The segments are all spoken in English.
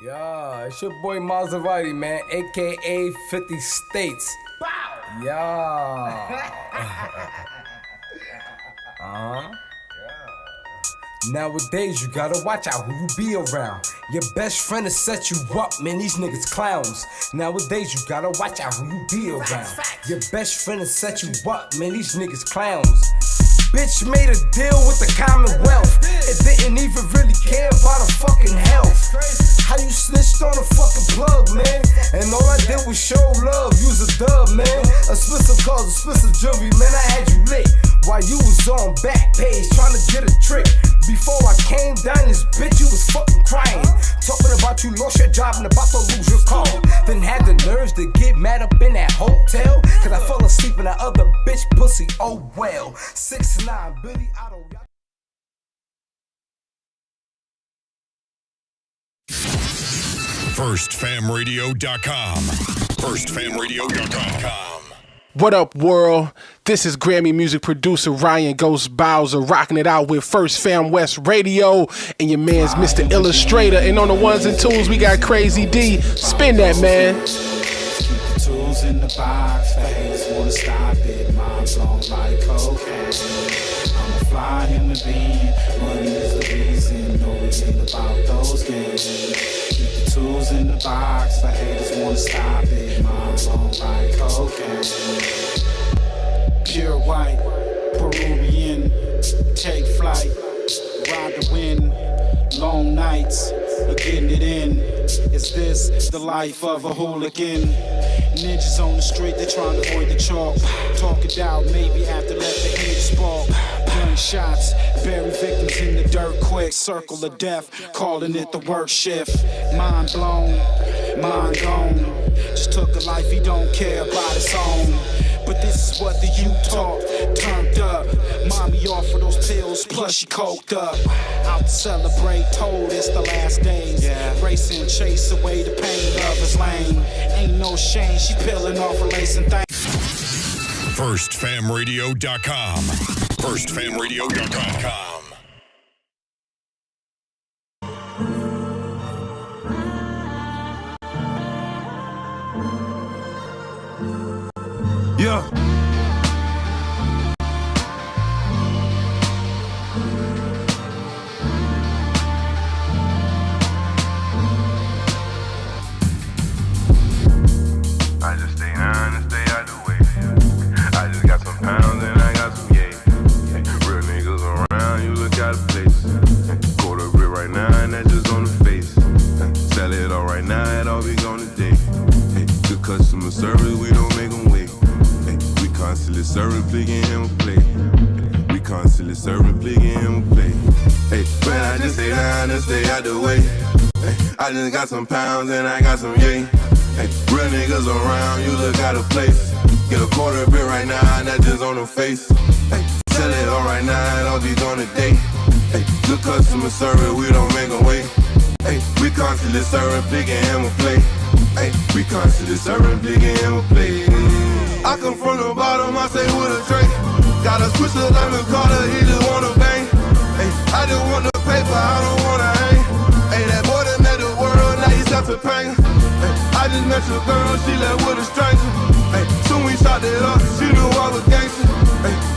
Yeah, it's your boy Maserati, man, aka 50 States. Bow! Yeah. Nowadays, you gotta watch out who you be around. Your best friend will set you up, man, these niggas clowns. Nowadays, you gotta watch out who you be around. Your best friend will set you up, man, these niggas clowns. Bitch made a deal with the Commonwealth. It didn't even really care about her fucking health. How you snitched on a fucking plug, man? And all I did was show love, use a dub, man. Expensive cars, expensive jewelry, man, I had you lit. While you was on back page trying to get a trick. Before I came down this bitch, you was fucking crying. Talking about you lost your job and about to lose your car. Then had the nerves to get mad up in that hotel. Cause I fell asleep in that other bitch pussy, oh well. 6'9", Billy Otto. FirstFamRadio.com. FirstFamRadio.com. What up, world? This is Grammy music producer Ryan Ghost Bowser rocking it out with First Fam West Radio and your man's Mr. Illustrator. And on the ones and twos, we got Crazy D. Spin that, man. Keep the tools in the box, face wanna stop it, mind blown like cocaine. I'm a fly human being, money is the reason, no reason about those games. Keep the tools in the box, for haters wanna stop it, mind blown like cocaine. Pure white, Peruvian, take flight, ride the wind, long nights, getting it in. Is this the life of a hooligan? Ninjas on the street, they trying to avoid the chalk. Talk it out, maybe after let the heat spark. Gunshots, bury victims in the dirt quick. Circle of death, calling it the work shift. Mind blown, mind gone. Just took a life he don't care about his own. But this is what the youth talk, turned up. Mommy offered those pills, plus she coked up. Out to celebrate, told it's the last days. Racing, chase away the pain of his lane. Ain't no shame, she peeling off her lace and things. FirstFamRadio.com. FirstFamRadio.com. Yeah. I just stay on and stay out the way. I just got some pounds and I got some yay. Real niggas around, you look out of place. Quarter brick right now and that's just on the face. Sell it all right now, it all be gone today. Good customer service, we don't make them wait. We constantly serving, plicking him a play. We constantly serving, plicking him a play. But I just stay down and stay out the way. I just got some pounds and I got some yay. Real niggas around, you look out of place. Get a quarter bit right now and that just on the face. Sell it all right now, it all be gone today. Good customer service, we don't make them wait. We constantly serving, plicking him a play. We constantly serving, plicking him a play. I come from the bottom, I say with a tray. Got a switch to Lemon Carter, he just wanna bang. I just want the paper, I don't wanna hang. That boy that met the world, now he's out to pain. I just met your girl, she left with a stranger. Soon we shot it up, she knew I was gangster.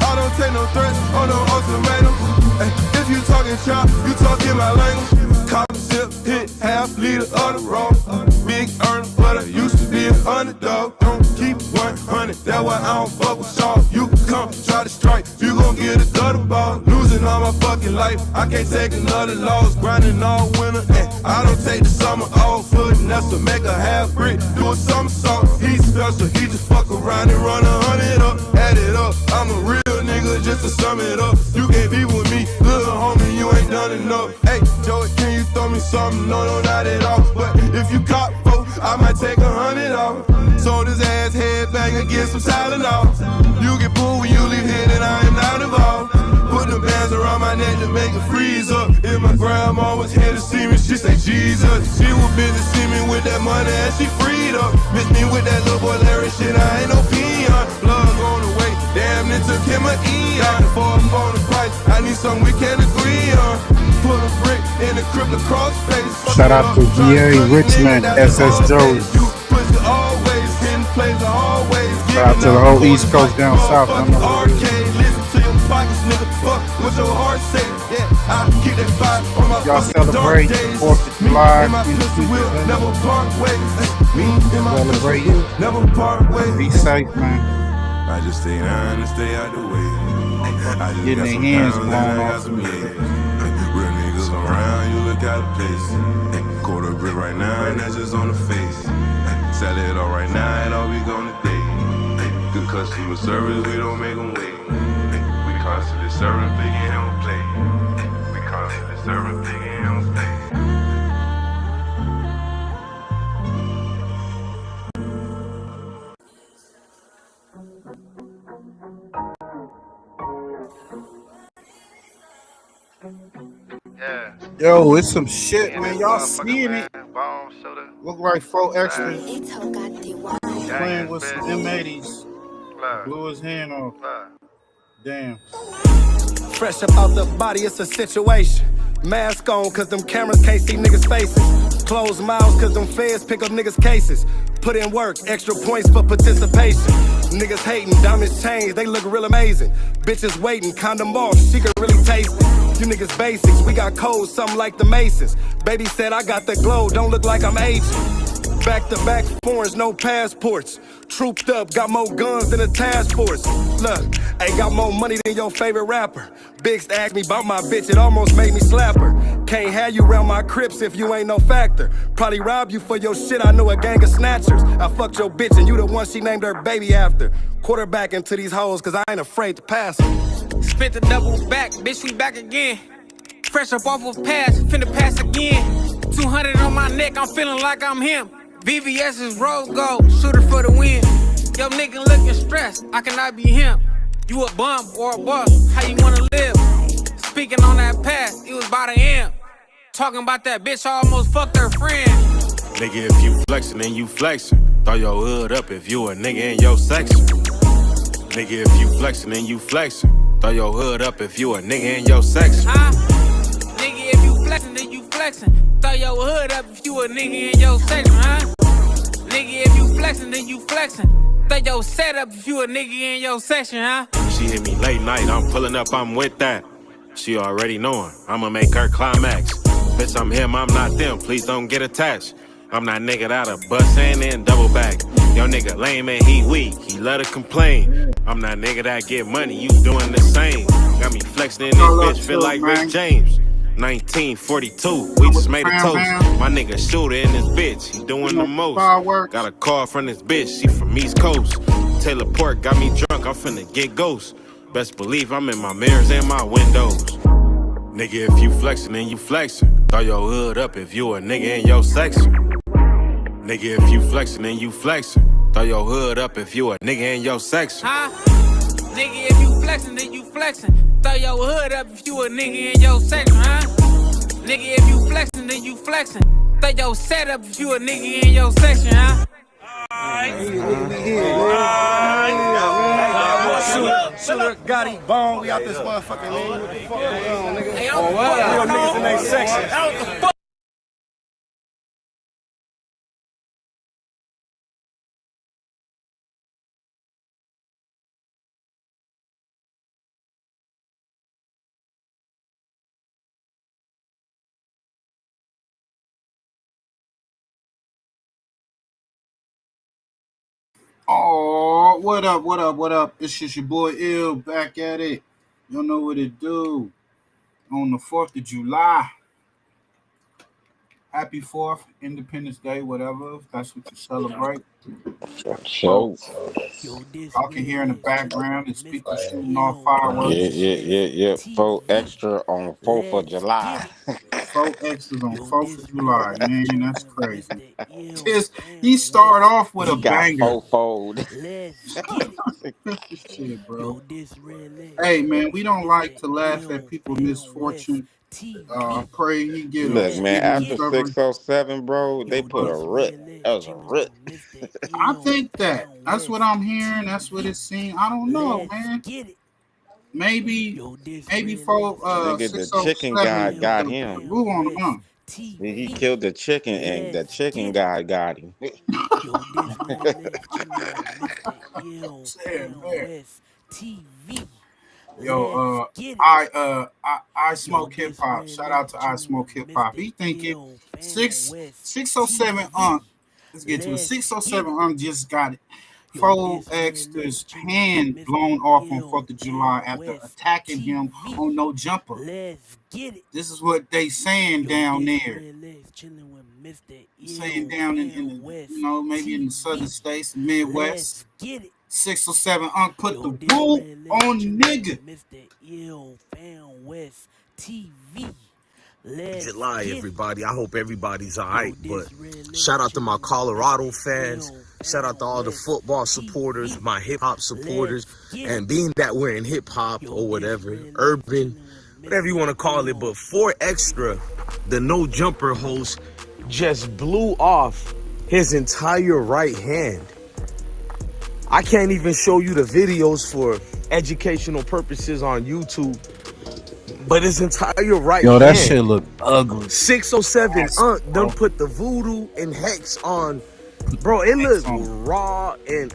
I don't take no threats or no ultimatums. If you talking chop, you talking my language. Cop a sip, hit half liter of the raw. Big earner, but I used to be an underdog. Don't keep 100, that's why I don't fuck with y'all. You can come try to strike, you gon' get a gutter ball. Losing all my fucking life, I can't take another loss. Grinding all winter, and I don't take the summer off. Putting us to make a half brick, do a somersault. He's special, he just fuck around and run 100 up. Add it up, I'm a real nigga just to sum it up. You can't be with me, little homie, you ain't done enough. Hey, Joey, can you throw me something? No, not at all. But if you cop folk, I might take 100 off. Sold his ass headbang and get some Tylenol. You get pulled when you leave here, then I am not involved. Put the bands around my neck to make it freeze up. If my grandma was here to see me, she say Jesus. She was busy see me with that money and she freed up. Miss me with that little boy Larry shit, I ain't no peon. Blood on the way, damn it took him an eon. For a bonus price, I need something we can agree on. Put a brick in the criminal crossface. Shout out to VA Richmond, SS Joey. You pussy always getting plays always. Shout out to the whole East Coast down south. I know what it is. Arcade, listen to your pockets, nigga. Fuck what your heart say. Yeah, I keep that vibe on my Y'all fucking dark celebrate the days. 4th of Me July. and my pistol will never part ways. Me and my pistol Celebrate. will never part ways. Be safe, man. I just stay down and stay out the way. I just Getting got their some hands pounds and blown I got off. some yeah. Real niggas around, you look out of place. Quarter brick right now, and that's just on the face. Sell it all right now, and all we gonna day. Good customer service, we don't make them wait. We constantly serving, big and don't play. We constantly serving, big and don't play. Yeah. Yo, it's some shit, And man. this Y'all motherfucker, seeing man, it? Bone shooter. Look like 4 extras Gang playing is with some bitch. M80s. Blood. Blew his hand off. Blood. Damn. Fresh up out the body, it's a situation. Mask on, cause them cameras can't see niggas' faces. Closed mouths, cause them feds pick up niggas' cases. Put in work, extra points for participation. Niggas hating, diamonds change, they look real amazing. Bitches waiting, condom off, she can really taste it. You niggas basics, we got codes, something like the Masons. Baby said I got the glow, don't look like I'm aging. Back to back foreigns, no passports. Trooped up, got more guns than a task force. Look, ain't got more money than your favorite rapper. Biggs asked me about my bitch, it almost made me slap her. Can't have you round my crips if you ain't no factor. Probably rob you for your shit, I know a gang of snatchers. I fucked your bitch and you the one she named her baby after. Quarterback into these hoes, cause I ain't afraid to pass them. Spit the double back, bitch, we back again. Fresh up off of pass, finna pass again. 200 on my neck, I'm feeling like I'm him. VVS is rose gold, shooter for the win. Yo nigga looking stressed, I cannot be him. You a bum or a boss, how you wanna live? Speaking on that pass, it was by the end. Talking about that bitch, I almost fucked her friend. Nigga, if you flexin', then you flexin'. Throw your hood up if you a nigga in your section. Nigga, if you flexin', then you flexin'. Throw your hood up if you a nigga in your section. Huh? Nigga, if you flexin', then you flexin'. Throw your hood up if you a nigga in your section, huh? Nigga, if you flexin', then you flexin'. Throw your set up if you a nigga in your section, huh? She hit me late night, I'm pulling up, I'm with that. She already knowin', I'ma make her climax. Bitch, I'm him, I'm not them, please don't get attached. I'm that nigga that'll bust and then double back. Yo nigga lame and he weak, he love to complain. I'm that nigga that get money, you doing the same. Got me flexing in this bitch, feel like Rick James. 1942, we just made a toast. My nigga shooter in this bitch, he doing the most. Got a call from this bitch, she from East Coast. Taylor Port got me drunk, I'm finna get ghost. Best believe I'm in my mirrors and my windows. Nigga, if you flexin', then you flexin'. Throw your hood up if you a nigga in your section. Nigga, if you flexin', then you flexin'. Throw your hood up if you a nigga in your section. Huh? Nigga, if you flexin', then you flexin'. Throw your hood up if you a nigga in your section, huh? Nigga, if you flexin', then you flexin'. Throw your set up if you a nigga in your section, huh? Shooter, Gotti, Bone, we out this motherfucking man. What the fuck going on, nigga? Hey, real niggas in they section. Oh, what up, what up, what up? It's just your boy Ill back at it. You know what it do. On the 4th of July. Happy 4th, Independence Day, whatever. If that's what you celebrate. Show. Y'all can hear in the background is people shooting off fireworks. Yeah. 4 extra on 4th of July. 4 extras on 4th of July. Man, that's crazy. He start off with a banger. Got 4-fold. Shit, bro. Hey, man, we don't like to laugh at people's misfortune. Pray he get a Look, man, speedy after recovery. 607, bro, they put a rip. That was a rip. I think that's what I'm hearing. That's what it seems. I don't know, man. maybe for Nigga, the chicken guy 607 put got the him. glue on him, huh? He killed the chicken, and the chicken guy got him. Sad, man. Yo, I smoke hip hop. Shout out to I smoke hip hop. He thinking 607 Let's get to it. 607 just got it. 4X's hand blown off on 4th of July after attacking him on no jumper. This is what they saying down there. Saying down in the, maybe in the southern states, Midwest. 607 put the boot on the nigga. July, everybody. I hope everybody's all right. But shout out to my Colorado fans. Shout out to all the football supporters, my hip hop supporters. And being that we're in hip hop or whatever, urban, whatever you want to call it. But 4 Extra, the no jumper host, just blew off his entire right hand. I can't even show you the videos for educational purposes on YouTube. But his entire right hand. That shit look ugly. 607 done put the voodoo and hex on. Bro, it looked raw and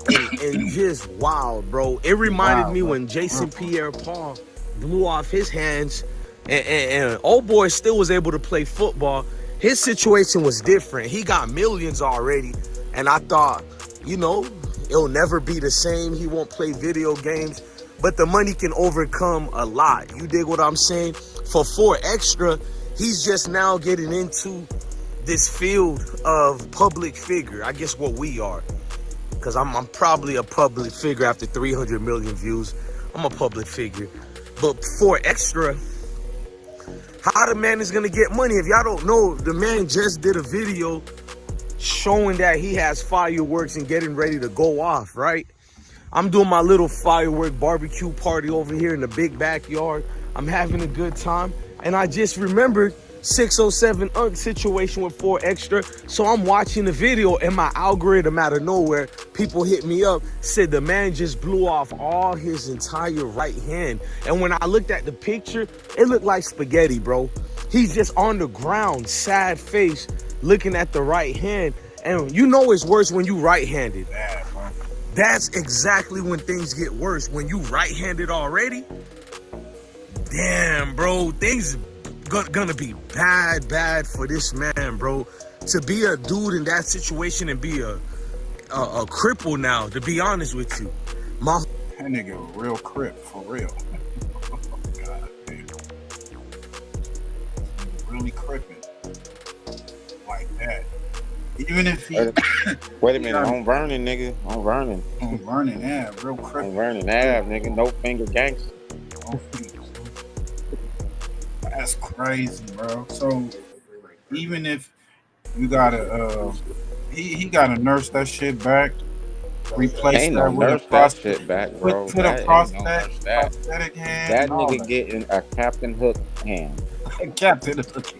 just wild, bro. It reminded me when Jason Pierre-Paul blew off his hands and old boy still was able to play football. His situation was different. He got millions already. And I thought, it'll never be the same. He won't play video games. But the money can overcome a lot. You dig what I'm saying? For 4 Extra, he's just now getting into this field of public figure. I guess what we are. Because I'm probably a public figure after 300 million views. I'm a public figure. But 4 Extra, how the man is going to get money? If y'all don't know, the man just did a video showing that he has fireworks and getting ready to go off, right? I'm doing my little firework barbecue party over here in the big backyard. I'm having a good time. And I just remembered 607 situation with 4 Extra. So I'm watching the video and my algorithm out of nowhere, people hit me up, said the man just blew off all his entire right hand. And when I looked at the picture, it looked like spaghetti, bro. He's just on the ground, sad face, looking at the right hand. And it's worse when you right-handed. That's exactly when things get worse. When you right-handed already, damn, bro, things gonna be bad for this man, bro. To be a dude in that situation and be a cripple now, to be honest with you. That nigga a real crip, for real. God, man. Really cripping. Like that. Even if he... Wait a minute, on Vernon, nigga. On Vernon. On Vernon, yeah, real crip. On Vernon Ave, nigga. No finger gangster. That's crazy, bro. So, even if you gotta... he gotta nurse that shit back. Replace ain't that no with nurse a that shit back, bro. Put a prosthetic hand. That nigga getting a Captain Hook hand. Captain Hook.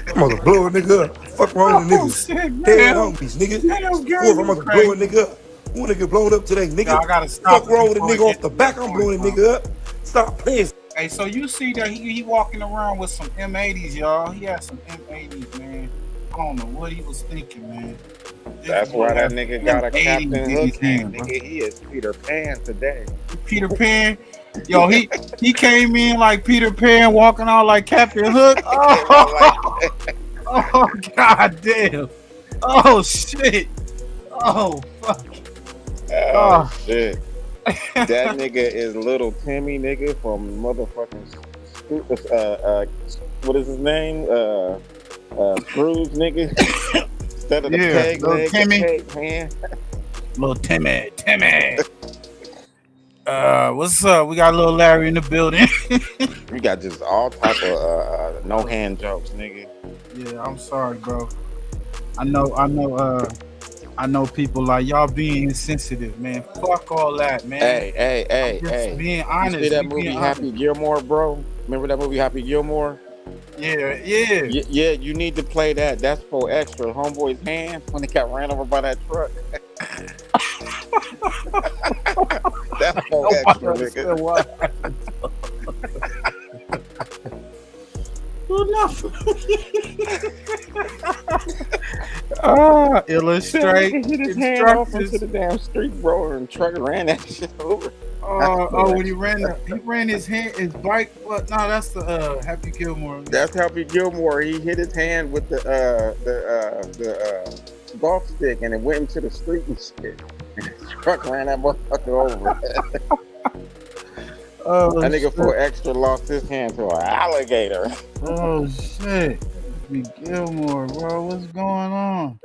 I'm gonna blow a nigga up. Fuck wrong with the niggas. Dead homies, nigga. I'm gonna blow a nigga up. Who nigga blown up today, nigga? I gotta stop. Fuck wrong with a nigga off the back. I'm blowing a nigga up. Stop playing. Hey, so you see that he walking around with some M80s, y'all. He had some M80s, man. I don't know what he was thinking, man. That's why that nigga got a Captain Hook hand, nigga. He is Peter Pan today. Peter Pan? Yo, he came in like Peter Pan, walking out like Captain Hook. Oh god damn. Oh shit. Oh fuck. Oh shit. That nigga is little Timmy, nigga, from motherfucking what is his name? Scrooge, nigga. Instead of the peg leg, Timmy. the peg hand. Little Timmy. What's up? We got little Larry in the building. We got just all type of no hand jokes, nigga. Yeah, I'm sorry, bro. I know people like y'all being insensitive, man. Fuck all that, man. Hey. Being honest. You see that movie Happy Gilmore, bro? Remember that movie Happy Gilmore? Yeah. Yeah, you need to play that. That's 4 Extra. Homeboy's hand when he got ran over by that truck. That's so extra, nigga. Illustrate Hit his hand off into the damn street, bro, and truck ran that shit over. When he ran his bike. What? No, that's the Happy Gilmore. That's Happy Gilmore. He hit his hand with the golf stick, and it went into the street and shit. And the truck ran that motherfucker over. That nigga for extra lost his hand to an alligator. Oh shit, Happy Gilmore, bro. What's going on?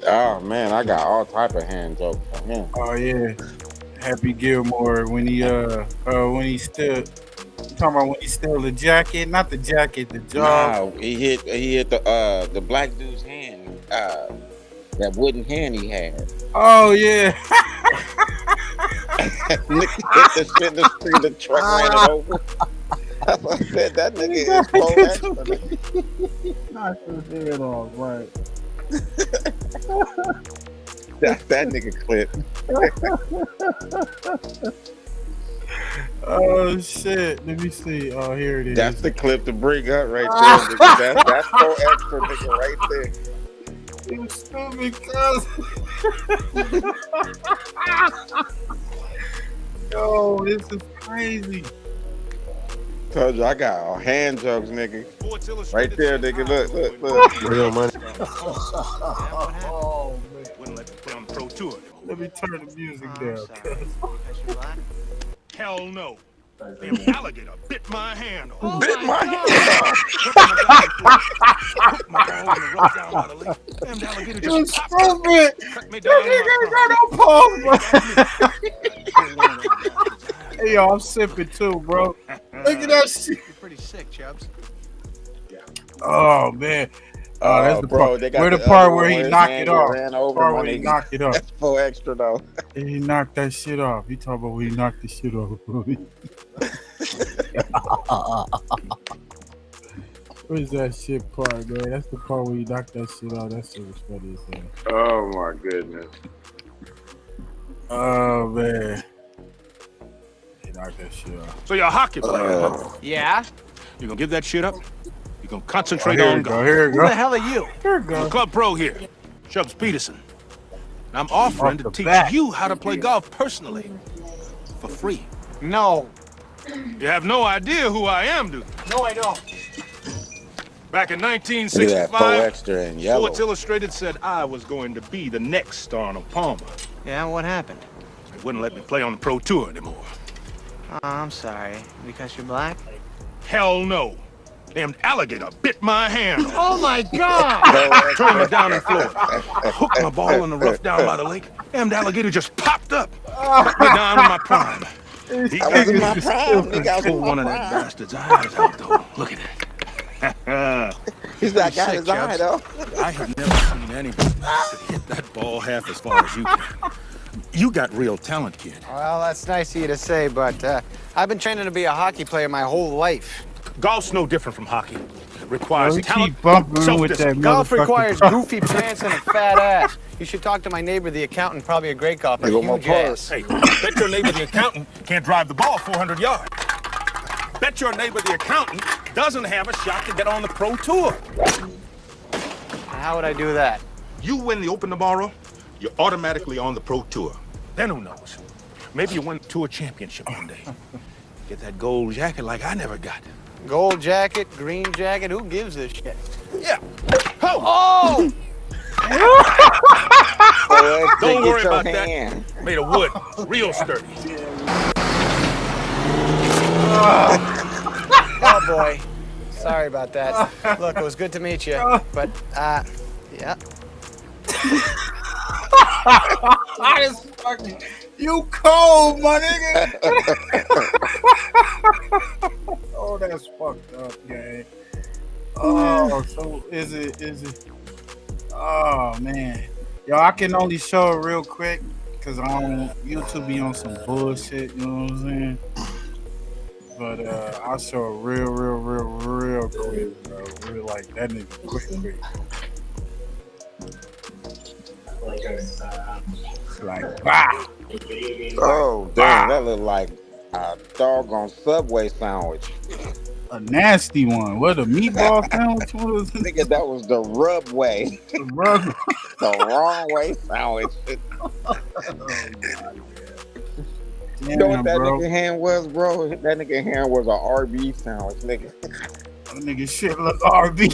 Oh man, I got all type of hand jokes from him. Oh yeah, Happy Gilmore when he still talking about when he stole the jacket, not the jacket, the job. Nah, he hit the black dude's hand, that wooden hand he had. Oh yeah. Nigga hit the shit in the street, the truck ran it over. That's what I said. That nigga is so extra. Knock his head off, right? that nigga clip. Oh shit! Let me see. Oh, here it is. That's the clip to bring up right there. Nigga. That's so extra, nigga, right there. You stupid cuz. Yo, this is crazy. Told you I got all hand jokes, nigga. Right there, nigga. Look. Real money. Oh man. Wouldn't let me play on the Pro Tour. Let me turn the music down. Hell no. Damn alligator bit my hand off. Bit my hand Hooked my ball in the rough down by the lake. Damn alligator You just popped stupid. cut me down. Hey yo, I'm sipping too, bro. Look at that shit. You're pretty sick, Chubbs. Oh man. Oh, that's the bro, part. they got Where the the part other where one he where his knocked hand it off. ran over, Part my where he nigga. knocked it off. That's so extra though. He knocked that shit off. He talking about when he knocked the shit off. Where's that shit part, man? That's the part where he knocked that shit off. That shit was funny as hell. Oh my goodness. Oh man. He knocked that shit off. So you're a hockey player, huh? Yeah? You gonna give that shit up? You gonna concentrate Here on we go. golf? Here we Who go. the hell are you? Here we I'm go. a club pro here, Chubbs Peterson. And I'm offering Off to the teach bat. you how to play golf personally, for free. No. You have no idea who I am, do you? No, I don't. Look Back in at that, 1965, faux extra in yellow. Sports Illustrated said I was going to be the next Arnold Palmer. Yeah, what happened? They wouldn't let me play on the Pro Tour anymore. Oh, I'm sorry. Because you're black? Hell no. Damn alligator bit my hand. Oh my God! Turned me down in Florida. Hooked my ball in the rough down by the lake. Damn alligator just popped up. Cut me down in my prime. He I was in my prime, nigga. I was pulled in one my of that prime. bastard's eyes out, though. Look at it. He's not got Sick, his eye Chubbs. though. I have never seen anybody that hit that ball half as far as you can. You got real talent, kid. Well, that's nice of you to say, but I've been training to be a hockey player my whole life. Golf's no different from hockey. It requires We talent, keep bumping him with that self-discipline. Golf motherfucking requires car. goofy pants and a fat ass. You should talk to my neighbor, the accountant, probably a great golfer. There go my Huge ass. Hey, bet your neighbor the accountant can't drive the ball 400 yards. Bet your neighbor the accountant doesn't have a shot to get on the Pro Tour. How would I do that? You win the Open tomorrow, you're automatically on the Pro Tour. Then who knows? Maybe you win the Tour Championship one day. Get that gold jacket like I never got. Gold jacket, green jacket, who gives a shit? Yeah. Oh! Don't worry about that. Made of wood, real sturdy. Oh boy. Sorry about that. Look, it was good to meet you, but yeah. That's fucking, you cold, my nigga. Oh, that's fucked up, gang. Oh, so is it? Oh man, yo, I can only show it real quick because I don't YouTube be on some bullshit. You know what I'm saying? But I'll show it real quick, bro. Real like that nigga quick. Like, wow. Oh, damn, that look like a doggone Subway sandwich. A nasty one. What, a meatball sandwich? What was it? Nigga, that was the rub way. The rub. The wrong way sandwich. You know what that nigga hand was, bro? That nigga hand was an RB sandwich, nigga. That nigga shit look RB.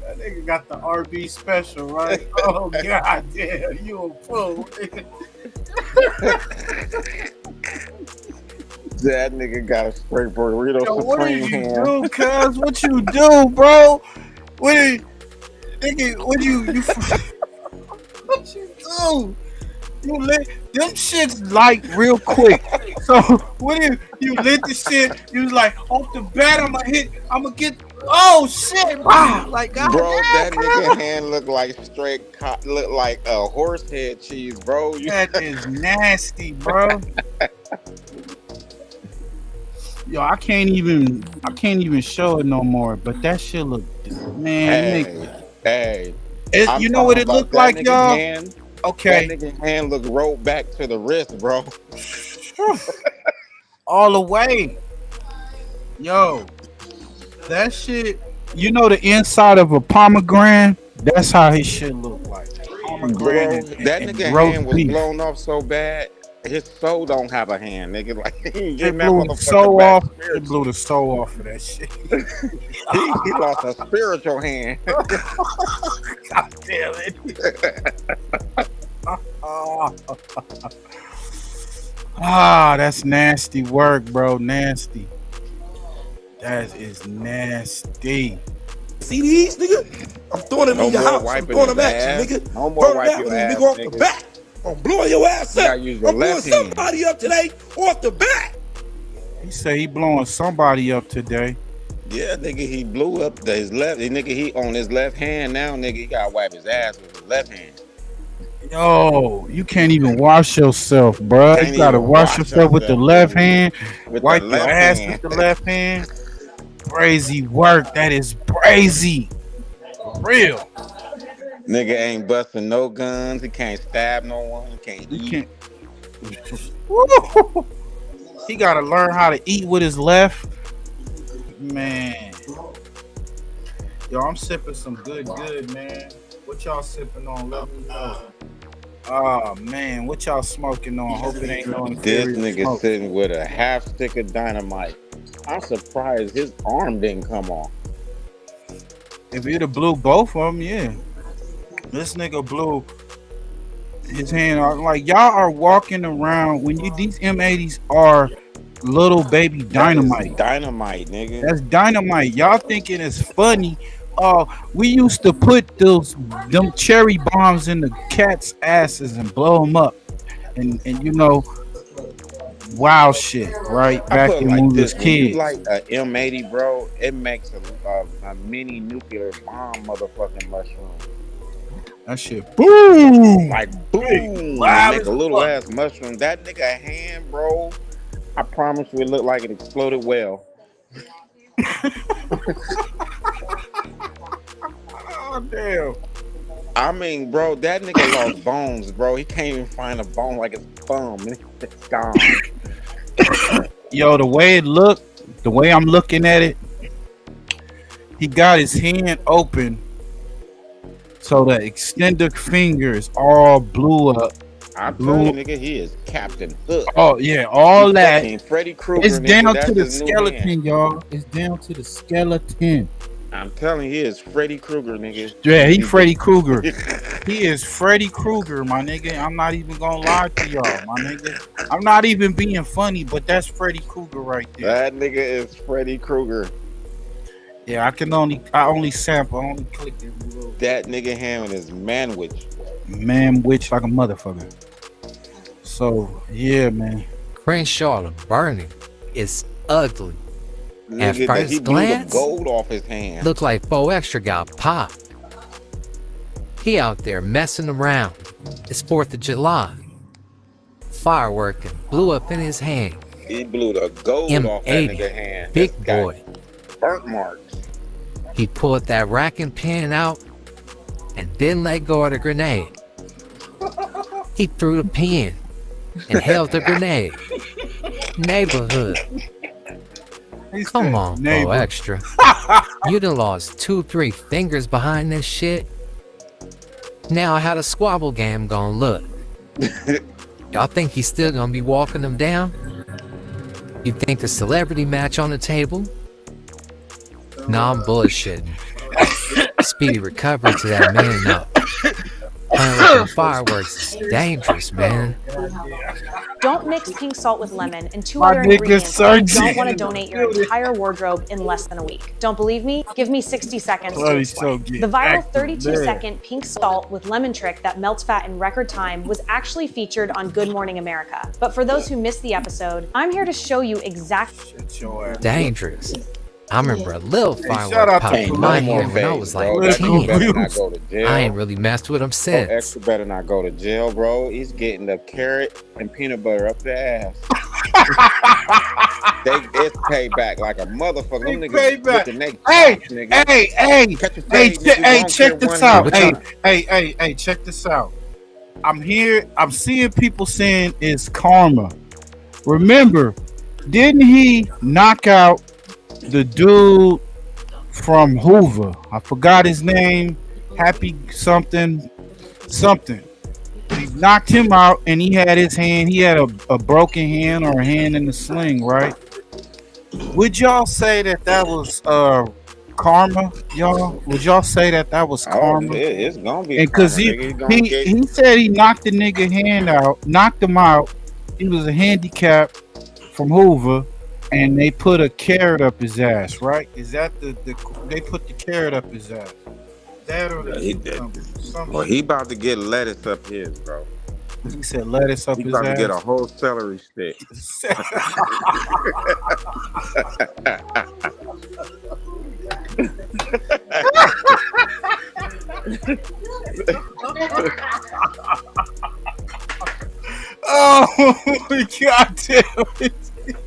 That nigga got the RB special, right? Oh, god damn, you a fool, nigga. That nigga got a straight burrito supreme hand. What you do, cuz? What you do, bro? What you what you do? You lit them shits like real quick. So when you lit the shit, you was like, off the bat, I'ma get. Oh shit! Wow, like God bro, damn, that nigga hand look like look like a horse head cheese, bro. That is nasty, bro. Yo, I can't even show it no more. But that shit look, man. Hey, you know what it looked like, y'all? Hand, okay, that nigga hand look rolled back to the wrist, bro. All the way, yo. That shit, you know the inside of a pomegranate? That's how his shit look like. Bro, that nigga hand was blown off so bad, his soul don't have a hand, nigga. Like, he it blew the soul off. It blew the soul off of that shit. he lost a spiritual hand. God damn it. That's nasty work, bro. Nasty. That is nasty. See these, nigga? I'm throwing them in your house. I'm throwing them at you, nigga. No more wiping your ass, nigga. Off the back. I'm blowing your ass up. I'm blowing somebody up today off the back. He say he blowing somebody up today. Yeah, nigga, he blew up his left. Nigga, he on his left hand now, nigga. He gotta wipe his ass with his left hand. Yo, you can't even wash yourself, bro. You gotta wash yourself with the left hand. Wipe your ass with the left hand. Crazy work. That is crazy. For real. Nigga ain't busting no guns. He can't stab no one. He can't eat. He gotta learn how to eat with his left. Man. Yo, I'm sipping some good, man. What y'all sipping on? Let me know. Oh man, what y'all smoking on? Hope it ain't no This nigga sitting with a half stick of dynamite. I'm surprised his arm didn't come off. If he'd have blew both of them, yeah. This nigga blew his hand off. Like, y'all are walking around when these M80s are little baby dynamite. Dynamite, nigga. That's dynamite. Y'all thinking it's funny. We used to put them cherry bombs in the cats' asses and blow them up, and you know, wild shit, right? Back when we was kids. Like a M80, bro, it makes a mini nuclear bomb, motherfucking mushroom. That shit, boom, like boom, make a little ass mushroom. That nigga hand, bro. I promise you, it looked like it exploded well. Oh damn! I mean, bro, that nigga lost bones, bro. He can't even find a bone like his thumb. It's gone. Yo, the way it looked, the way I'm looking at it, he got his hand open, so the extended fingers all blew up. I told you, nigga, he is Captain Hook. Oh yeah, all that. Freddy Krueger. It's down to the skeleton, y'all. It's down to the skeleton. I'm telling you, he is Freddy Krueger, nigga. Yeah, he Freddy Krueger. He is Freddy Krueger, my nigga. I'm not even gonna lie to y'all, my nigga. I'm not even being funny, but that's Freddy Krueger right there. That nigga is Freddy Krueger. Yeah, I only sample, I only click it. That nigga hand is manwich. Man-witch like a motherfucker. So yeah, man. Crenshaw burning is ugly. Nigga, at first he blew glance, the gold off his hand. Looked like 4Extra got popped. He out there messing around. It's 4th of July. Fireworking blew up in his hand. He blew the gold off that nigga hand. Big boy. Burnt marks. He pulled that rack and pen out and didn't let go of the grenade. He threw the pen and held the grenade. Neighborhood. Come on, Bo Extra. You done lost 2-3 fingers behind this shit. Now how the squabble game gonna look? Y'all think he's still gonna be walking them down? You think the celebrity match on the table? Nah, I'm bullshitting. Speedy recovery to that man though. Playing with them fireworks is dangerous, man. Don't mix pink salt with lemon and 2 My other nigga ingredients if you don't want to Sergeant. donate your entire wardrobe in less than a week. Don't believe me? Give me 60 seconds to Bloody explain. so The viral active, 32-second pink salt with lemon trick that melts fat in record time was actually featured on Good Morning America. But for those who missed the episode, I'm here to show you exactly. Dangerous. I remember a little shout out firework to popped in Ain't my no more head when I fake, was bro. like That nigga 10. better not go to jail. I ain't really messed with him Bo since. Extra better not go to jail, bro. He's getting the carrot and peanut butter up the ass. It's payback like a motherfucker. Them niggas Payback. looking they Hey, chops, nigga. hey, Catch a hey, fade, nigga. hey, Don't check care this one out. hit. Hey, check this out. I'm seeing people saying it's karma. Remember, didn't he knock out the dude from Hoover? I forgot his name. Happy something. He knocked him out, and he had a broken hand or a hand in the sling, right? Would y'all say that was karma, y'all? Would y'all say that was karma? It's gonna be And because karma, nigga. He gonna get he said he knocked the nigga hand out, knocked him out. He was a handicap from Hoover, and they put a carrot up his ass, right? Is that they put the carrot up his ass? That or the Well, he about to get lettuce up his, bro. He said lettuce up He his about ass. to get a whole celery stick. Oh God damn it.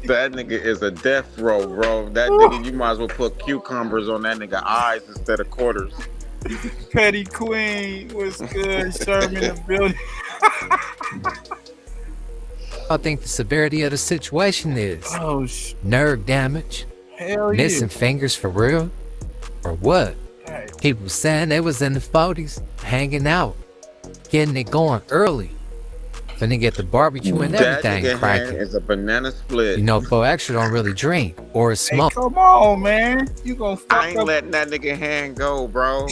That nigga is a death row, bro. That nigga, you might as well put cucumbers on that nigga eyes instead of quarters. Petty Queen was good. Sherman in the building. I think the severity of the situation is nerve damage, Hell missing yeah. fingers for real, or what? People saying they was in the 40s, hanging out, getting it going early. Finna get the barbecue and That everything nigga hand cracking. is a banana split. You know, Bo Extra don't really drink or smoke. Come on, man. You gonna fuck I ain't up. letting that nigga hand go, bro.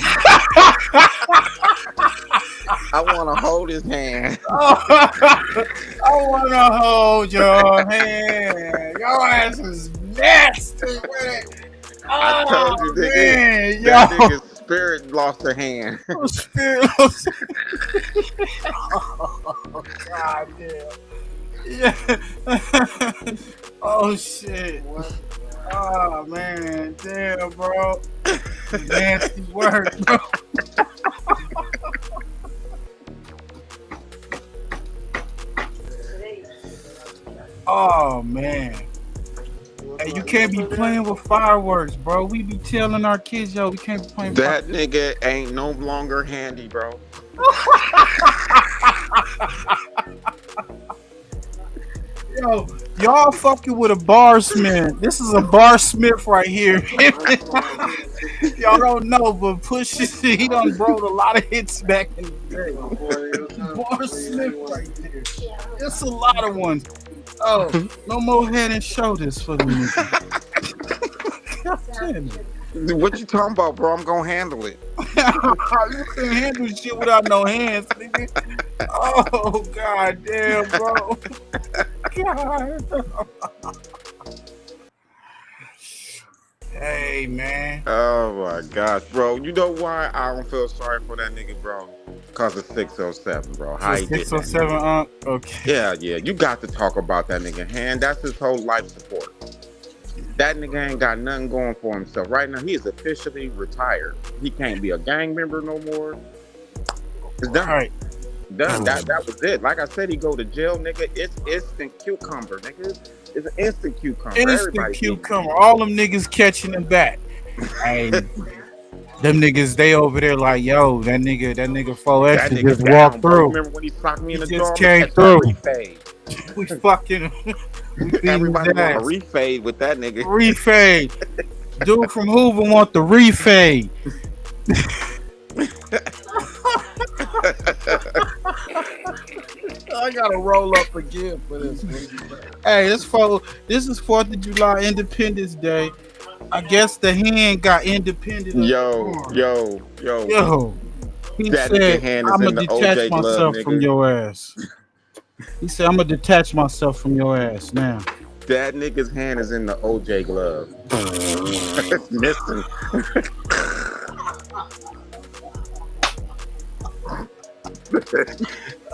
I want to hold his hand. I want to hold your hand. Your ass is nasty, man. I told you, nigga, man, that yo. nigga's spirit lost a hand. Oh, God damn. Yeah. Oh, shit. Oh, man. Damn, bro. Nasty work, bro. Oh, man. Hey, you can't be playing with fireworks, bro. We be telling our kids, yo, we can't be playing That nigga ain't no longer handy, bro. Yo, y'all fucking with a barsmith. This is a barsmith right here. Y'all don't know, but he done brought a lot of hits back in the day. Barsmith right there. It's a lot of ones. Oh, no more head and shoulders for the nigga. God damn it. What you talking about, bro? I'm gonna handle it. You can't handle shit without no hands, nigga. Oh, god damn, bro. God. Hey, man. Oh my gosh, bro. You know why I don't feel sorry for that nigga, bro? Cause of 607, bro. How he did that. 607, okay. Yeah. You got to talk about that nigga hand. That's his whole life support. That nigga ain't got nothing going for himself. Right now, he is officially retired. He can't be a gang member no more. It's done. Right. Done. That was it. Like I said, he go to jail, nigga. It's instant cucumber, nigga. It's an instant cucumber. Instant Everybody cucumber. All them niggas catching him back. Hey. Them niggas, they over there like, yo, that nigga 4 That extra nigga just down, walked bro. You through. remember when he socked me He in the just jaw? came Catch that through. refade. We fucking we beat Everybody his want a ass. refade with that nigga. Refade. Dude from Hoover want the refade. I gotta roll up again for this. Hey, this is 4th of July, Independence Day. I guess the hand got independent. Yo. He That nigga said, hand is "I'm in gonna the detach OJ glove, myself from nigga. your ass." He said, "I'm gonna detach myself from your ass now." That nigga's hand is in the OJ glove. It's missing.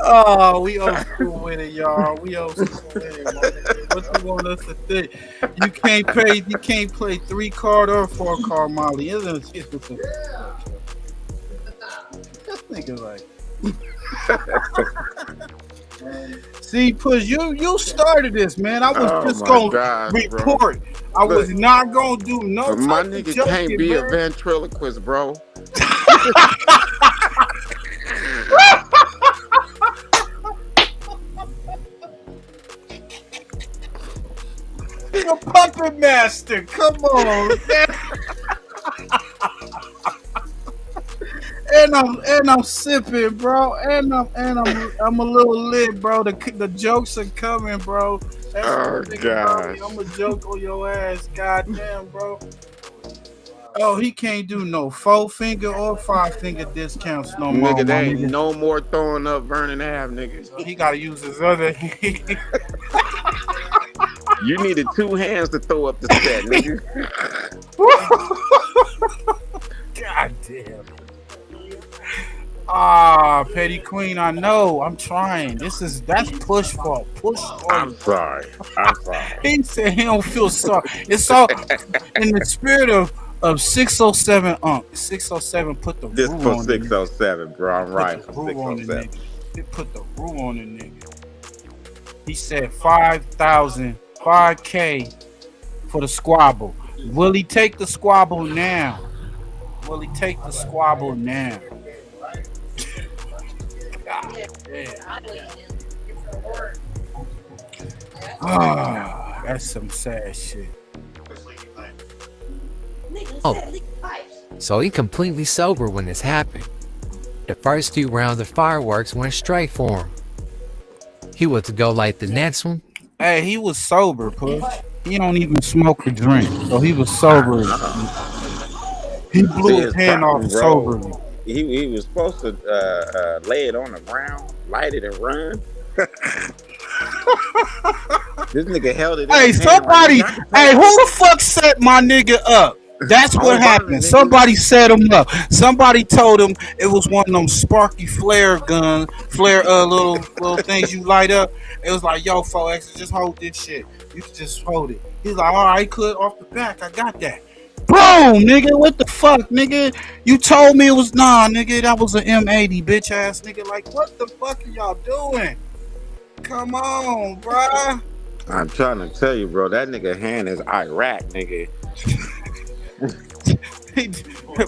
Oh, we old school with it, y'all. We old school with it, my nigga. What you want us to think? You can't play 3-card or 4-card Molly. Isn't it? This nigga like. See, Push, you started this, man. I was just gonna report. Bro. I was not gonna do no. My nigga joking, can't be man. a ventriloquist, bro. The puppet master, come on. and I'm sipping, bro. And I'm a little lit, bro. The jokes are coming, bro. That's God. I'm a joke on your ass, goddamn, bro. Oh, he can't do no 4-finger or 5-finger discounts no more. Nigga, there ain't no more throwing up Vernon Ave, nigga. He gotta use his other. You needed 2 hands to throw up the set, nigga. God damn. Ah, Petty Queen, I know. I'm trying. That's push for push. I'm sorry. He said he don't feel sorry. It's all in the spirit of 607 Unc. 607 put the this rule for on 607, bro. I'm right. For 607. He put the rule on the nigga. He said 5,000, 5K for the squabble. Will he take the squabble now? Will he take the squabble now? God damn. Ah, that's some sad shit. Oh, so he completely sober when this happened. The first 2 rounds of fireworks went straight for him. He was to go like the next one. Hey, he was sober, Push. He don't even smoke or drink, so he was sober. He blew his hand off soberly. He was supposed to lay it on the ground, light it, and run. This nigga held it. Hey, somebody! Hey, who the fuck set my nigga up? That's what happened. Somebody set him up. Somebody told him it was one of them sparky flare little things you light up. It was like, yo, 4X, just hold this shit. You can just hold it. He's like, all right, could off the back. I got that. Boom, nigga. What the fuck, nigga? You told me it was nigga. That was an M80, bitch ass nigga. Like, what the fuck are y'all doing? Come on, bruh. I'm trying to tell you, bro. That nigga hand is Iraq, nigga.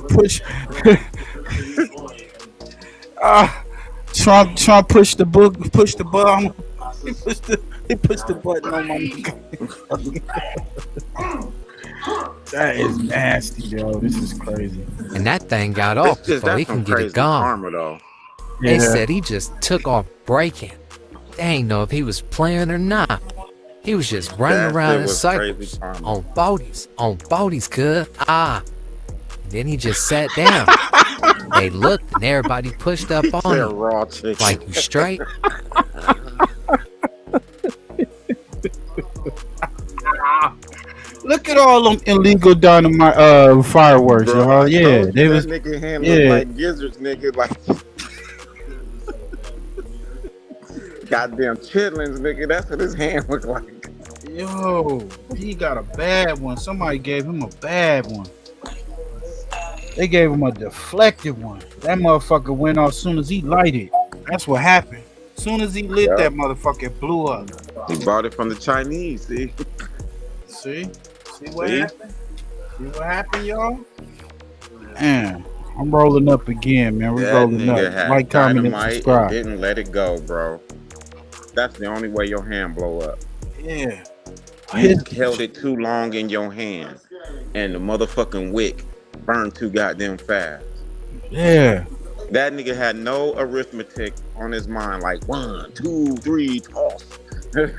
Push. Trump pushed the button. He pushed the button on my nigga. That is nasty, yo. This is crazy. And that thing got off before he can get it gone. They said he just took off breaking. They ain't know if he was playing or not. He was just running around in circles on boaties, cuz. Then he just sat down. They looked and everybody pushed up on him. Like, you straight? Look at all them illegal dynamite fireworks, y'all. Yeah, they was. That nigga hand look like gizzards, nigga. Like goddamn chitlins, nigga. That's what his hand look like. Yo, he got a bad one. Somebody gave him a bad one. They gave him a deflected one. That motherfucker went off as soon as he lighted. That's what happened. As soon as he lit, that motherfucker it blew up. He bought it from the Chinese, see? See what happened? See what happened, y'all? Man, I'm rolling up again, man. We That rolling nigga up. Like, had comment, and dynamite and subscribe. didn't let it go, bro. That's the only way your hand blow up. Yeah. You held it too long in your hand, and the motherfucking wick burned too goddamn fast. Yeah. That nigga had no arithmetic on his mind, like 1, 2, 3, toss. Hey,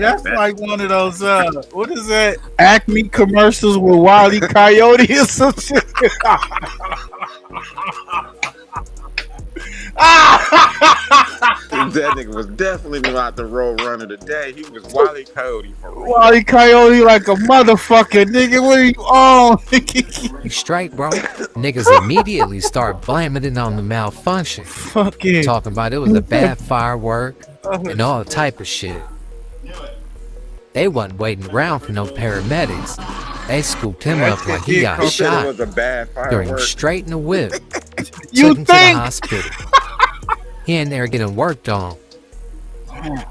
that's like one of those what is that? Acme commercials with Wile E. Coyote or some shit. That nigga was definitely not the road runner today. He was Wile E. Coyote for real. Wile E. Coyote like a motherfucker, nigga. What are you on? You straight, bro? Niggas immediately start blaming it on the malfunction. Fuck it. Talking about it was a bad firework and all type of shit. They wasn't waiting around for no paramedics. They scooped him up like he got shot. It was a bad Threw him firework. straight in the whip. You Took him to the think? hospital. He in there getting worked on.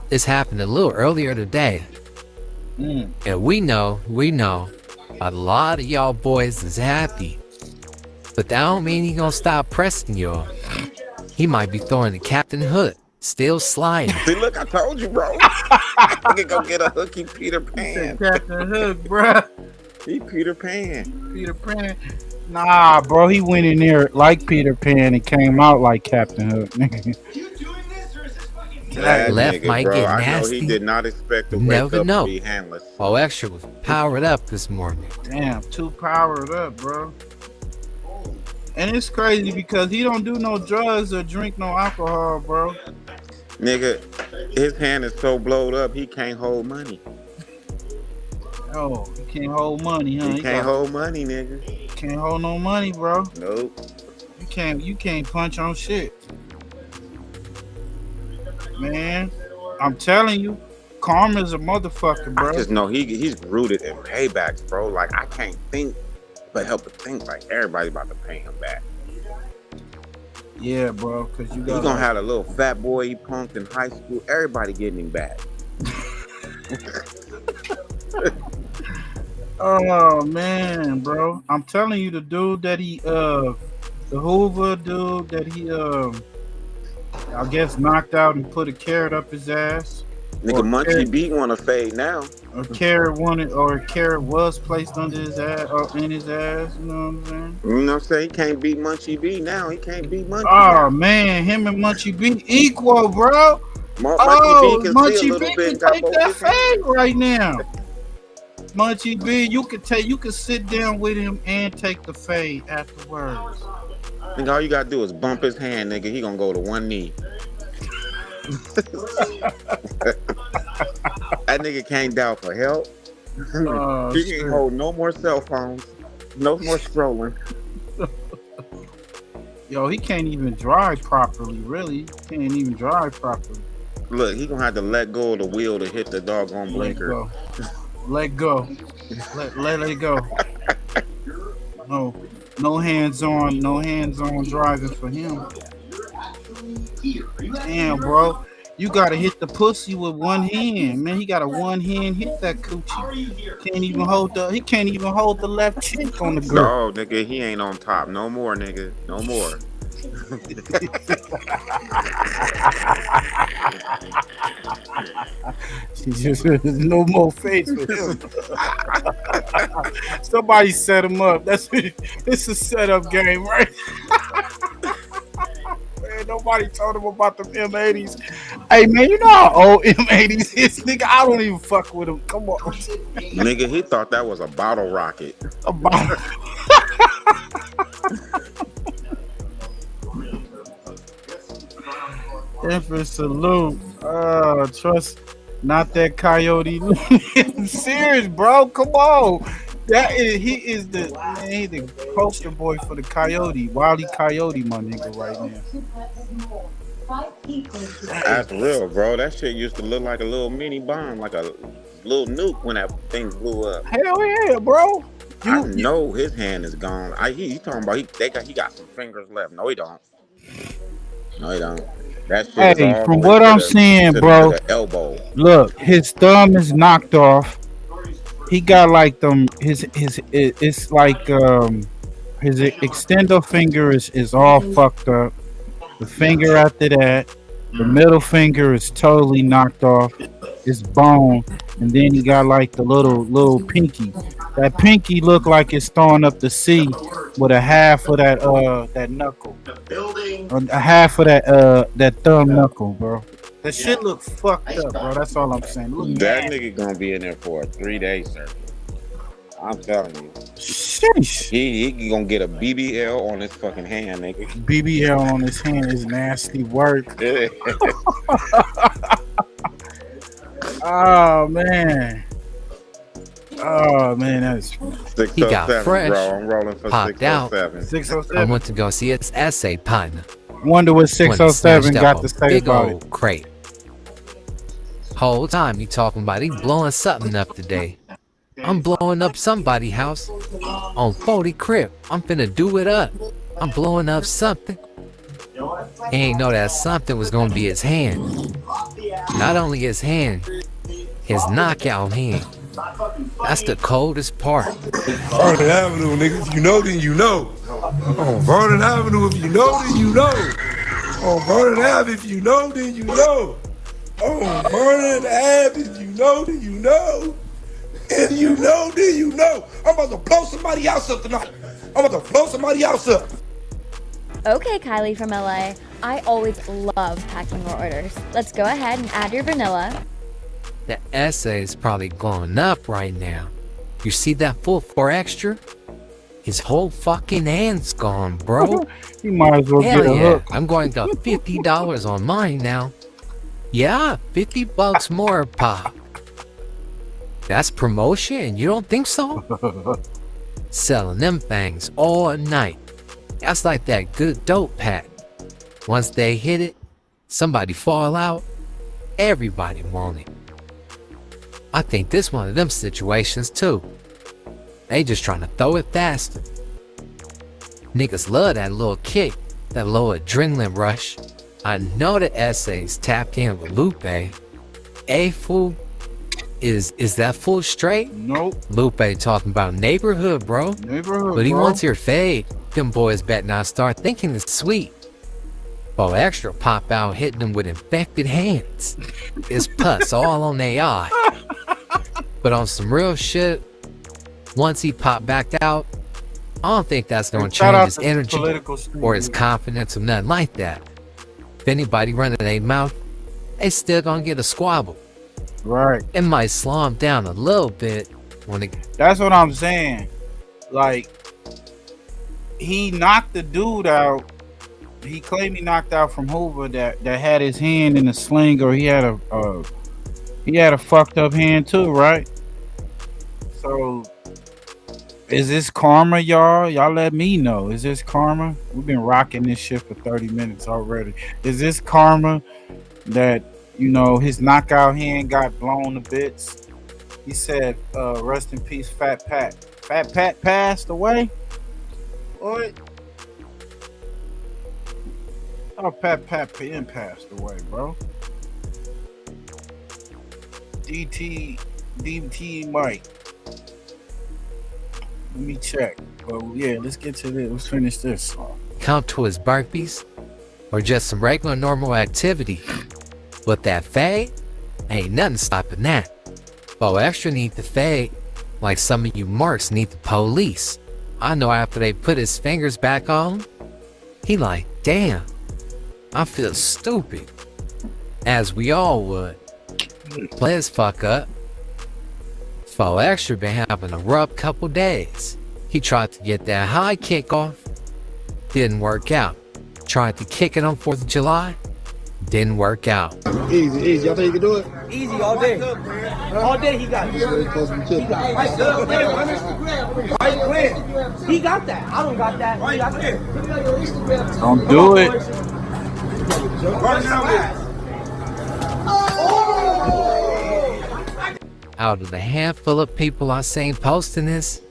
This happened a little earlier today. And we know, a lot of y'all boys is happy. But that don't mean he gonna stop pressing y'all. He might be throwing the Captain Hook, still sliding. See, look, I told you, bro. I can go get a hooky Peter Pan. Captain Hook, bruh. He Peter Pan. Peter Pan. Nah, bro, he went in there like Peter Pan and came out like Captain Hook. That Left nigga, might bro, get I know nasty. he did not expect to wake Never up know. to be handless. Oh, Extra was powered up this morning. Damn, too powered up, bro. And it's crazy because he don't do no drugs or drink no alcohol, bro. Nigga, his hand is so blowed up, he can't hold money. Oh, he can't hold money, huh? He can't hold money, nigga. Can't hold no money, bro. Nope. You can't punch on shit. Man, I'm telling you, karma's a motherfucker, bro. I just know he's rooted in paybacks, bro. Like, I can't think but help to think like everybody's about to pay him back. Yeah, bro, because you got. He gonna have a little fat boy he punked in high school. Everybody getting him back. Oh man, bro, I'm telling you, the dude that the Hoover dude that he I guess knocked out and put a carrot up his ass. Nigga, Munchie B wanna fade now. A carrot was placed under his ass or in his ass. You know what I'm saying? You know what I'm saying? He can't beat Munchie B now. He can't beat Munchie. Oh man, him and Munchie B equal, bro. Munchie B can see a little B bit. can take that fade right now. Munchie B, you can sit down with him and take the fade afterwards. Nigga, all you gotta do is bump his hand, nigga. He gonna go to one knee. That nigga can't dial for help. He ain't hold no more cell phones, no more scrolling. Yo, he can't even drive properly, really. Can't even drive properly. Look, he gonna have to let go of the wheel to hit the doggone blinker. Let go. Let it go. No hands on driving for him. Damn, bro. You gotta hit the pussy with one hand, man. He got a one hand hit that coochie. He can't even hold the left cheek on the girl. No, nigga, he ain't on top. No more, nigga. No more. There's no more face for him. Somebody set him up. It's a setup game, right? Man, nobody told him about the M80s. Hey man, you know how old M80s is, nigga. I don't even fuck with him. Come on, nigga. He thought that was a bottle rocket. A bottle. Different salute. Trust not that coyote. Serious, bro. Come on. He is the poster boy for the coyote. Wile E. Coyote, my nigga, right now. That's real, bro. That shit used to look like a little mini bomb, like a little nuke when that thing blew up. Hell yeah, bro. I know his hand is gone. He talking about he got some fingers left. No, he don't. No, he don't. That shit is all from the way what to I'm the- seeing, to bro. the elbow. Look, his thumb is knocked off. He got like them. It's like His extender finger is all fucked up. The finger after that, the middle finger is totally knocked off. It's bone, and then he got like the little pinky. That pinky look like it's throwing up the C with a half of that knuckle, a half of that thumb knuckle, bro. That shit look fucked up, bro. That's all I'm saying. Look That nasty. nigga gonna be in there for a 3-day surgery. I'm telling you. Sheesh. He gonna get a BBL on his fucking hand, nigga. BBL on his hand is nasty work. Oh man. Oh man, that's He got 607, fresh, bro. I'm rolling for popped out. 607. I 607. went to go see his essay partner. Wonder what When he 607 snatched got up to a say big about old it. crate. Whole time he talking about he blowing something up today. I'm blowing up somebody's house on 40 crib. I'm finna do it up. I'm blowing up something. He ain't know that something was gonna be his hand. Not only his hand, his knockout hand. That's the coldest part. Vernon Avenue, nigga. If you know, then you know. On Vernon Avenue, if you know, then you know. On Vernon Ave, if you know, then you know. On Vernon Ave, if you know, then you know. And you know, then you know. I'm about to blow somebody else up tonight. I'm about to blow somebody else up. Okay, Kylie from LA. I always love packing more orders. Let's go ahead and add your vanilla. The essay is probably going up right now. You see that full 4 extra? His whole fucking hand's gone, bro. You might as well Hell get a yeah, hook. I'm going to $50 on mine now. Yeah, $50 more, pop. That's promotion, you don't think so? Selling them things all night. That's like that good dope pack. Once they hit it, somebody fall out, everybody want it. I think this one of them situations too. They just trying to throw it faster. Niggas love that little kick, that little adrenaline rush. I know the essays tapped in with Lupe. A fool, is that fool straight? Nope. Lupe talking about neighborhood, bro. Neighborhood, But he bro. wants your fade. Them boys bet not start thinking it's sweet. Bo Extra pop out hitting them with infected hands. It's pus all on their eye. But on some real shit, once he popped back out, I don't think that's gonna Shout change out his to energy Political or his Street. confidence or nothing like that. If anybody running their mouth, they still gonna get a squabble. Right. It might slow him down a little bit when it. That's what I'm saying. Like, he knocked the dude out. He claimed he knocked out from Hoover that had his hand in a sling, or he had a fucked up hand too, right? So, is this karma, y'all? Y'all let me know. Is this karma? We've been rocking this shit for 30 minutes already. Is this karma that, you know, his knockout hand got blown to bits? He said, rest in peace, Fat Pat. Fat Pat passed away? What? Oh, Pat passed away, bro. DT Mike. Let me check. But yeah, let's get to this. Let's finish this. Come to his burpees or just some regular normal activity. But that fade, ain't nothing stopping that. Bo Extra need the fade like some of you marks need the police. I know after they put his fingers back on, he like, damn, I feel stupid. As we all would. Players fuck up. Bo Extra been having a rough couple days. He tried to get that high kick off. Didn't work out. Tried to kick it on 4th of July. Didn't work out. Easy. Y'all think you can do it? Easy all day. All day he got it. He got right clear. He got that. I don't got that. He got that. Don't do it. Out of the handful of people I seen posting this,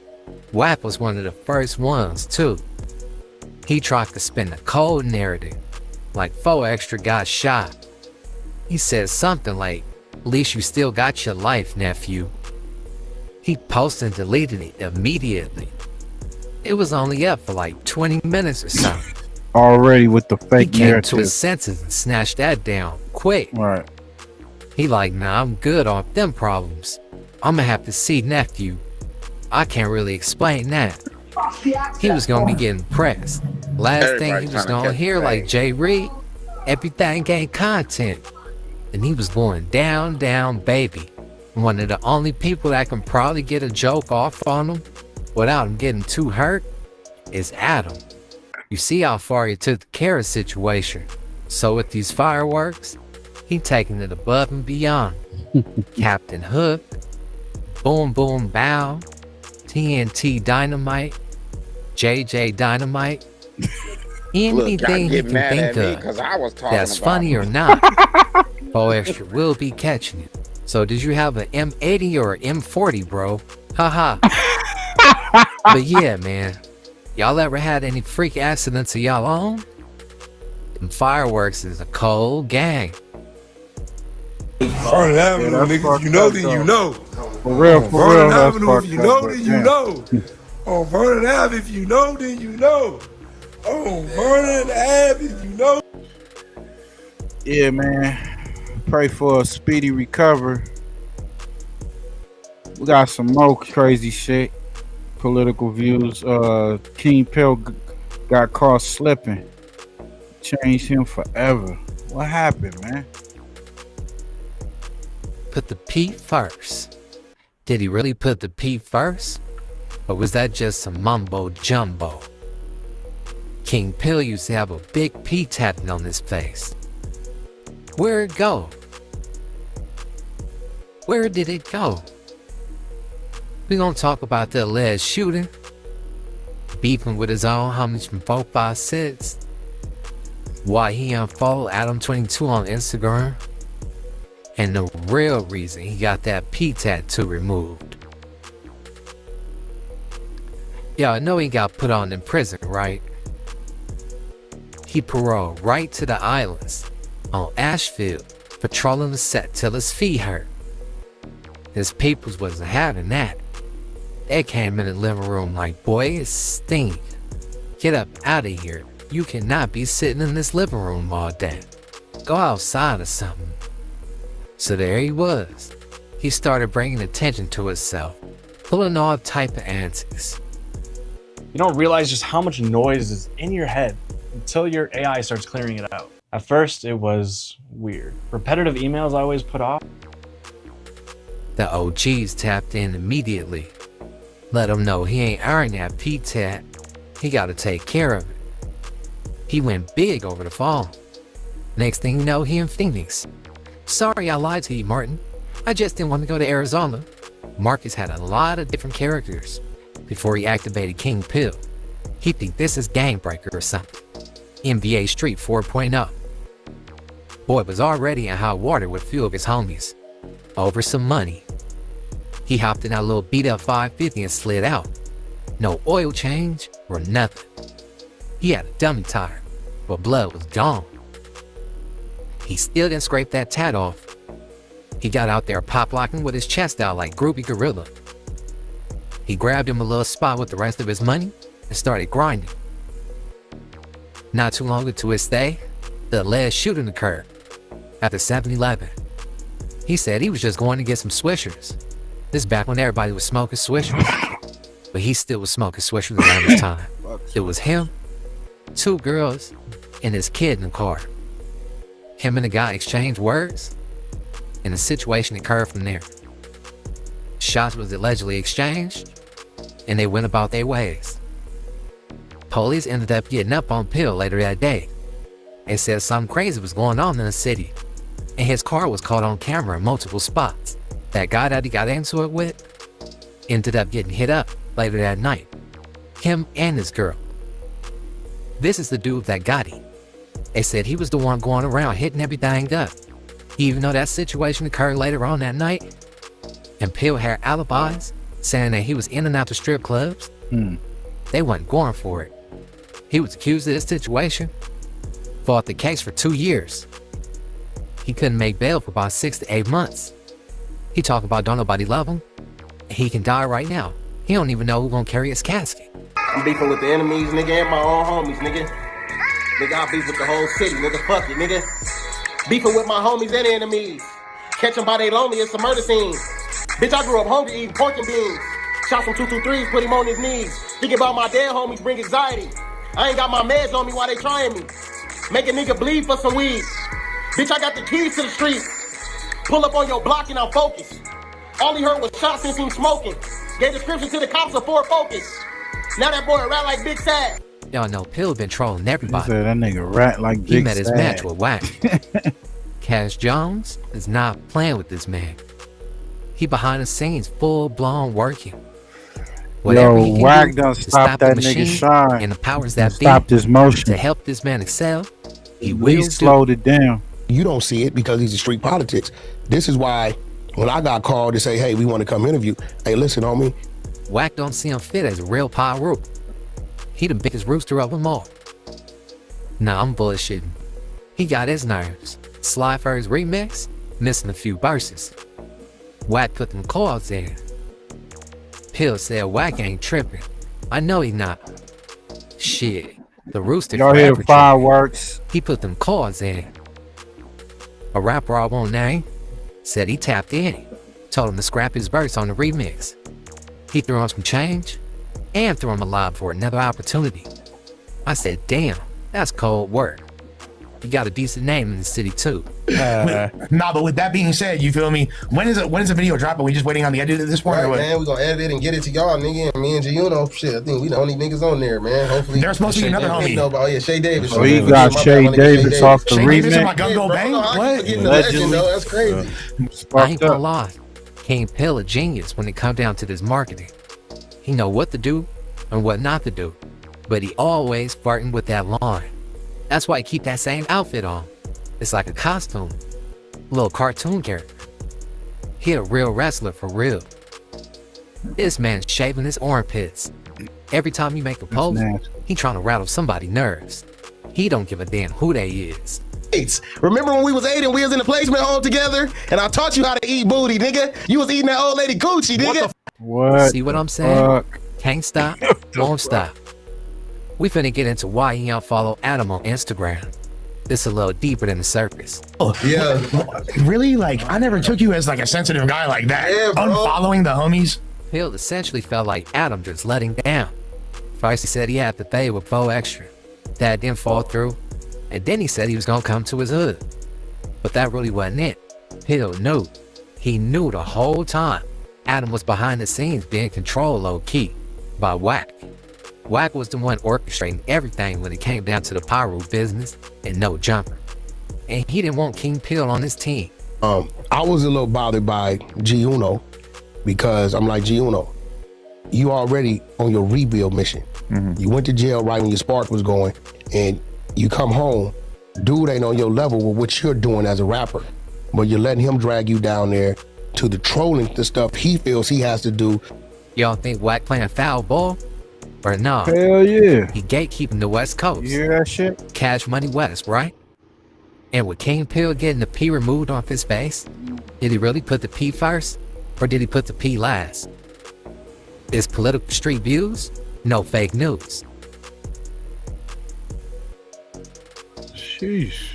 WAP was one of the first ones too. He tried to spin the cold narrative, like 4 Extra got shot. He said something like, at least you still got your life, nephew. He posted and deleted it immediately. It was only up for like 20 minutes or so. Already with the He fake came to narrative. his senses and snatched that down quick. Right. He like, nah, I'm good off them problems. I'ma have to see nephew. I can't really explain that. He was gonna be getting pressed. Last thing he was gonna hear, like Jay Reed, everything ain't content. And he was going down, down, baby. One of the only people that can probably get a joke off on him without him getting too hurt is Adam. You see how far he took the Kara situation. So with these fireworks, he taking it above and beyond. Captain Hook, Boom Boom Bow, TNT Dynamite, JJ Dynamite, anything he can think of that's funny or not, Bo Extra will be catching it. So did you have an M80 or an M40, bro? Haha. But yeah, man, y'all ever had any freak accidents of y'all own? Them fireworks is a cold gang. Vernon Avenue, niggas, you know, then you know. For real, for Vernon real. That's Avenue, if you know, fucked up, then you know. On Vernon Ave, if you know, then you know. On Vernon Ave, if you know. Yeah, man. Pray for a speedy recovery. We got some more crazy shit. Political views. King Pill got caught slipping. Changed him forever. What happened, man? Put the P first. Did he really put the P first? Or was that just some mumbo jumbo? King Pill used to have a big P tattooed on his face. Where'd it go? Where did it go? We gonna talk about the alleged shooting, beefing with his own homies from 456, why he unfollowed Adam22 on Instagram, and the real reason he got that P tattoo removed. Yeah, I know he got put on in prison, right? He paroled right to the islands on Ashfield, patrolling the set till his feet hurt. His peoples wasn't having that. They came in the living room like, boy, it's stink. Get up out of here. You cannot be sitting in this living room all day. Go outside or something. So there he was. He started bringing attention to himself, pulling all type of antics. You don't realize just how much noise is in your head until your AI starts clearing it out. At first, it was weird. Repetitive emails I always put off. The OGs tapped in immediately. Let him know he ain't earned that P-tat. He gotta take care of it. He went big over the phone. Next thing you know, he in Phoenix. Sorry I lied to you, Martin. I just didn't want to go to Arizona. Marcus had a lot of different characters before he activated King Pill. He think this is Gangbreaker or something. NBA Street 4.0. Boy was already in hot water with a few of his homies. Over some money. He hopped in that little beat up 550 and slid out. No oil change or nothing. He had a dummy tire, but blood was gone. He still didn't scrape that tat off. He got out there pop locking with his chest out like Groovy Gorilla. He grabbed him a little spot with the rest of his money and started grinding. Not too long into his stay, the alleged shooting occurred at the 7-Eleven. He said he was just going to get some Swishers. This back when everybody was smoking Swishers. But he still was smoking Swishers around the time. It was him, 2 girls, and his kid in the car. Him and the guy exchanged words, and the situation occurred from there. Shots was allegedly exchanged, and they went about their ways. Police ended up getting up on Pill later that day. They said something crazy was going on in the city, and his car was caught on camera in multiple spots. That guy that he got into it with ended up getting hit up later that night. Him and his girl. This is the dude that got him. They said he was the one going around hitting everything up. Even though that situation occurred later on that night, and Pill had alibis saying that he was in and out the strip clubs, they wasn't going for it. He was accused of this situation, fought the case for 2 years. He couldn't make bail for about 6 to 8 months. He talk about don't nobody love him. He can die right now. He don't even know who's gonna carry his casket. I'm beefing with the enemies, nigga, and my own homies, nigga. Nigga, I beef with the whole city, nigga. Fuck it, nigga. Beefing with my homies and enemies. Catch them by they lonely, it's a murder scene. Bitch, I grew up hungry eating pork and beans. Shot some 223s, put him on his knees. Thinking about my dead homies bring anxiety. I ain't got my meds on me while they trying me. Make a nigga bleed for some weed. Bitch, I got the keys to the streets. Pull up on your block and I'm focused. All he heard was shots since he was smoking. Gave description to the cops of Ford Focus. Now that boy a rat like Big Sad. Y'all know Pill been trolling He everybody. said that nigga rat like Big He met his Sad. match with Wack. Cash Jones is not playing with this man. He behind the scenes, full blown working. Whatever he can Wack do done to stopped stop the that machine nigga shine. and the powers that be Stopped his motion. to help this man excel, he We will slowed it down. You don't see it because these are street politics. This is why when I got called to say, hey, we want to come interview, hey, listen, homie. Wack don't see him fit as a real pyro. He the biggest rooster of them all. Nah, I'm bullshitting. He got his nerves. Sly Fur's remix, missing a few verses. Wack put them chords in. Pill said Wack ain't tripping. I know he not. Shit, the rooster Y'all hear forever the fireworks? tripping. He put them chords in. A rapper I won't name said he tapped in. Told him to scrap his verse on the remix. He threw him some change and threw him a lob for another opportunity. I said, damn, that's cold work. You got a decent name in the city too. Nah, but with that being said, you feel me? When is the video drop? Are we just waiting on the edit at this point? Right, or what? man, we gonna edit it and get it to y'all, nigga. And me and G-Uno, shit, I think we the only niggas on there, man. Hopefully, There's supposed to be another homie. Oh yeah, Shay Davis. Oh, he got Shay Davis off the remix. Shay Davis Bang? What? Legend, though. That's crazy. I ain't gonna lie. King Pill a genius when it come down to this marketing. He know what to do and what not to do, but he always farting with that line. That's why he keep that same outfit on. It's like a costume, little cartoon character. He a real wrestler for real. This man's shaving his armpits. Every time you make a post, he trying to rattle somebody's nerves. He don't give a damn who they is. Remember when we was 8 and we was in the placement hall together, and I taught you how to eat booty, nigga? You was eating that old lady coochie, nigga. What? See what I'm saying? Can't stop, won't stop. We finna get into why he don't follow Adam on Instagram. This a little deeper than the surface. Oh, yeah. Really? Like, I never took you as like a sensitive guy like that. Yeah, bro. Unfollowing the homies. Hill essentially felt like Adam just letting down. First he said he had to pay with Bo Extra. That didn't fall through. And then he said he was gonna come to his hood. But that really wasn't it. Hill knew. He knew the whole time. Adam was behind the scenes being controlled low-key by Wack. Wack was the one orchestrating everything when it came down to the pyro business and no jumper. And he didn't want King Pill on his team. I was a little bothered by G-Uno because I'm like, G-Uno, you already on your rebuild mission. You went to jail right when your spark was going, and you come home, dude ain't on your level with what you're doing as a rapper, but you're letting him drag you down there to the trolling, the stuff he feels he has to do. Y'all think Wack playing foul ball? Or nah? Hell yeah. He gatekeeping the West Coast. You hear that shit? Cash Money West, right? And with King Pill getting the P removed off his face, did he really put the P first? Or did he put the P last? Is political street views? No fake news. Sheesh.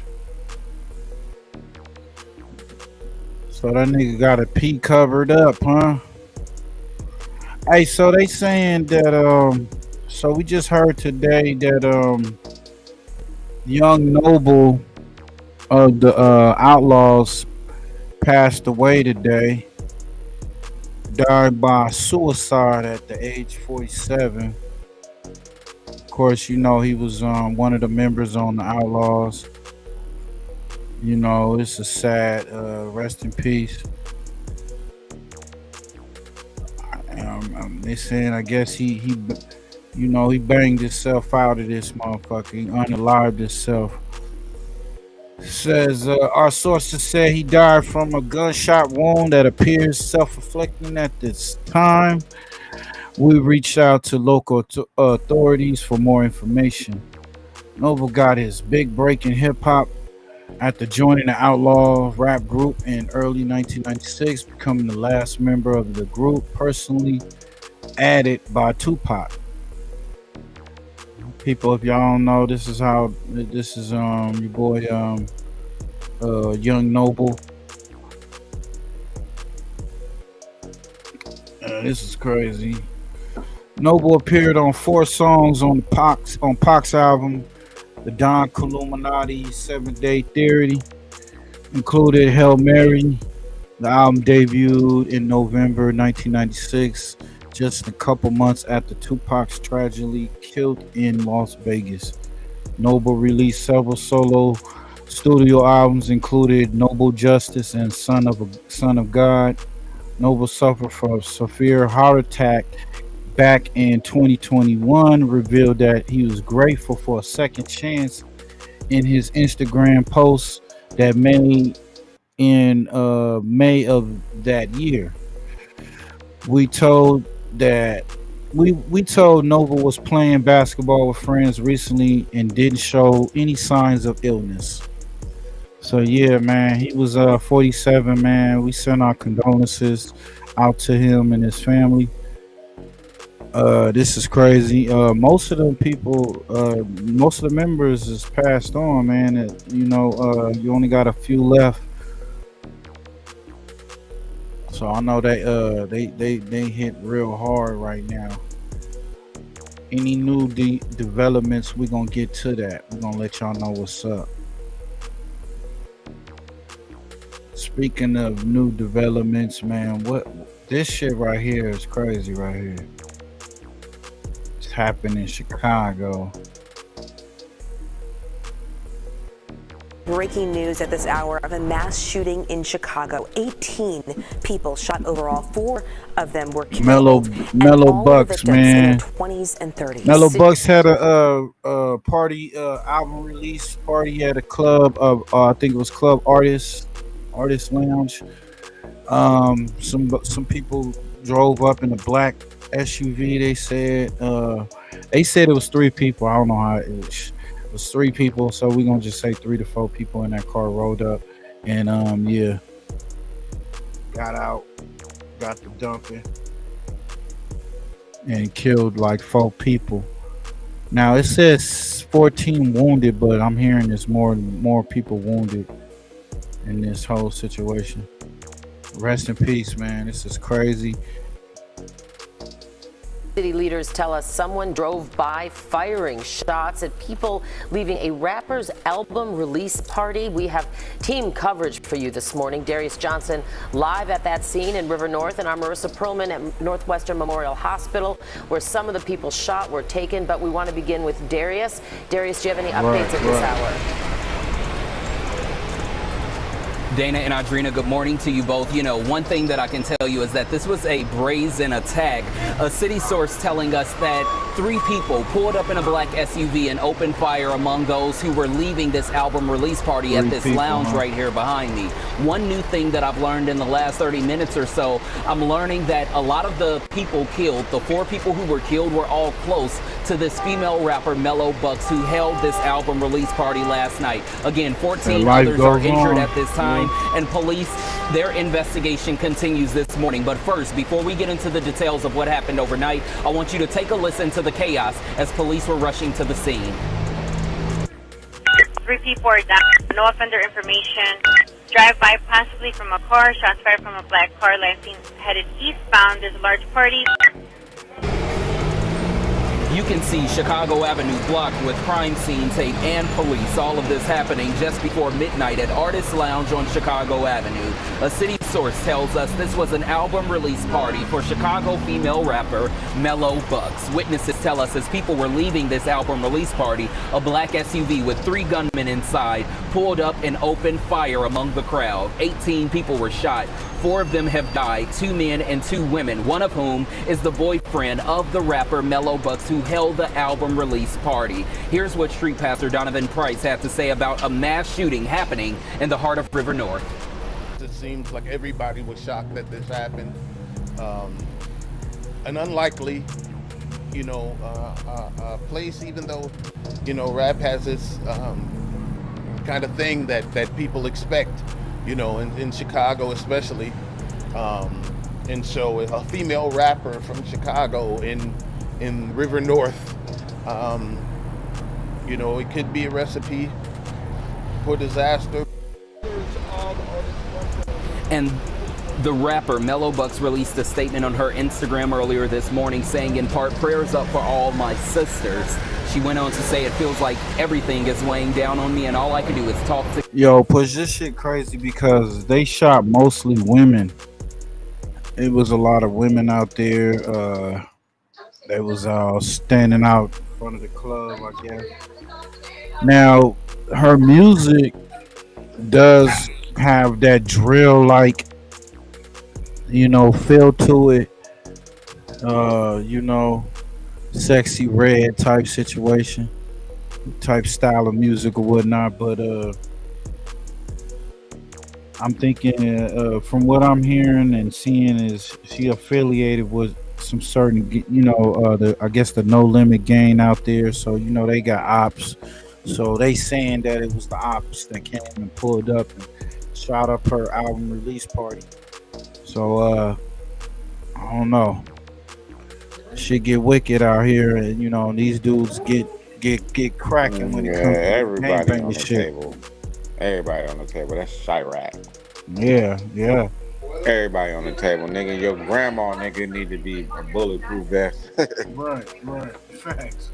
So that nigga got a P covered up, huh? Hey, so they saying that so we just heard today that Young Noble of the Outlaws passed away today. Died by suicide at the age 47. Of course, you know he was one of the members on the Outlaws. You know, it's a sad rest in peace. They saying, I guess he you know, he banged himself out of this motherfucker. He unalived himself. Says our sources say he died from a gunshot wound that appears self-inflicting at this time. We reached out to local authorities for more information. Noble got his big break in hip-hop after joining the Outlaw rap group in early 1996, becoming the last member of the group personally added by Tupac. People, if y'all don't know, this is your boy Young Noble. This is crazy. Noble appeared on 4 songs on Pac's album, the Don Illuminati 7 Day Theory, included Hail Mary. The album debuted in November 1996, just a couple months after Tupac's tragically killed in Las Vegas. Noble released several solo studio albums, included Noble Justice and Son of God. Noble suffered from a severe heart attack back in 2021, revealed that he was grateful for a second chance in his Instagram post that made in May of that year. We told Noble was playing basketball with friends recently and didn't show any signs of illness. So yeah, man, he was 47, man. We send our condolences out to him and his family. This is crazy. Most of the people, most of the members is passed on, man. You only got a few left. So I know they hit real hard right now. Any new developments, we're gonna get to that. We're gonna let y'all know what's up. Speaking of new developments, man, what this shit right here is crazy right here. It's happened in Chicago. Breaking news at this hour of a mass shooting in Chicago. 18 people shot overall. 4 of them were killed. Mellow Bucks, man. In their 20s and 30s. Mellow Bucks had a party, album release party at a club of I think it was Club Artist Lounge. Some people drove up in a black SUV. They said it was 3 people. I don't know how it was 3 people, so we're gonna just say 3 to 4 people in that car rolled up and yeah, got out, got the dumping and killed like 4 people. Now it says 14 wounded, but I'm hearing there's more people wounded in this whole situation. Rest in peace, man. This is crazy. City leaders tell us someone drove by firing shots at people leaving a rapper's album release party. We have team coverage for you this morning. Darius Johnson live at that scene in River North, and our Marissa Perlman at Northwestern Memorial Hospital, where some of the people shot were taken. But we want to begin with Darius. Darius, do you have any updates at this hour? Dana and Audrina, good morning to you both. You know, one thing that I can tell you is that this was a brazen attack. A city source telling us that 3 people pulled up in a black SUV and opened fire among those who were leaving this album release party at this lounge right here behind me. One new thing that I've learned in the last 30 minutes or so, I'm learning that a lot of the people killed, the 4 people who were killed, were all close to this female rapper Mellow Bucks, who held this album release party last night. Again, 14 others are injured at this time. And police, their investigation continues this morning. But first, before we get into the details of what happened overnight, I want you to take a listen to the chaos as police were rushing to the scene. 3 people are down. No offender information. Drive by possibly from a car. Shots fired from a black car. Last seen headed eastbound. There's a large party. You can see Chicago Avenue blocked with crime scene tape and police. All of this happening just before midnight at Artist Lounge on Chicago Avenue. A city source tells us this was an album release party for Chicago female rapper Mellow Bucks. Witnesses tell us as people were leaving this album release party, a black SUV with 3 gunmen inside pulled up and opened fire among the crowd. 18 people were shot. 4 of them have died, 2 men and 2 women, one of whom is the boyfriend of the rapper Mellow Bucks, who held the album release party. Here's what Street Pastor Donovan Price had to say about a mass shooting happening in the heart of River North. It seems like everybody was shocked that this happened. An unlikely, place, even though, rap has this kind of thing that people expect, in Chicago especially. And so a female rapper from Chicago in River North, You know, it could be a recipe for disaster. And the rapper Mellow Bucks released a statement on her Instagram earlier this morning saying in part, prayers up for all my sisters. She went on to say, it feels like everything is weighing down on me and all I can do is talk to... Yo, Push, this shit crazy because they shot mostly women. It was a lot of women out there. They was standing out in front of the club, I guess. Now, her music does have that drill-like, you know, feel to it. You know, Sexy Red type situation, type style of music or whatnot. But I'm thinking, from what I'm hearing and seeing, is she affiliated with some certain, you know, I guess the No Limit gang out there. So, you know, they got ops. So they saying that it was the ops that came and pulled up and shot up her album release party. So I don't know. Shit get wicked out here, and you know these dudes get cracking when it comes to everybody on the shit. table. Everybody on the table. That's Chirac. Yeah. Everybody on the table, nigga. Your grandma, nigga, need to be a bulletproof vest. Right. Facts.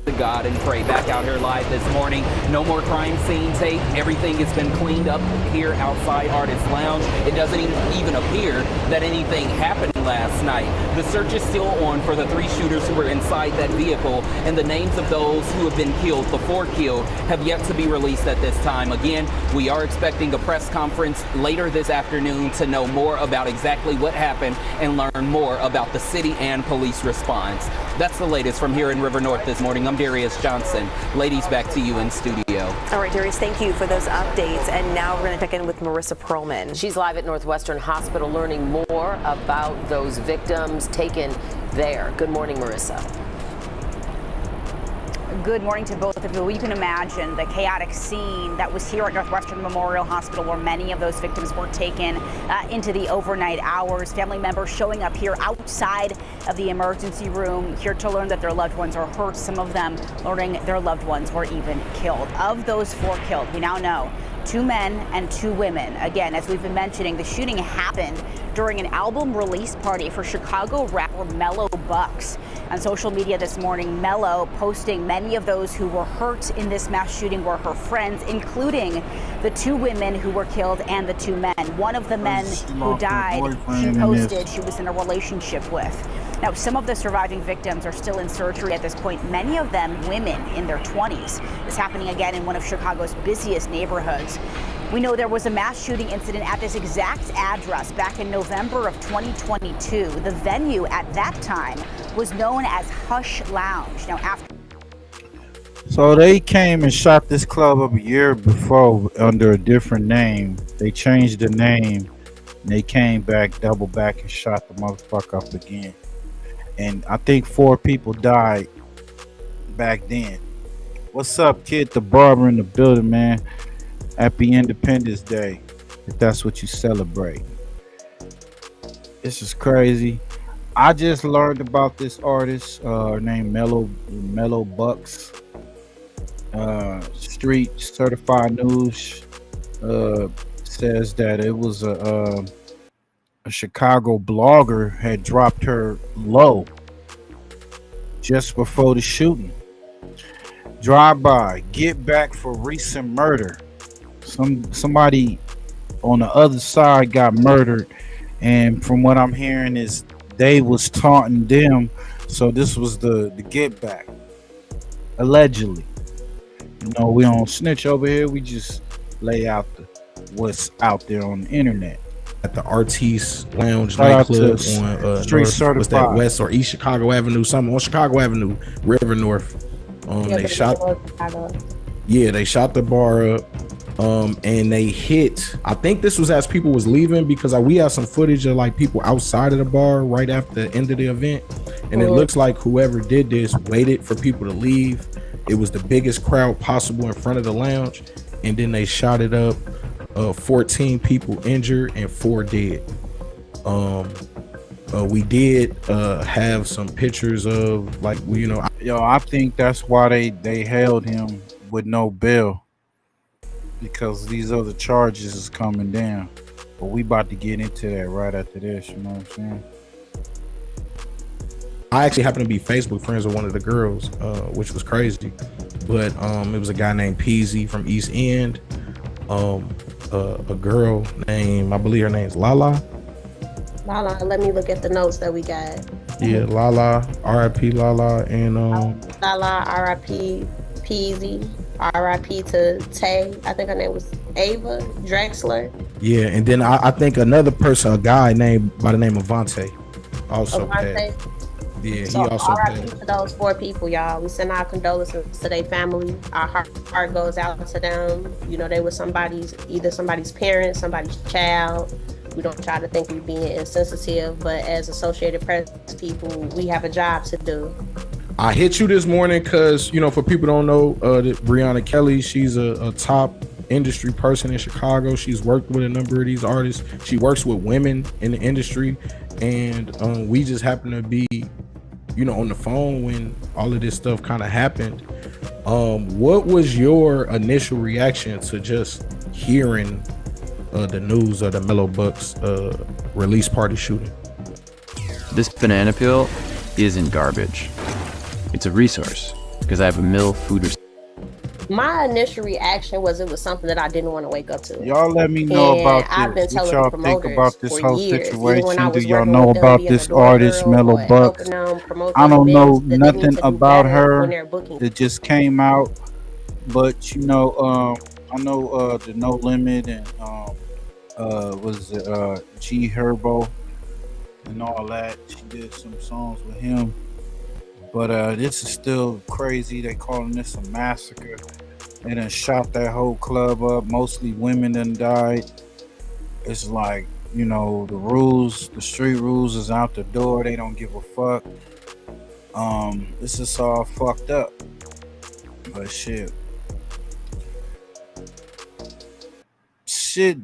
To God and pray. Back out here live this morning. No more crime scene tape. Everything has been cleaned up here outside Artist Lounge. It doesn't even appear that anything happened last night. The search is still on for the 3 shooters who were inside that vehicle, and the names of those who have been killed, the 4 killed, have yet to be released at this time. Again, we are expecting a press conference later this afternoon to know more about exactly what happened and learn more about the city and police response. That's the latest from here in River North this morning. I'm Darius Johnson. Ladies, back to you in studio. All right, Darius, thank you for those updates. And now we're going to check in with Marissa Perlman. She's live at Northwestern Hospital learning more about those victims taken there. Good morning, Marissa. Good morning to both of you. Well, you can imagine the chaotic scene that was here at Northwestern Memorial Hospital, where many of those victims were taken into the overnight hours. Family members showing up here outside of the emergency room, here to learn that their loved ones are hurt. Some of them learning their loved ones were even killed. Of those 4 killed, we now know 2 men and 2 women. Again, as we've been mentioning, the shooting happened during an album release party for Chicago rapper Mellow Bucks. On social media this morning, Mellow posting many of those who were hurt in this mass shooting were her friends, including the 2 women who were killed and the 2 men. One of the men who died, she posted she was in a relationship with. Now, some of the surviving victims are still in surgery at this point, many of them women in their 20s. This happening again in one of Chicago's busiest neighborhoods. We know there was a mass shooting incident at this exact address back in November of 2022. The venue at that time was known as Hush Lounge. Now, after... So they came and shot this club up a year before under a different name. They changed the name, and they came back, double back, and shot the motherfucker up again. And I think 4 people died back then. What's up, Kid the Barber in the building, man? Happy Independence Day, if that's what you celebrate. This is crazy. I just learned about this artist named Mellow Bucks. Street Certified News says that it was a Chicago blogger had dropped her low just before the shooting. Drive-by, get back for recent murder. Somebody on the other side got murdered, and from what I'm hearing is they was taunting them, so this was the get back, allegedly. You know, we don't snitch over here, we just lay out what's out there on the internet. At the Artiste Lounge Shout out nightclub to on Street North, Certified. what's that, West or East Chicago Avenue, something on Chicago Avenue, River North. They shot they shot the bar up, and they hit, I think this was as people was leaving, because we have some footage of like people outside of the bar right after the end of the event, and it looks like whoever did this waited for people to leave. It was the biggest crowd possible in front of the lounge, and then they shot it up. 14 people injured and 4 dead. We did have some pictures of like Yo, I think that's why they held him with no bail, because these other charges is coming down. But we about to get into that right after this. You know what I'm saying? I actually happened to be Facebook friends with one of the girls, which was crazy. But it was a guy named Peasy from East End. A girl named, I believe her name's Lala. Lala, let me look at the notes that we got. Yeah, Lala, R.I.P. Lala, and Lala, R.I.P. Peasy, R.I.P. to Tay. I think her name was Ava Drexler. yeah, and then I think another person, a guy named by the name of Vontae, also Avante. passed. Yeah, So he also R.I.P. passed. to those 4 people, y'all. We send our condolences to their family. Our heart goes out to them. You know, they were either somebody's parent, somebody's child. We don't try to think we're being insensitive, but as Associated Press people, we have a job to do. I hit you this morning because, for people who don't know, that Breonna Kelly, she's a top industry person in Chicago. She's worked with a number of these artists. She works with women in the industry. And we just happened to be, on the phone when all of this stuff kind of happened. What was your initial reaction to just hearing the news of the Mellow Bucks release party shooting? This banana peel isn't garbage. It's a resource because I have a mill food. My initial reaction was it was something that I didn't want to wake up to. Y'all let me know And about I've been this. telling What y'all promoters think about this for whole years, even when I situation? Do was y'all working know with them, about being this a door artist, girl Mellow or Bucks? helping them promote I these don't know events, that they need nothing to do about better her. when they're booking. It just came out, but I know the No Limit and was it G Herbo and all that. She did some songs with him, but this is still crazy. They calling this a massacre. They done shot that whole club up. Mostly women done died. It's like, the street rules is out the door. They don't give a fuck. This is all fucked up. But shit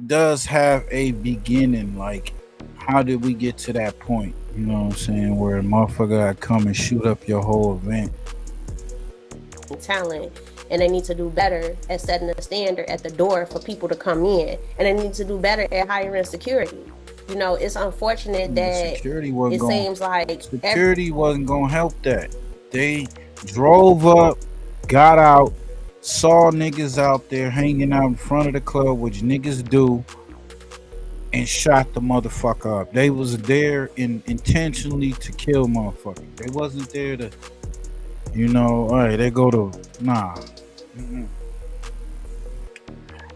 does have a beginning. Like, how did we get to that point? You know what I'm saying? Where a motherfucker gotta come and shoot up your whole event. Talent, and they need to do better at setting a standard at the door for people to come in, and they need to do better at hiring security. It's unfortunate that Security wasn't gonna help that. They drove up, got out, saw niggas out there hanging out in front of the club, which niggas do, and shot the motherfucker up. They was there intentionally to kill motherfuckers. They wasn't there to, all right, they go to, nah. Mm-mm.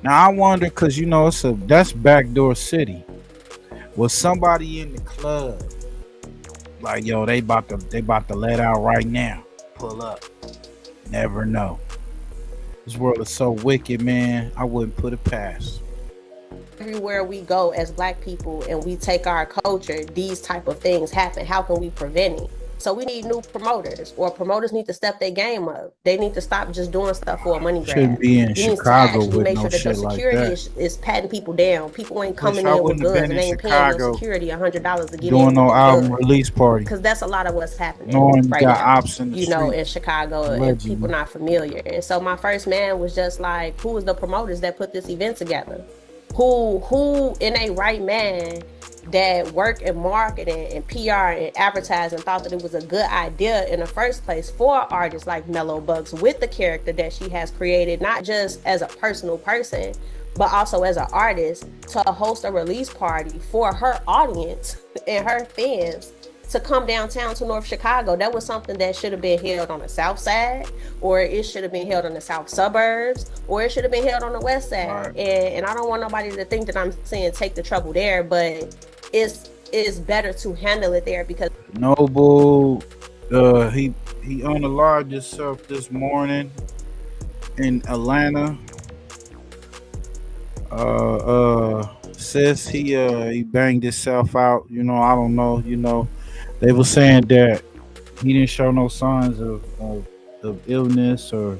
Now I wonder, because that's backdoor city. Was somebody in the club like, yo, they about to let out right now, pull up? Never know. This world is so wicked, man. I wouldn't put it past. Everywhere we go as Black people and we take our culture, these type of things happen. How can we prevent it? So we need new promoters, or promoters need to step their game up. They need to stop just doing stuff for a money grab. Shouldn't be in You need to Chicago actually with make no sure that the shit like security that. is patting people down. People ain't coming I in with wouldn't have guns been and in ain't paying no Chicago security $100 to get in doing with no the album gun. release party. Because that's a lot of what's happening Knowing you right got now. ops in the In street. Chicago, and Allegedly. people not familiar. And so my first man was just like, who was the promoters that put this event together? Who in a right man that work in marketing and PR and advertising thought that it was a good idea in the first place for artists like Mellow Bucks, with the character that she has created, not just as a personal person, but also as an artist, to host a release party for her audience and her fans to come downtown to North Chicago. That was something that should have been held on the south side, or it should have been held on the south suburbs, or it should have been held on the west side. Right. And I don't want nobody to think that I'm saying take the trouble there, but it's better to handle it there, because Noble, he unalived himself this morning in Atlanta. Says he banged himself out. I don't know. They were saying that he didn't show no signs of illness or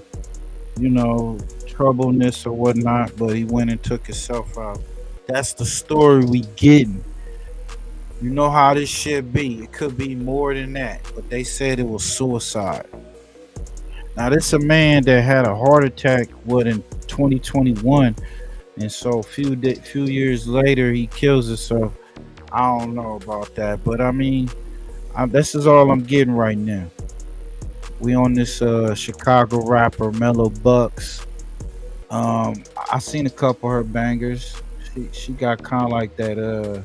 troubleness or whatnot, but he went and took himself out. That's the story we getting. You know how this shit be. It could be more than that, but they said it was suicide. Now this a man that had a heart attack in 2021, and so few years later he kills himself. I don't know about that, but I mean, this is all I'm getting right now. We on this Chicago rapper Mellow Bucks. I seen a couple of her bangers. She got kind of like that.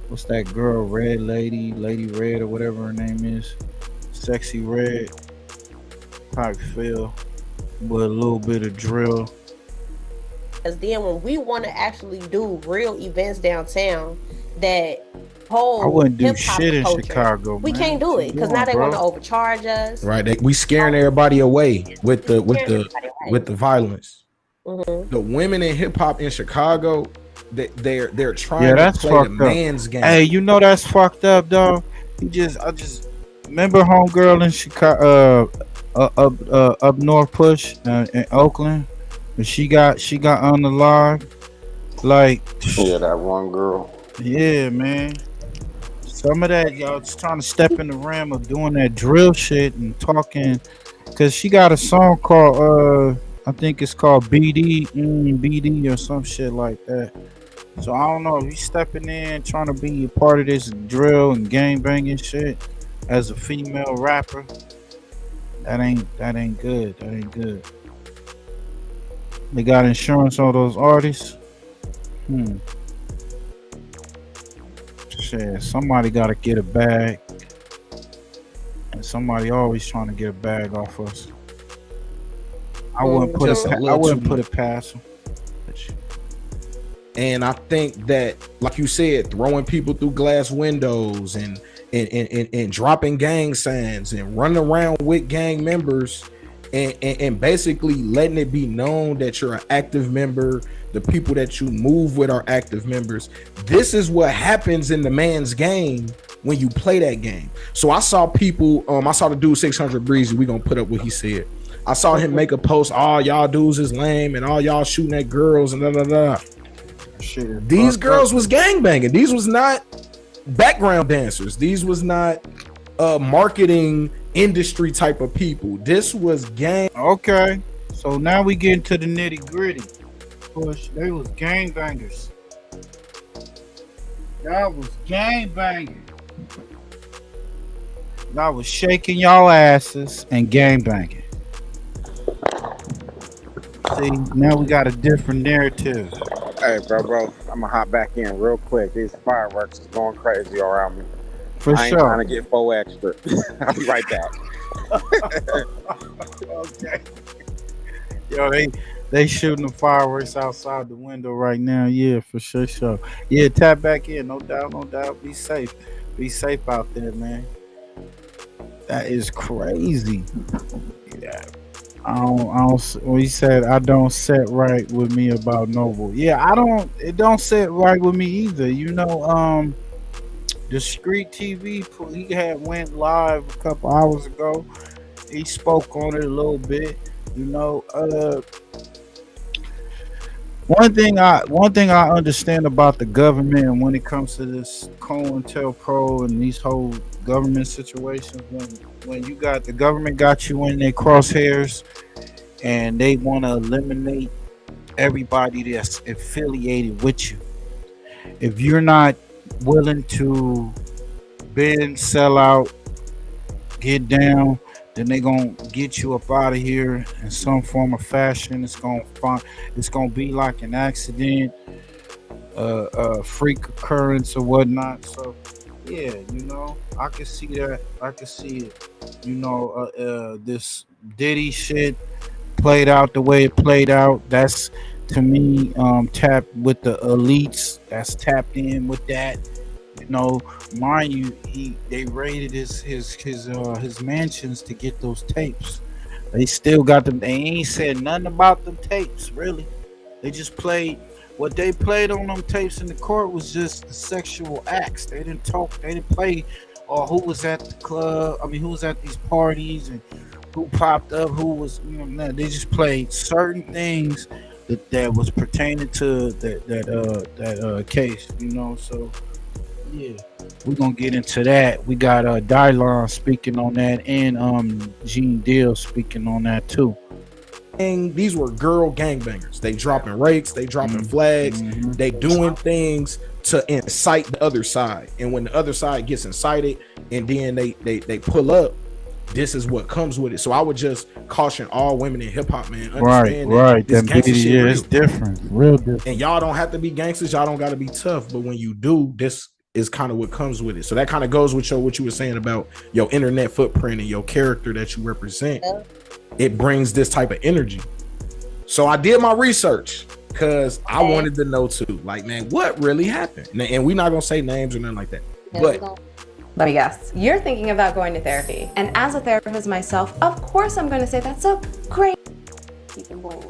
What's that girl? Red Lady Red, or whatever her name is. Sexy Red. Type feel with a little bit of drill. Because then when we want to actually do real events downtown that hold I wouldn't do hip-hop shit in culture, Chicago. we man. can't do it because now they bro. want to overcharge us. Right, we scaring everybody away with the violence. Mm-hmm. The women in hip hop in Chicago, they're trying Yeah, to that's play fucked the up. man's game. Hey, you know that's fucked up, dog. I just remember homegirl in Chicago, up north push in Oakland, and she got unalive. Like, Yeah, that one girl. yeah, man. Some of that, y'all just trying to step in the realm of doing that drill shit and talking, cause she got a song called I think it's called BD BD or some shit like that. So I don't know if you stepping in trying to be a part of this drill and gang banging shit as a female rapper. That ain't good. That ain't good. They got insurance on those artists. Shit, somebody gotta get a bag. And somebody always trying to get a bag off us. I wouldn't put it past them. And I think that, like you said, throwing people through glass windows and dropping gang signs and running around with gang members and basically letting it be known that you're an active member, the people that you move with are active members. This is what happens in the man's game when you play that game. So I saw people, I saw the dude 600 Breezy, we gonna put up what he said. I saw him make a post, all y'all dudes is lame and all y'all shooting at girls and da da da. Shit, these girls was gangbanging. These was not background dancers. These was not marketing industry type of people. This was gang. Okay, so now we get into the nitty gritty. Push, they was gangbangers. Y'all was gangbanging. Y'all was shaking y'all asses and gangbanging. See, now we got a different narrative. Hey, bro, I'm gonna hop back in real quick. These fireworks is going crazy around me. For I ain't sure. trying to get 4 extra. I'll be right back. Okay. Yo, they shooting the fireworks outside the window right now. Yeah, for sure. Yeah, tap back in. No doubt. Be safe. Be safe out there, man. That is crazy. Yeah. I don't. When he said I don't set right with me about Noble. Yeah, I don't. It don't set right with me either. You know, the Street TV he had went live a couple hours ago. He spoke on it a little bit. You know, one thing I understand about the government when it comes to this COINTELPRO and these whole government situations, when you got the government got you in their crosshairs and they want to eliminate everybody that's affiliated with you. If you're not willing to bend, sell out, get down, then they gonna get you up out of here in some form of fashion. It's gonna be like an accident, a freak occurrence or whatnot. So yeah, you know, I can see that. I can see it. You know, this Diddy shit played out the way it played out. That's to me tapped with the elites. That's tapped in with that. You know, mind you, they raided his mansions to get those tapes. They still got them. They ain't said nothing about them tapes, really. They just played what they played on them tapes in the court was just the sexual acts. They didn't talk. They didn't play who was at the club. I mean, who was at these parties and who popped up. Who was, you know? They just played certain things that was pertaining to that case. You know, so. Yeah, we're gonna get into that. We got Dylon speaking on that, and Gene Deal speaking on that too. And these were girl gangbangers. They dropping rakes, they dropping flags, they doing things to incite the other side. And when the other side gets incited and then they pull up, this is what comes with it. So I would just caution all women in hip hop, man. Understand Right. This That gangster video, shit yeah, real. it's different, real different. And y'all don't have to be gangsters, y'all don't gotta be tough. But when you do, this is kind of what comes with it. So that kind of goes with what you were saying about your internet footprint and your character that you represent. It brings this type of energy. So I did my research because I wanted to know too, like, man, what really happened? And we're not gonna say names or nothing like that. But let me guess, you're thinking about going to therapy. And as a therapist myself, of course I'm going to say that's a great. You can blame me.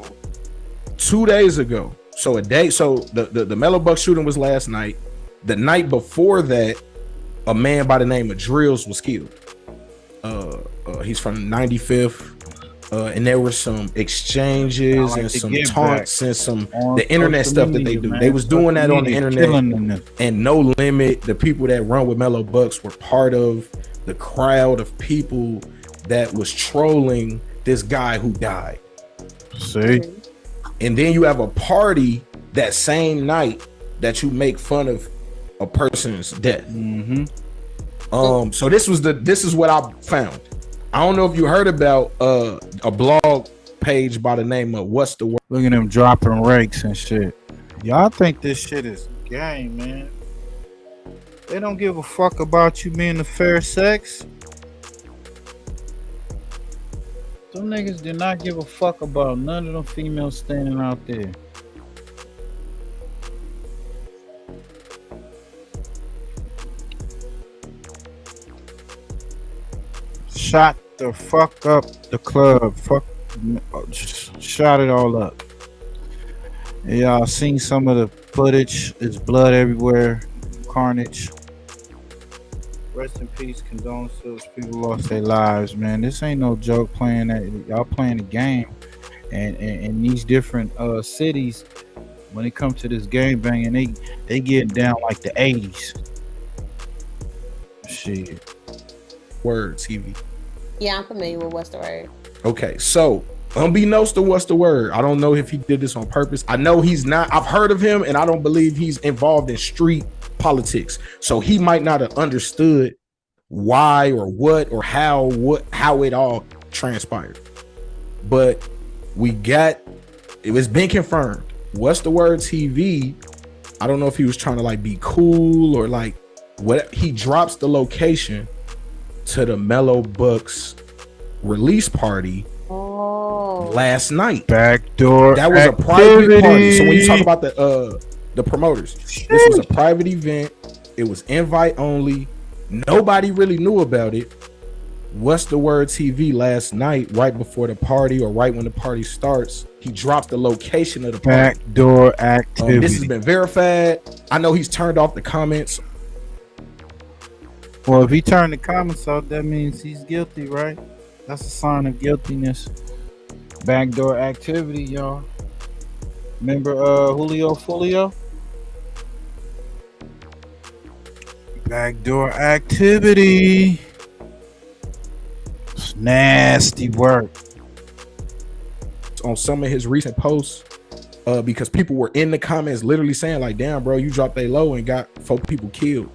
2 days ago, so the Mellow Buck shooting was last night. The night before that, a man by the name of Drills was killed. He's from 95th. And there were some exchanges and some taunts and some the internet stuff that they do. Man. They was doing that on the internet. And No Limit, the people that run with Mellow Bucks were part of the crowd of people that was trolling this guy who died. See? And then you have a party that same night that you make fun of a person's death. So this is what I found. I don't know if you heard about a blog page by the name of What's the Word. Look at them dropping rakes and shit. Y'all think this shit is game, man. They don't give a fuck about you being the fair sex. Them niggas did not give a fuck about none of them females standing out there. Shot the fuck up the club. Shot it all up. Y'all seen some of the footage. It's blood everywhere. Carnage. Rest in peace. Condolences. People lost their lives, man. This ain't no joke playing that. Y'all playing the game. And in these different cities, when it comes to this game banging, they get down like the 80s. Shit. Word TV. Yeah, I'm familiar with What's the Word. Okay, so unbeknownst to What's the Word, I don't know if he did this on purpose. I know he's not. I've heard of him, and I don't believe he's involved in street politics. So he might not have understood why or what or how it all transpired. But it's been confirmed. What's the Word TV? I don't know if he was trying to like be cool or like what. He drops the location to the Mellow Bucks release party last night. Backdoor. That was a private party. So when you talk about the promoters, this was a private event. It was invite only. Nobody really knew about it. What's the Word TV last night, right before the party or right when the party starts, he drops the location of the party. Backdoor activity. This has been verified. I know he's turned off the comments. Well, if he turned the comments off, that means he's guilty, right? That's a sign of guiltiness. Backdoor activity, y'all. Remember Julio Folio? Backdoor activity. It's nasty work. On some of his recent posts, because people were in the comments literally saying like, damn bro, you dropped a low and got 4 people killed.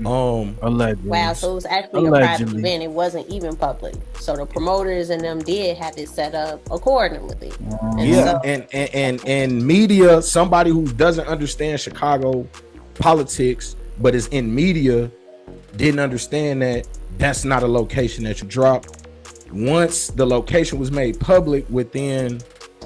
Allegedly. Wow, so it was actually a private event. It wasn't even public. So the promoters and them did have it set up accordingly. And media, somebody who doesn't understand Chicago politics but is in media, didn't understand that that's not a location that you drop. Once the location was made public, within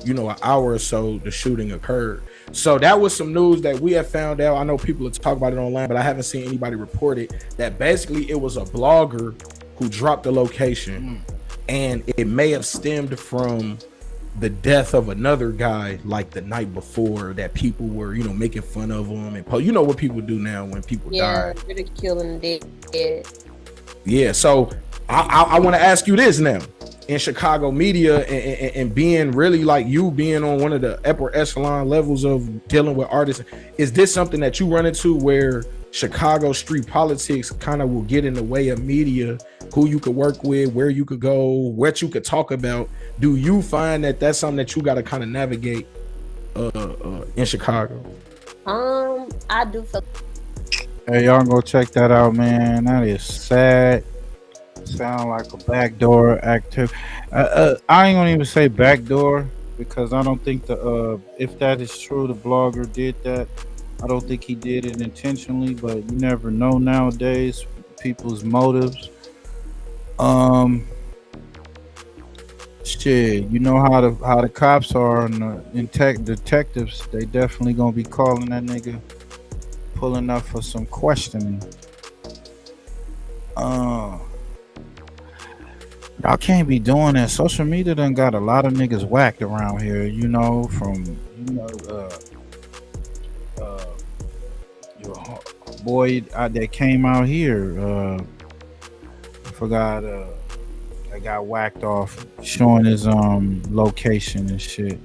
an hour or so, the shooting occurred. So that was some news that we have found out. I know people have talked about it online, but I haven't seen anybody report it, that basically it was a blogger who dropped the location, and it may have stemmed from the death of another guy like the night before, that people were making fun of him and what people do now when people die, ridiculing the dead. Yeah, so I want to ask you this now. In Chicago media and being really like you being on one of the upper echelon levels of dealing with artists, is this something that you run into where Chicago street politics kind of will get in the way of media, who you could work with, where you could go, what you could talk about. Do you find that that's something that you got to kind of navigate in Chicago? I do feel. Hey, y'all go check that out, man. That is sad. Sound like a backdoor activity. I ain't gonna even say backdoor because I don't think if that is true, the blogger did that. I don't think he did it intentionally, but you never know nowadays people's motives. Shit, you know how the cops are and detectives. They definitely gonna be calling that nigga, pulling up for some questioning. Y'all can't be doing that. Social media done got a lot of niggas whacked around here. You know, from your boy that came out here. I forgot. I got whacked off showing his location and shit.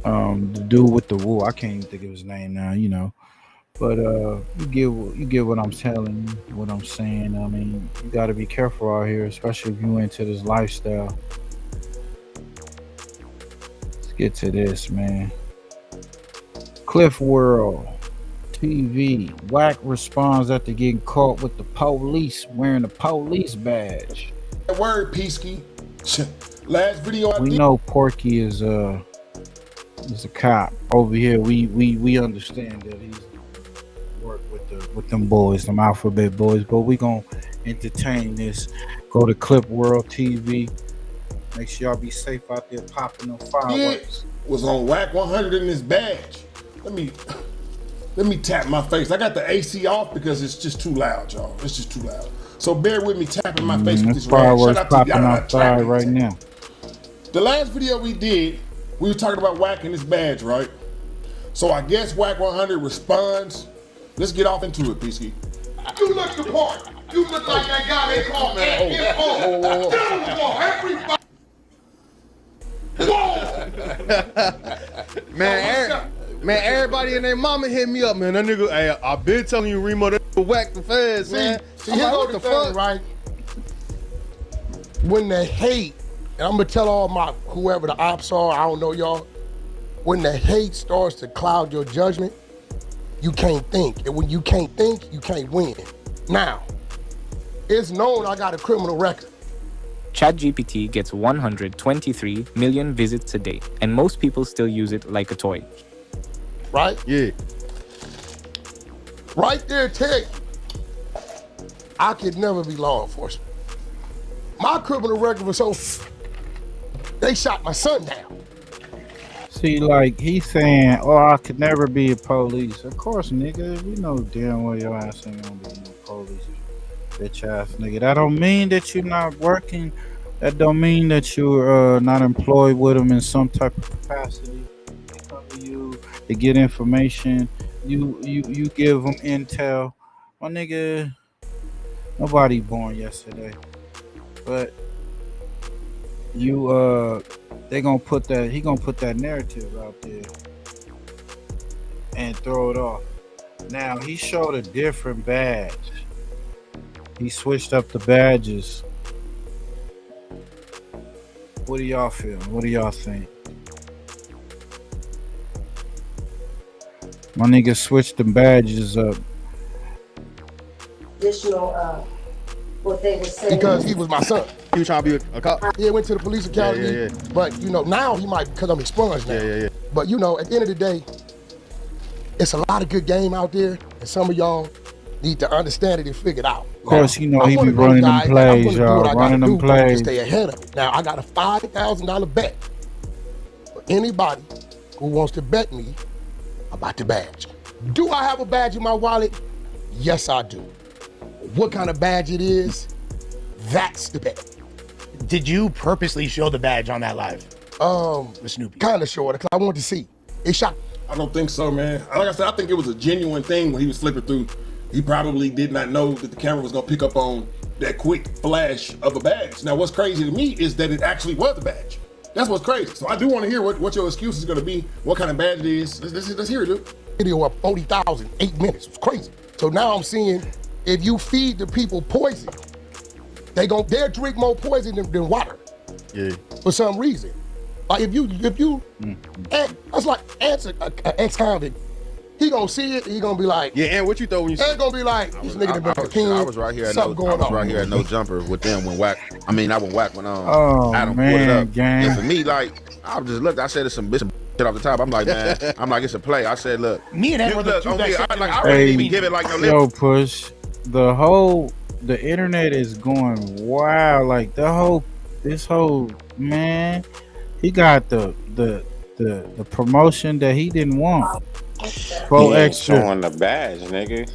The dude with the woo, I can't even think of his name now, you know. But you get what I'm telling you, what I'm saying. I mean, you gotta be careful out here, especially if you into this lifestyle. Let's get to this, man. Cliff World TV. Whack responds after getting caught with the police wearing a police badge. That word, Peasky. Last video I did. We know Porky is a cop over here. We understand that he's work with them boys, them alphabet boys. But we gonna entertain this. Go to Clip World TV. Make sure y'all be safe out there popping them fireworks. Was on Whack 100 in his badge. Let me tap my face. I got the AC off because it's just too loud, y'all. It's just too loud. So bear with me tapping my face with this rag. Fireworks Shout out popping to y'all. outside right now. The last video we did, we were talking about Whack and his badge, right? So I guess Whack 100 responds. Let's get off into it, Peasky. You look the part. You look like that guy they call everybody. Man, everybody and their mama hit me up, man. That nigga, hey, I been telling you, Remo, that nigga whack the feds, man. See, here go the thing, right? When the hate, and I'm gonna tell all my whoever the ops are, I don't know y'all. When the hate starts to cloud your judgment, you can't think, and when you can't think, you can't win. Now, it's known I got a criminal record. ChatGPT gets 123 million visits a day, and most people still use it like a toy. Right? Yeah. Right there, tell you, I could never be law enforcement. My criminal record was so, they shot my son down. See, like he's saying, "Oh, I could never be a police." Of course, nigga, we know damn well your ass ain't gonna be no police, bitch ass nigga. That don't mean that you're not working. That don't mean that you're not employed with them in some type of capacity. They come to you, they get information. You give them intel. My nigga, nobody born yesterday, but you they gonna put that, he gonna put that narrative out there and throw it off. Now he showed a different badge. He switched up the badges. What do y'all feel? What do y'all think? My nigga switched the badges up. Additional what they were saying. Because he was my son. He was trying to be a cop. He went to the police academy, Yeah. but you know, now he might, because I'm expunged now. Yeah. But you know, at the end of the day, it's a lot of good game out there, and some of y'all need to understand it and figure it out. Of course, you know, he be running them plays, y'all. Running them plays. To stay ahead of it. Now, I got a $5,000 bet for anybody who wants to bet me about the badge. Do I have a badge in my wallet? Yes, I do. What kind of badge it is, that's the bet. Did you purposely show the badge on that live? The Snoopy. Kind of short, because I wanted to see. It shot. I don't think so, man. Like I said, I think it was a genuine thing when he was flipping through. He probably did not know that the camera was gonna pick up on that quick flash of a badge. Now, what's crazy to me is that it actually was a badge. That's what's crazy. So I do want to hear what your excuse is gonna be, what kind of badge it is. Let's hear it, dude. video up 40,000, 8 minutes. It was crazy. So now I'm seeing if you feed the people poison, they'll drink more poison than water. Yeah. For some reason. Like if you that's like answer an ex-convict. He gonna see it, he gonna be like, yeah, and what you thought when you see it? Gonna be like, this nigga done been I cocaine. was right here at something going on. right here at No Jumper with them when not when Wack when Oh, Adam man, pulled it up. gang. And for me, like I just looked, I said it's some shit off the top. I'm like, man, it's a play. I said, look, Me and Ed were the two that I really didn't even give it like no lip. Yo, Push, the internet is going wild. Like this whole man, he got the promotion that he didn't want. He ain't showing the badge, nigga.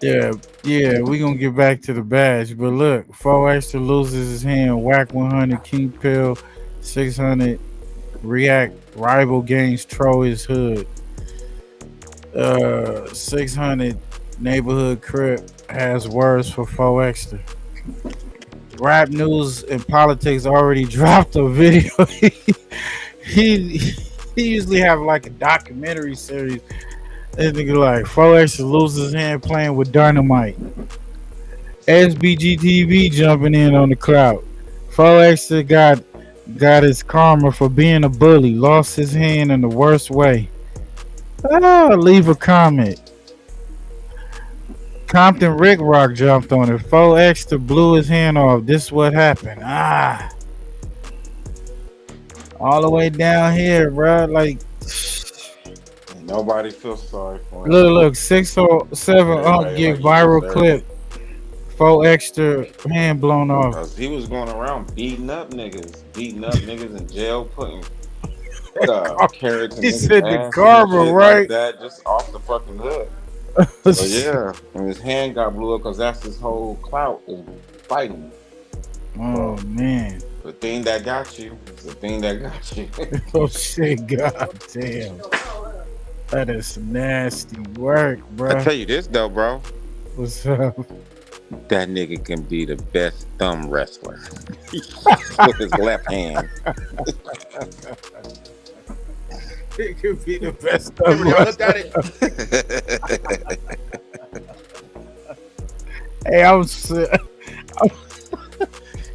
Yeah, we gonna get back to the badge, but look, 4 Extra loses his hand, Whack 100, King Pill 600, React rival gains troll his hood, 600 neighborhood crip has words for 4 Extra. Rap News and Politics already dropped a video. He usually have like a documentary series. This nigga like 4 Extra loses his hand playing with dynamite. SBG TV jumping in on the crowd. 4 Extra got his karma for being a bully. Lost his hand in the worst way. Leave a comment. Compton Rick Rock jumped on it. 4 Extra blew his hand off. This is what happened. All the way down here, bro. Like, nobody feels sorry for him. Look, 607 get viral clip. 4 Extra hand blown off. Cause he was going around beating up niggas in jail, putting carrots in He niggas' said the ass karma, and shit right? like that, just off the fucking hood. So yeah, and his hand got blew up because that's his whole clout is fighting. Oh man. The thing that got you is the thing that got you. Oh shit, god damn. That is some nasty work, bro. I tell you this though, bro. What's up? That nigga can be the best thumb wrestler with his left hand. He could be the best Remember, y'all looked at it. Hey,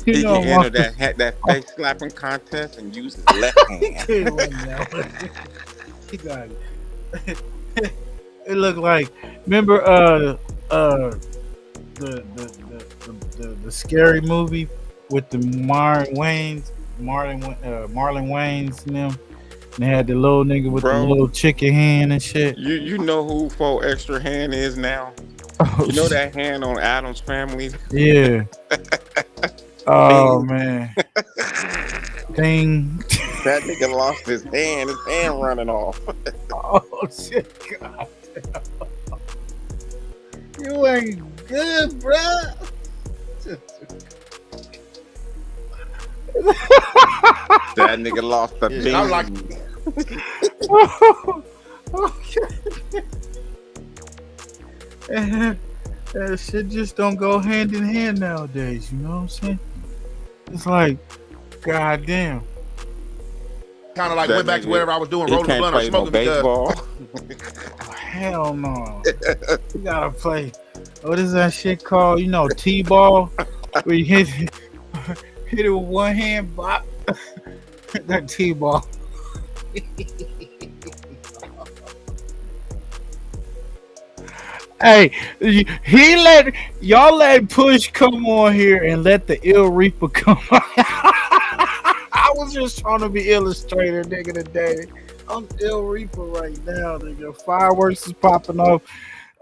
He can enter that face slapping contest and use his left hand. He got it. It looked like, remember the scary movie with the Marlon Wayans and them. And they had the little nigga with the little chicken hand and shit. You know who 4 Extra hand is now? You know that hand on Adam's Family? Yeah. Oh man. Ding. That nigga lost his hand running off. Oh shit, god damn. You ain't good, bruh. That nigga lost the thing. I'm like, that shit just don't go hand in hand nowadays, you know what I'm saying? It's like, goddamn. kind of like went back to wherever I was doing, rolling the blunt or smoking baseball. Hell no. You gotta play. What is that shit called? You know, T-ball? Where you hit it with one hand, bop. That T-ball. Hey, y'all let Push come on here and let the Ill Reaper come on. I was just trying to be illustrator, nigga, today. I'm Ill Reaper right now, nigga. Fireworks is popping off.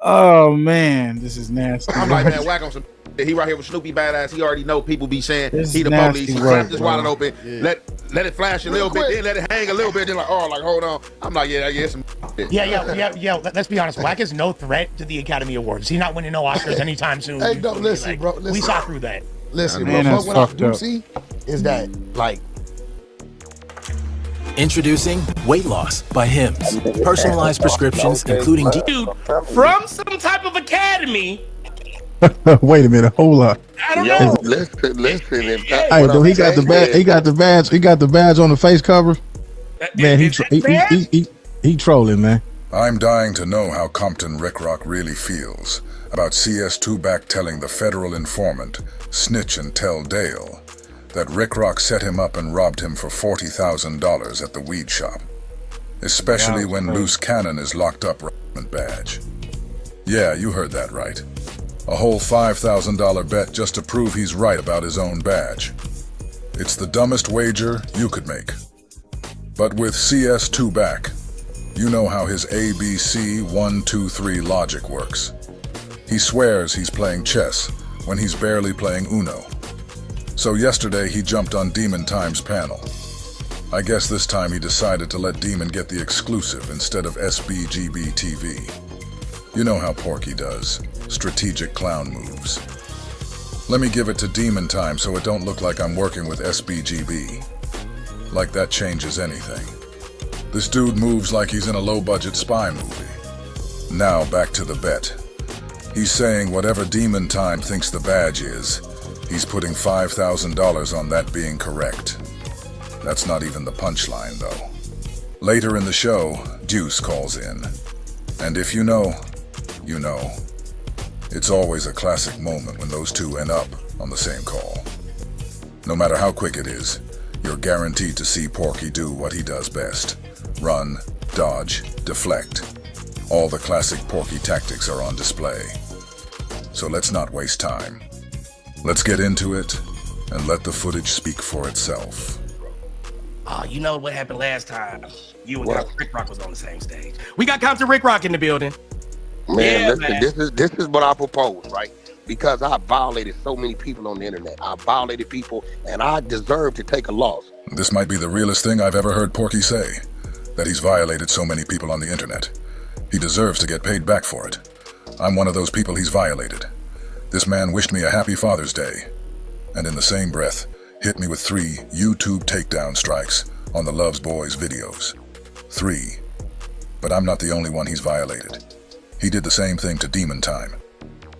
Oh man, this is nasty. I'm like, man, whack on some. He right here with Snoopy badass. He already know people be saying This he the nasty police. He work, clap this bro. wallet open. Yeah. Let it flash a little bit, then let it hang a little bit. Then like, oh, like hold on. I'm like, yeah, some. Yeah. Let's be honest. Wack is no threat to the Academy Awards. He's not winning no Oscars anytime soon. Hey, no, listen, bro. Listen. We saw through that. Listen, Man, bro. that's What I fucked do up. see is that, like, Introducing Weight Loss by Hims. Personalized prescriptions, including From some type of academy. Wait a minute, hold up. I don't know. Listen. Hey, though he got the badge. He got the badge. He got the badge on the face cover. Man, he trolling, man. I'm dying to know how Compton Rick Rock really feels about CS2 back telling the federal informant, Snitch and Tell Dale, that Rick Rock set him up and robbed him for $40,000 at the weed shop. Especially when Loose Cannon is locked up with badge. Yeah, you heard that right. A whole $5,000 bet just to prove he's right about his own badge. It's the dumbest wager you could make. But with CS2 back, you know how his ABC 1, 2, 3 logic works. He swears he's playing chess when he's barely playing Uno. So yesterday he jumped on Demon Time's panel. I guess this time he decided to let Demon get the exclusive instead of SBGB TV. You know how Porky does, strategic clown moves. Let me give it to Demon Time so it don't look like I'm working with SBGB. Like that changes anything. This dude moves like he's in a low-budget spy movie. Now back to the bet. He's saying whatever Demon Time thinks the badge is, he's putting $5,000 on that being correct. That's not even the punchline, though. Later in the show, Deuce calls in. And if you know, you know. It's always a classic moment when those two end up on the same call. No matter how quick it is, you're guaranteed to see Porky do what he does best. Run, dodge, deflect. All the classic Porky tactics are on display. So let's not waste time. Let's get into it and let the footage speak for itself. You know what happened last time? You and Compton Rick Rock was on the same stage. We got Compton Rick Rock in the building. Man, listen, this is what I propose, right? Because I violated so many people on the internet. I violated people, and I deserve to take a loss. This might be the realest thing I've ever heard Porky say, that he's violated so many people on the internet. He deserves to get paid back for it. I'm one of those people he's violated. This man wished me a happy Father's Day, and in the same breath, hit me with 3 YouTube takedown strikes on the Loves Boys videos. 3. But I'm not the only one he's violated. He did the same thing to Demon Time.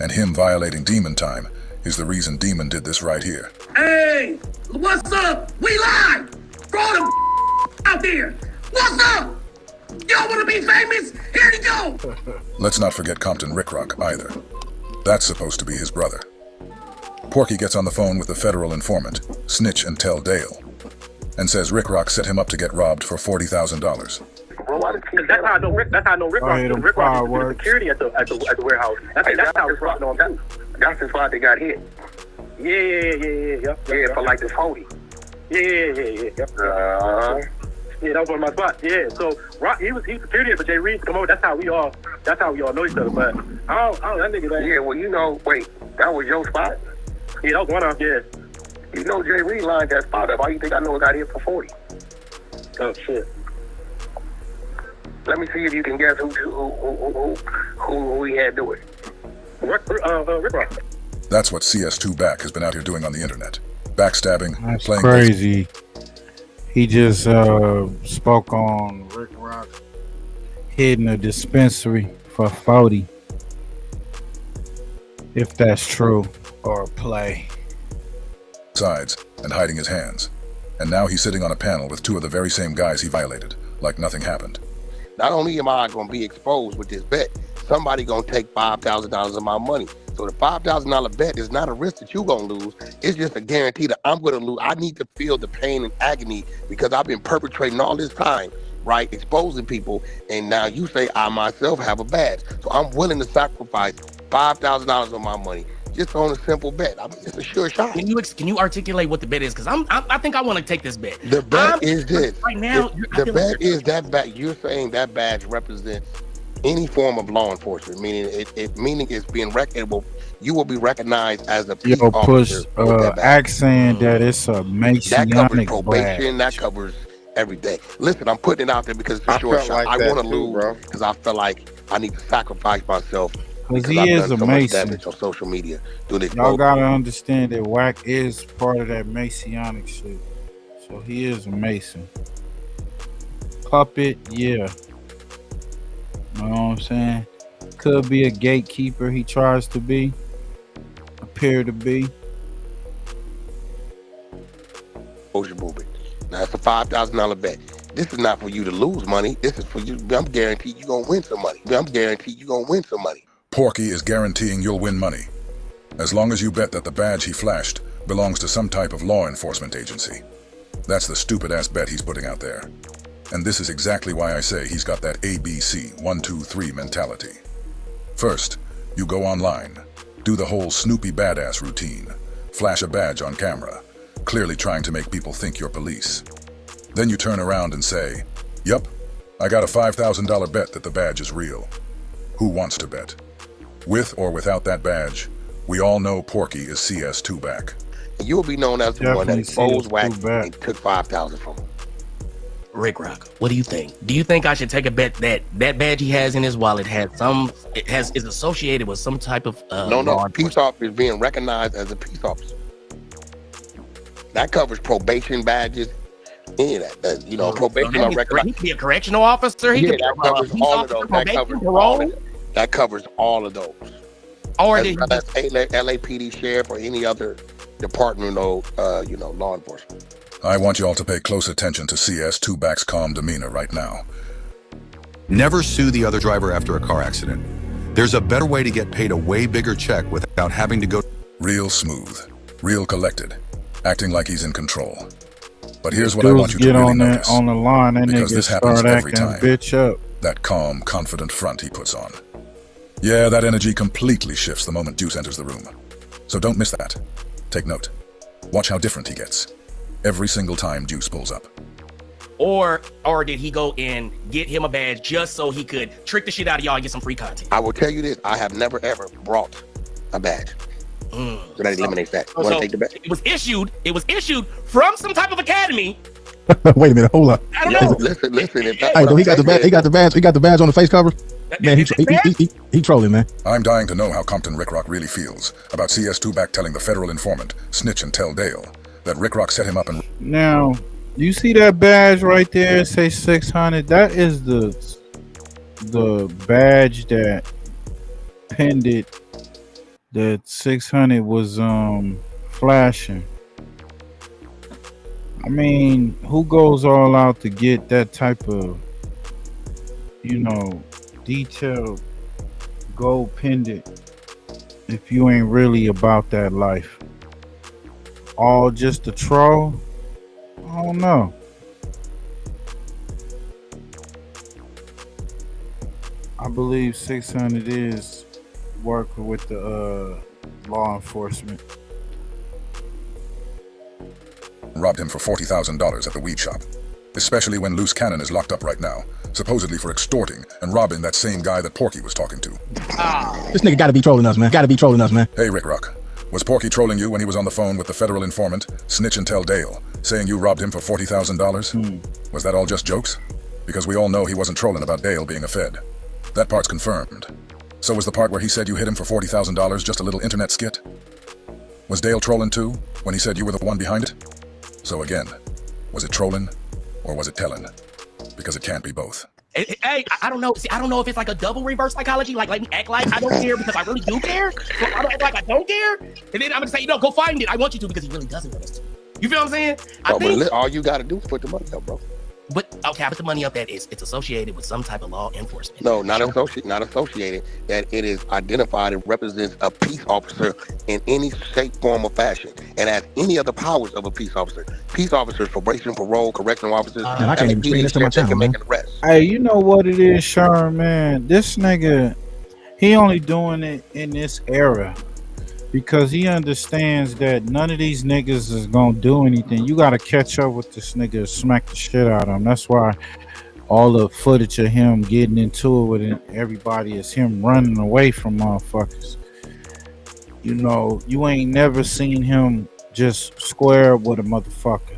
And him violating Demon Time is the reason Demon did this right here. Hey, what's up? We live! Throw them out there! What's up? Y'all wanna be famous? Here you go! Let's not forget Compton Rick Rock either. That's supposed to be his brother. Porky gets on the phone with the federal informant, Snitch and Tell Dale, and says Rick Rock set him up to get robbed for $40,000. That's how I know Rick. That's how I know Rick Rock. Rick Rock is security at the warehouse. That's how Rick Rock know him too. That's his fault they got hit. Yeah, for like the 40. Yeah. Yeah, that was one of my spots. Yeah, so Rock, he was security for Jay Reed. Come on, that's how we all know each other. But I don't that nigga. That, yeah, well, you know, wait, that was your spot. Yeah, that was one of them. Yeah. You know, Jay Reed lined that spot up. Why you think I know it got hit for 40? Oh shit. Let me see if you can guess who we had do it. Rick Rock. That's what CS2 Back has been out here doing on the internet. Backstabbing, That's playing crazy. He just spoke on Rick Rock hitting a dispensary for 40. If that's true or play. Sides and hiding his hands. And now he's sitting on a panel with 2 of the very same guys he violated, like nothing happened. Not only am I going to be exposed with this bet, somebody going to take $5,000 of my money. So the $5,000 bet is not a risk that you're going to lose. It's just a guarantee that I'm going to lose. I need to feel the pain and agony because I've been perpetrating all this time, right? Exposing people. And now you say I myself have a badge. So I'm willing to sacrifice $5,000 of my money just on a simple bet. I mean, it's a sure shot. Can you articulate what the bet is? Because I think I want to take this bet. The bet is this. Right now, the bet is that badge. You're saying that badge represents any form of law enforcement, meaning it's being recognizable. You will be recognized as a peace officer. Accent that it's a Masonic that covers probation. badge. That covers every day. Listen, I'm putting it out there because it's a short shot. I want to lose because I feel like I need to sacrifice myself. Because he is a Mason. On social media. Y'all gotta understand that Wack is part of that Masonic shit. So he is a Mason. Puppet, yeah. You know what I'm saying? Could be a gatekeeper. He tries to be. Appear to be. Movement. Now it's a $5,000 bet. This is not for you to lose money. This is for you. I'm guaranteed you're going to win some money. Porky is guaranteeing you'll win money, as long as you bet that the badge he flashed belongs to some type of law enforcement agency. That's the stupid-ass bet he's putting out there. And this is exactly why I say he's got that ABC 1, 2, 3 mentality. First, you go online, do the whole Snoopy badass routine, flash a badge on camera, clearly trying to make people think you're police. Then you turn around and say, "Yup, I got a $5,000 bet that the badge is real." Who wants to bet? With or without that badge, we all know Porky is CS2 back. You'll be known as the one that exposed Wack and took $5,000 from him. Rick Rock, what do you think? Do you think I should take a bet that that badge he has in his wallet is associated with some type of No, peace officer being recognized as a peace officer. That covers probation badges, any of that. You know, probation are recognized. He could be a correctional officer. He could be that covers all of those. That covers all of those. Or as well as LAPD sheriff or any other department of law enforcement. I want you all to pay close attention to CS2 back's calm demeanor right now. Never sue the other driver after a car accident. There's a better way to get paid a way bigger check without having to go... Real smooth, real collected, acting like he's in control. But here's what I want you to really notice. On the line, that because nigga this happens start every acting time. bitch up. That calm, confident front he puts on. Yeah, that energy completely shifts the moment Deuce enters the room. So don't miss that. Take note. Watch how different he gets every single time Deuce pulls up. Or did he go and get him a badge just so he could trick the shit out of y'all and get some free content? I will tell you this: I have never ever brought a badge. So that eliminates that. You want to take the badge? It was issued from some type of academy. Wait a minute, hold up. I don't know. Listen. Hey, though, he got the badge. He got the badge on the face cover. Man, he trolling, man. I'm dying to know how Compton Rick Rock really feels about CS2 back telling the federal informant, snitch and tell Dale, that Rick Rock set him up and... Now, you see that badge right there? Say 600. That is the badge that pinned it. That 600 was flashing. I mean, who goes all out to get that type of, detailed gold pendant if you ain't really about that life? All just a troll? I don't know. I believe 600 is working with the law enforcement. Robbed him for $40,000 at the weed shop. Especially when Loose Cannon is locked up right now, supposedly for extorting and robbing that same guy that Porky was talking to. This nigga gotta be trolling us, man. Hey, Rick Rock. Was Porky trolling you when he was on the phone with the federal informant, snitch and tell Dale, saying you robbed him for $40,000? Was that all just jokes? Because we all know he wasn't trolling about Dale being a Fed. That part's confirmed. So was the part where he said you hit him for $40,000 just a little internet skit? Was Dale trolling too, when he said you were the one behind it? So again, was it trolling or was it telling? Because it can't be both. Hey, I don't know. See, I don't know if it's like a double reverse psychology. Like, let me act like I don't care because I really do care. So I don't act like I don't care. And then I'm gonna say, go find it. I want you to because he really doesn't want us to. You feel what I'm saying? But all you gotta do is put the money up, bro. But okay, I put the money up that it's associated with some type of law enforcement. No, not associated. That it is identified and represents a peace officer in any shape, form, or fashion, and has any other powers of a peace officer. Peace officers, probation, parole, correctional officers. I can't even stream this to my channel, man. Hey, you know what it is, Sherm, man? This nigga, he only doing it in this era because he understands that none of these niggas is gonna do anything. You gotta catch up with this nigga and smack the shit out of him. That's why all the footage of him getting into it with everybody is him running away from motherfuckers. You ain't never seen him just square with a motherfucker.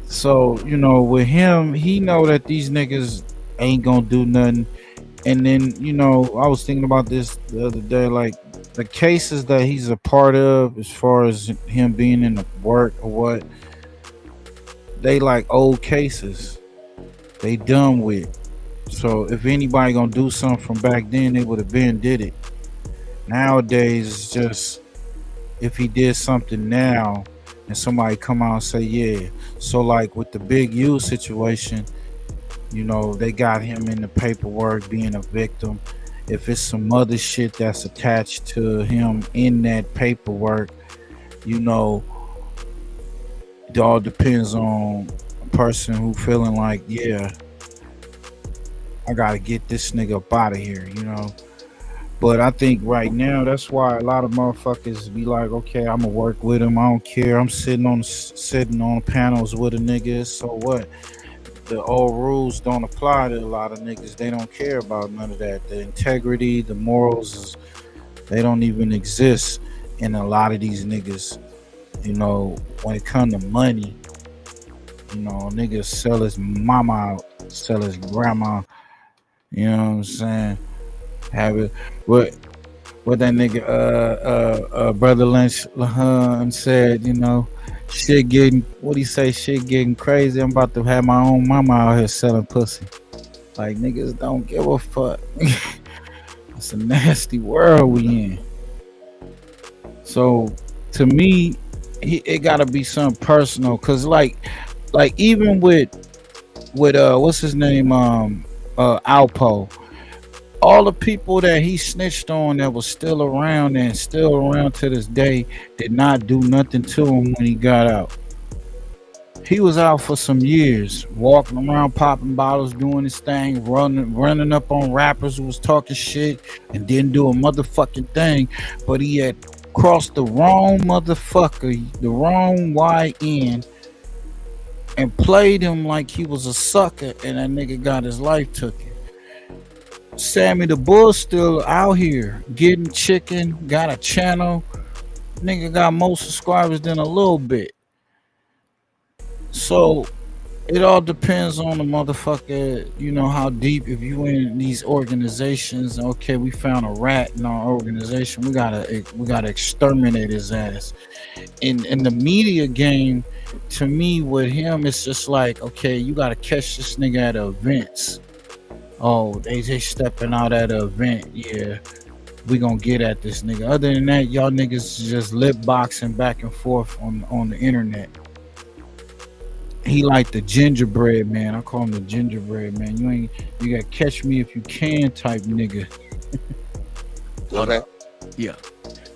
So, with him, he know that these niggas ain't gonna do nothing. And then, I was thinking about this the other day, like the cases that he's a part of, as far as him being in the work or what, they like old cases. They done with. So if anybody gonna do something from back then, they would have did it. Nowadays, it's just if he did something now and somebody come out and say, yeah. So like with the Big U situation, you know, they got him in the paperwork being a victim. If it's some other shit that's attached to him in that paperwork, you know, it all depends on a person who feeling like, yeah, I gotta get this nigga up out of here, you know. But I think right now, that's why a lot of motherfuckers be like, okay, I'm gonna work with him. I don't care. I'm sitting on panels with a nigga. So what? The old rules don't apply to a lot of niggas. They don't care about none of that. The integrity, the morals, they don't even exist in a lot of these niggas. You know, when it comes to money, you know, niggas sell his mama out, sell his grandma. You know what I'm saying? Have it. What that nigga Brother Lynch said, you know, shit getting, what he say, shit getting crazy. I'm about to have my own mama out here selling pussy. Like, niggas don't give a fuck. It's a nasty world we in. So to me, it gotta be something personal, cause like even with what's his name, Alpo, all the people that he snitched on that was still around and still around to this day did not do nothing to him when he got out. He was out for some years, walking around, popping bottles, doing his thing, running up on rappers who was talking shit and didn't do a motherfucking thing. But he had crossed the wrong motherfucker, the wrong YN, and played him like he was a sucker, and that nigga got his life taken. Sammy the Bull still out here getting chicken, got a channel. Nigga got more subscribers than a little bit. So it all depends on the motherfucker, you know, how deep. If you in these organizations, okay, we found a rat in our organization, we gotta exterminate his ass. In the media game, to me, with him, it's just like, okay, you gotta catch this nigga at events. Oh, they stepping out at an event. Yeah, we gonna get at this nigga. Other than that, y'all niggas just lip boxing back and forth on the internet. He like the gingerbread man. I call him the gingerbread man. You gotta catch me if you can type nigga. Okay. Yeah.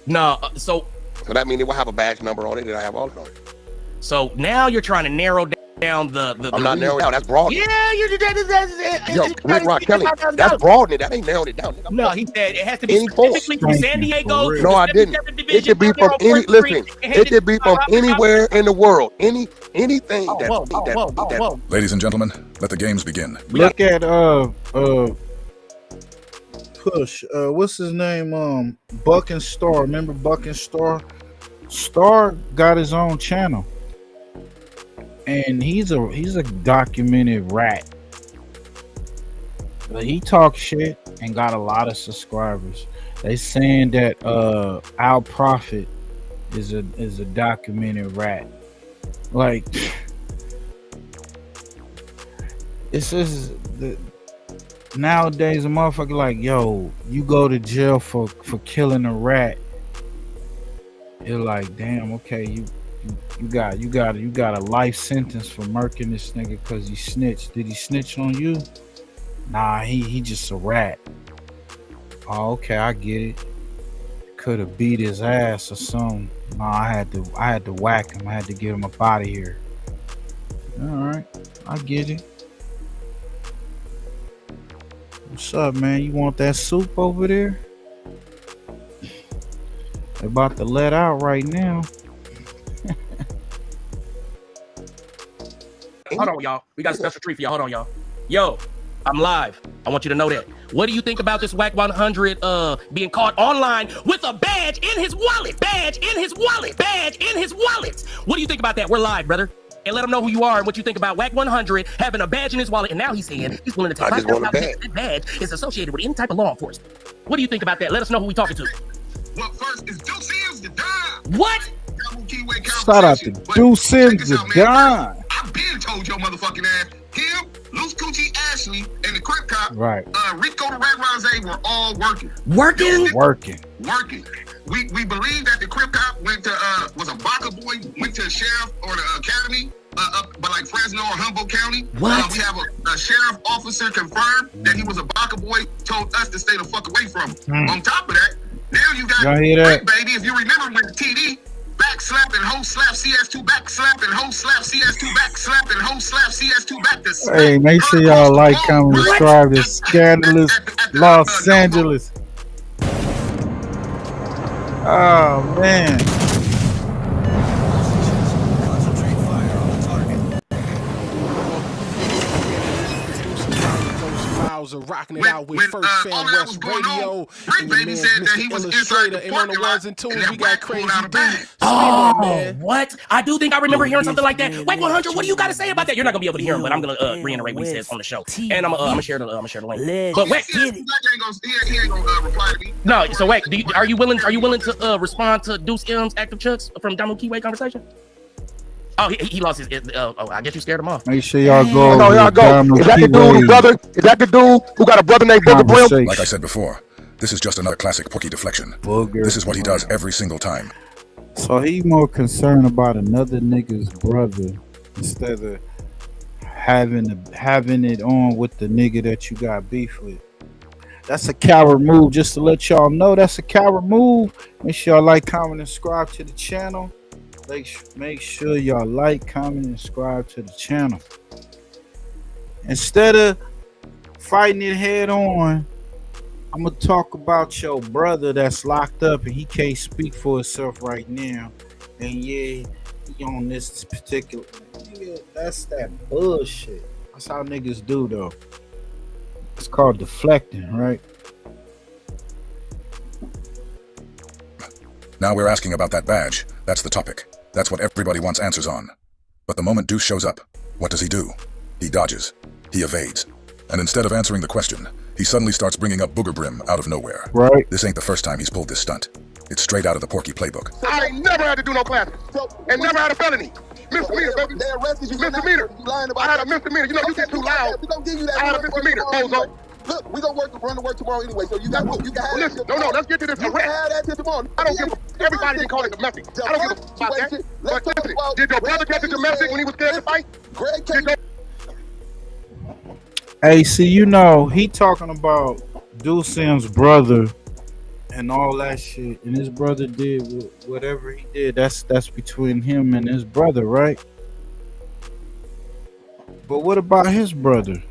No. So that means it will have a badge number on it, and I have all it on it. So now you're trying to narrow down the I'm not narrowing down. That's broad. Yeah, you're Yo, Rick Rock Kelly, that's broadening. That ain't narrowing it down. No, he said it has to be specifically from San Diego. No, I didn't. It could be from any. Listen, it could be from anywhere in the world. Anything that. Ladies and gentlemen, let the games begin. Look at Push. What's his name? Buck and Star. Remember Buck and Star? Star got his own channel. And he's a documented rat. But he talks shit and got a lot of subscribers. They saying that Al Prophet is a documented rat. Like, it's just nowadays a motherfucker like, yo, you go to jail for killing a rat. You're like, damn, okay, you got a life sentence for murking this nigga because he snitched. Did he snitch on you? Nah, he just a rat. Oh, okay, I get it. Could have beat his ass or something. Nah, I had to whack him. I had to get him up out of here. All right, I get it. What's up, man? You want that soup over there? They're about to let out right now. Hold on, y'all. We got a special treat for y'all. Hold on, y'all. Yo, I'm live. I want you to know that. What do you think about this Whack 100 being caught online with a badge in his wallet? Badge in his wallet. Badge in his wallet. What do you think about that? We're live, brother. And let him know who you are and what you think about Whack 100 having a badge in his wallet. And now he's saying he's willing to take $5,000 that badge is associated with any type of law enforcement. What do you think about that? Let us know who we talking to. Well, first is Deuce Sims to die. What? Shout out to Deuce Sims to die. I've been told your motherfucking ass. Him, loose coochie ass Ashley, and the Crip Cop, Right. Rico the Rat Rose were all working. Working. We believe that the Crip Cop went to was a Baca boy, went to the sheriff or the academy up by like Fresno or Humboldt County. What? We have a sheriff officer confirmed that he was a Baca boy, told us to stay the fuck away from him. On top of that, now you got Y'all hear that? Rick, baby. If you remember when TD back slap and hoe slap CS2 back slap and hoe slap CS2 back slap and hoe slap CS2 back to slap. Hey, make sure y'all like, comment, subscribe to Scandalous Los Angeles. Oh man. Rocking it out with First Fam West Radio. And your man, Mr. Illustrator, and on the ones and twos, we got Crazy D. Oh, what? I do think I remember hearing something like that. Wait, 100. What do you got to say about that? You're not gonna be able to hear him, but I'm gonna reiterate what he says on the show, and I'm gonna share the link. But wait, he ain't gonna reply to me. no. So wait, are you willing to respond to Deuce M's Active Chucks from Donald Keyway conversation? Oh, he lost his. I guess you scared him off. Make sure y'all go. No, y'all go. Is that the dude, brother? Is that the dude who got a brother named Booger Brim? Like I said before, this is just another classic Porky deflection. This is what he does every single time. So he more concerned about another nigga's brother instead of having it on with the nigga that you got beef with. That's a coward move. Just to let y'all know, that's a coward move. Make sure y'all like, comment, and subscribe to the channel. Make sure y'all like, comment, and subscribe to the channel. Instead of fighting it head on, I'm gonna talk about your brother that's locked up and he can't speak for himself right now. And yeah, he on this particular nigga, that's that bullshit. That's how niggas do though. It's called deflecting, right? Now we're asking about that badge. That's the topic. That's what everybody wants answers on. But the moment Deuce shows up, what does he do? He dodges. He evades. And instead of answering the question, he suddenly starts bringing up Booger Brim out of nowhere. Right. This ain't the first time he's pulled this stunt. It's straight out of the Porky playbook. I ain't never had to do no classes. And never had a felony. Misdemeanor, baby. They arrested you. Misdemeanor. You lying about I had a that. misdemeanor. You know, you get too loud. We gonna give you that. I had a misdemeanor, bozo. Look, we gonna run to work tomorrow anyway, so you can have Listen, that. no, let's get to this You can arrest. have that till tomorrow. I don't give a everybody can call it domestic. I don't give a fuck about that. But listen, did your brother get the domestic when he was scared to fight? Hey, see, you know, he talking about Deuce M's brother and all that shit, and his brother did whatever he did. That's between him and his brother, right? But what about his brother?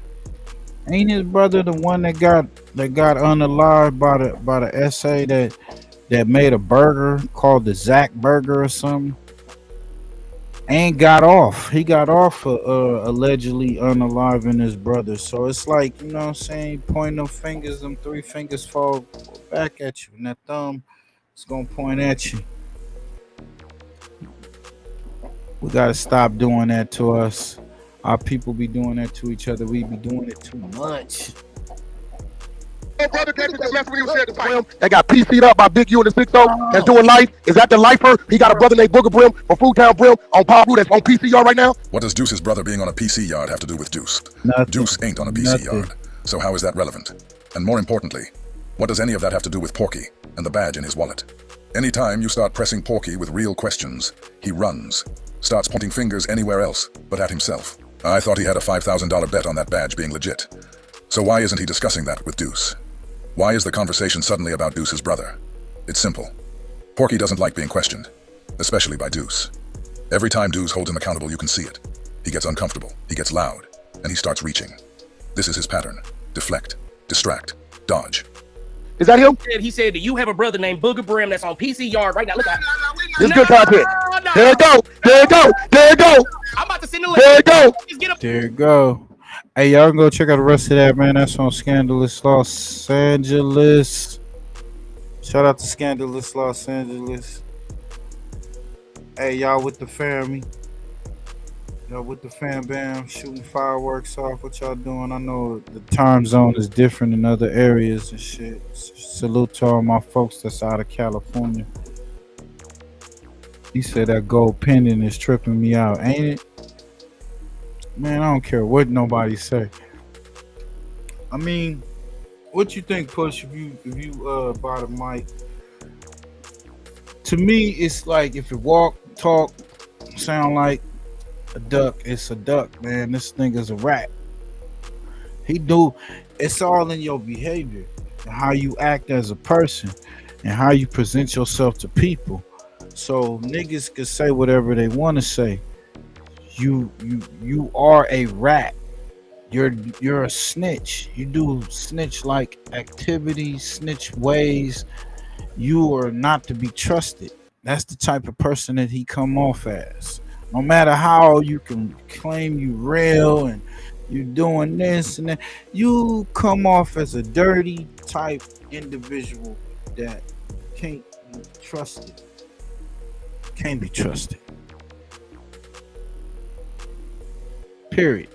Ain't his brother the one that got unalived by the SA that made a burger called the Zach Burger or something? And got off. He got off for allegedly unaliving his brother. So it's like, you know what I'm saying, point them fingers, them three fingers fall back at you, and that thumb is gonna point at you. We gotta stop doing that to us. Our people be doing that to each other. We be doing it too much. Your brother got the domestic when he was scared to fight. That got PC'd up by Big U and the 6-0 that's doing life. Is that the lifer? He got a brother named Booger Brim from Foodtown Brim on Pablo that's on PCR right now. What does Deuce's brother being on a PC yard have to do with Deuce? Nothing. Deuce ain't on a PC yard. So how is that relevant? And more importantly, what does any of that have to do with Porky and the badge in his wallet? Anytime you start pressing Porky with real questions, he runs, starts pointing fingers anywhere else but at himself. I thought he had a $5,000 bet on that badge being legit. So why isn't he discussing that with Deuce? Why is the conversation suddenly about Deuce's brother? It's simple. Porky doesn't like being questioned, especially by Deuce. Every time Deuce holds him accountable, you can see it. He gets uncomfortable, he gets loud, and he starts reaching. This is his pattern. Deflect, distract, dodge. Is that him? He said that you have a brother named Booger Brim that's on PC yard right now. Look at This good content. There it go. There it go. There it go. I'm about to send the link. There it go. There it go. Hey, y'all can go check out the rest of that, man. That's on Scandalous Los Angeles. Shout out to Scandalous Los Angeles. Hey, y'all with the family. Y'all with the fam bam, shooting fireworks off. What y'all doing? I know the time zone is different in other areas and shit. Salute to all my folks that's out of California. He said that gold pendant is tripping me out, ain't it? Man, I don't care what nobody say. I mean, what you think, Push? If you buy the mic, to me, it's like if it walk, talk, sound like a duck, it's a duck, man. This nigga's a rat. He do. It's all in your behavior and how you act as a person and how you present yourself to people. So niggas can say whatever they want to say. You are a rat. You're a snitch. You do snitch like activities, snitch ways. You are not to be trusted. That's the type of person that he come off as. No matter how you can claim you real and you doing this and that, you come off as a dirty type individual that can't be trusted. Can't be trusted. Period.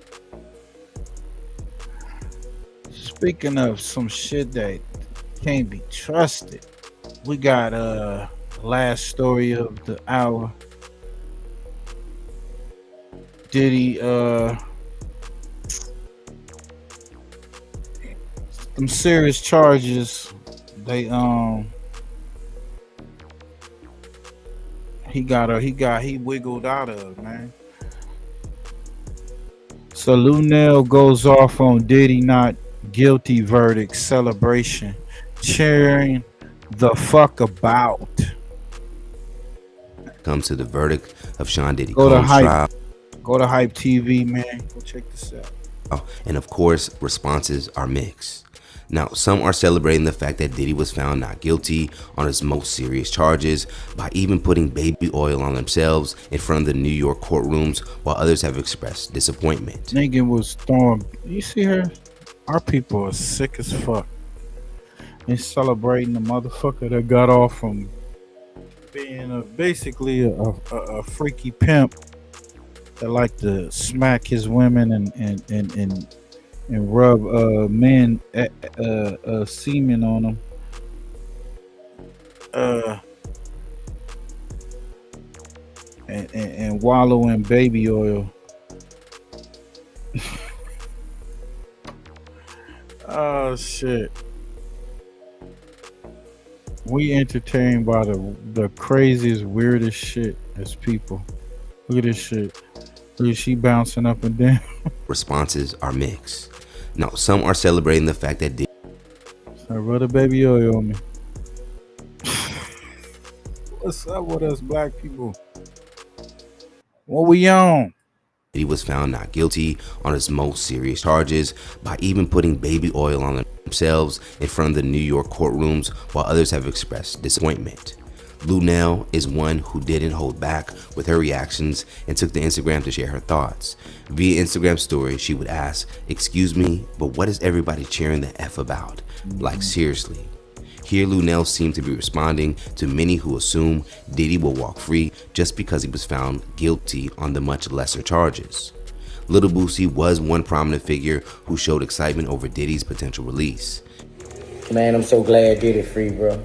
Speaking of some shit that can't be trusted, we got last story of the hour. Diddy some serious charges. They he wiggled out of, man. So Lunel goes off on Diddy not guilty verdict celebration, cheering the fuck about. Comes to the verdict of Sean Diddy Go to Combs Hype. trial. Go to Hype TV, man. Go check this out. And of course, responses are mixed. Now, some are celebrating the fact that Diddy was found not guilty on his most serious charges by even putting baby oil on themselves in front of the New York courtrooms, while others have expressed disappointment. Nigga was throwing. You see her? Our people are sick as fuck. They celebrating the motherfucker that got off from being basically a freaky pimp that like to smack his women and rub men semen on them. And wallow in baby oil. Oh shit. We entertained by the craziest, weirdest shit as people. Look at this shit. Look at she bouncing up and down. Responses are mixed. Now, some are celebrating the fact that Diddy I rub the baby oil on me. What's up with us black people? What we on? He was found not guilty on his most serious charges by even putting baby oil on themselves in front of the New York courtrooms, while others have expressed disappointment. Lunel is one who didn't hold back with her reactions and took to Instagram to share her thoughts. Via Instagram story, she would ask, "Excuse me, but what is everybody cheering the F about? Like seriously." Here Lunel seemed to be responding to many who assume Diddy will walk free just because he was found guilty on the much lesser charges. Lil Boosie was one prominent figure who showed excitement over Diddy's potential release. Man, I'm so glad Diddy free, bro.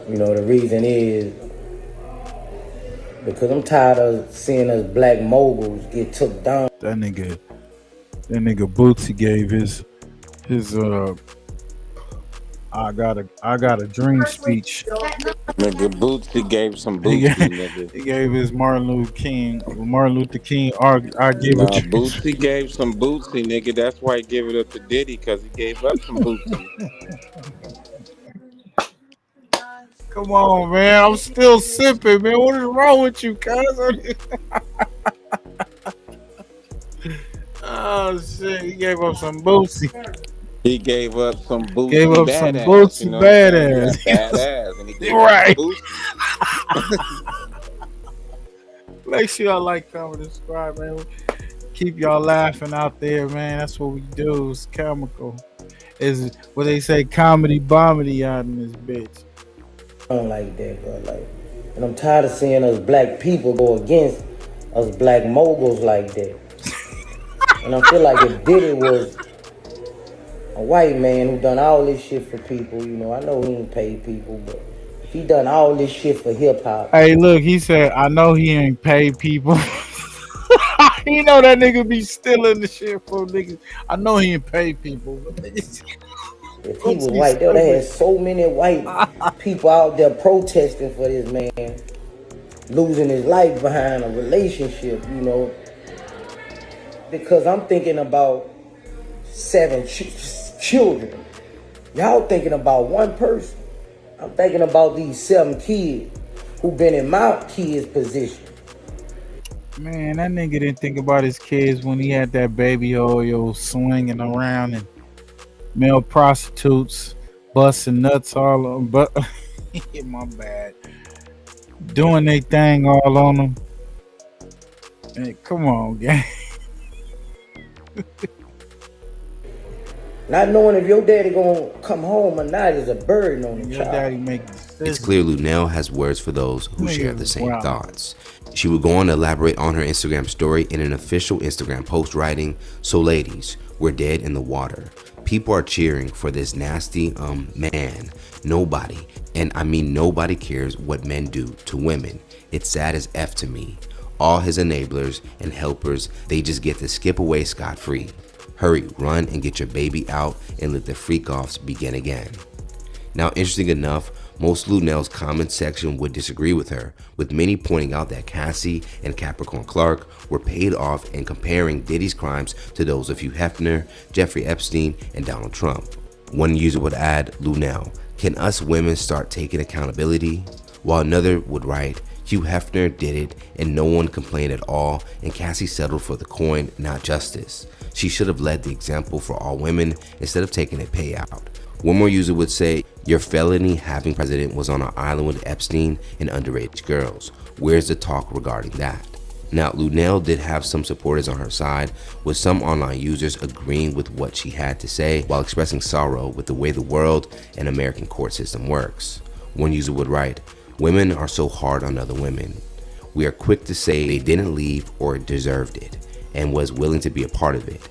You know, the reason is because I'm tired of seeing us black moguls get took down. That nigga Bootsy gave his I got a dream speech. Nigga Bootsy gave some Bootsy, nigga. He gave his Martin Luther King I give Nah, it. Bootsy gave some Bootsy, nigga. That's why he gave it up to Diddy, because he gave up some Bootsy. Come on, man. I'm still sipping, man. What is wrong with you, cuz? Oh shit, he gave up some Bootsy. He gave up some Bootsy Gave up badass. some Bootsy you know badass. Yeah, badass. And he gave Right. up some Bootsy. Make sure y'all like, comment, subscribe, man. Keep y'all laughing out there, man. That's what we do. It's comical. Is what they say, comedy bombity out in this bitch. I don't like that, bro. Like, and I'm tired of seeing us black people go against us black moguls like that. And I feel like if Diddy was a white man who done all this shit for people, you know, I know he ain't paid people, but if he done all this shit for hip hop. Hey, look, he said, I know he ain't paid people. You know that nigga be stealing the shit from niggas. I know he ain't pay people. If he was white, they had so many white people out there protesting for this man losing his life behind a relationship, you know. Because I'm thinking about 7 children. Y'all thinking about one person. I'm thinking about these 7 kids who been in my kids' position. Man, that nigga didn't think about his kids when he had that baby oil swinging around and male prostitutes busting nuts all on, but my bad, doing their thing all on them. Hey, come on, gang. Not knowing if your daddy gonna come home or not is a burden on the Your child. daddy make decisions. It's clear Lunel has words for those who share the same Wow. thoughts. She would go on to elaborate on her Instagram story in an official Instagram post, writing, "So ladies, we're dead in the water. People are cheering for this nasty man. Nobody, and I mean nobody, cares what men do to women. It's sad as F to me. All his enablers and helpers, they just get to skip away scot-free. Hurry, run and get your baby out and let the freak-offs begin again." Now, interesting enough, most Lunel's comment section would disagree with her, with many pointing out that Cassie and Capricorn Clark were paid off and comparing Diddy's crimes to those of Hugh Hefner, Jeffrey Epstein, and Donald Trump. One user would add, "Lunel, can us women start taking accountability?" While another would write, "Hugh Hefner did it and no one complained at all, and Cassie settled for the coin, not justice. She should have led the example for all women instead of taking a payout." One more user would say, "Your felony having president was on an island with Epstein and underage girls. Where's the talk regarding that?" Now, Lunel did have some supporters on her side, with some online users agreeing with what she had to say while expressing sorrow with the way the world and American court system works. One user would write, "Women are so hard on other women. We are quick to say they didn't leave or deserved it and was willing to be a part of it.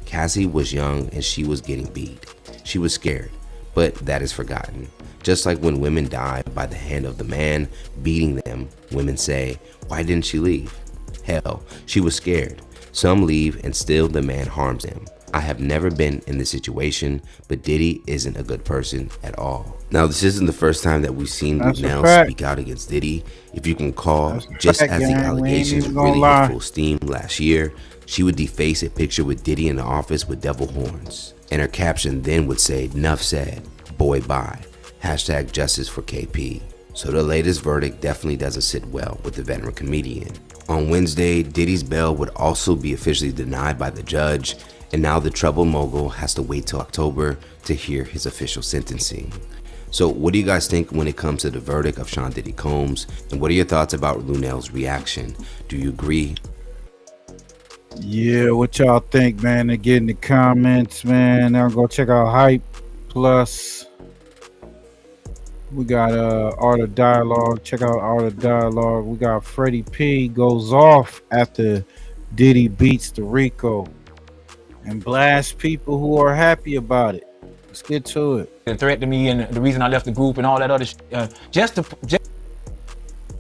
Cassie was young and she was getting beat. She was scared, but that is forgotten. Just like when women die by the hand of the man beating them, women say, why didn't she leave? Hell, she was scared. Some leave and still the man harms them. I have never been in this situation, but Diddy isn't a good person at all." Now, this isn't the first time that we've seen Lunel speak out against Diddy. If you can call, just as the allegations really hit full steam last year, she would deface a picture with Diddy in the office with devil horns. And her caption then would say, "Nuff said, boy bye, hashtag justice for KP." So the latest verdict definitely doesn't sit well with the veteran comedian. On Wednesday, Diddy's bail would also be officially denied by the judge, and now the troubled mogul has to wait till October to hear his official sentencing. So what do you guys think when it comes to the verdict of Sean Diddy Combs, and what are your thoughts about Lunel's reaction? Do you agree? Yeah, what y'all think, man? To get in the comments, man. Now go check out Hype Plus. We got Art of Dialogue. Check out Art of Dialogue. We got Freddie P goes off after Diddy beats the Rico and blast people who are happy about it. Let's get to it. The threat to me and the reason I left the group and all that other just the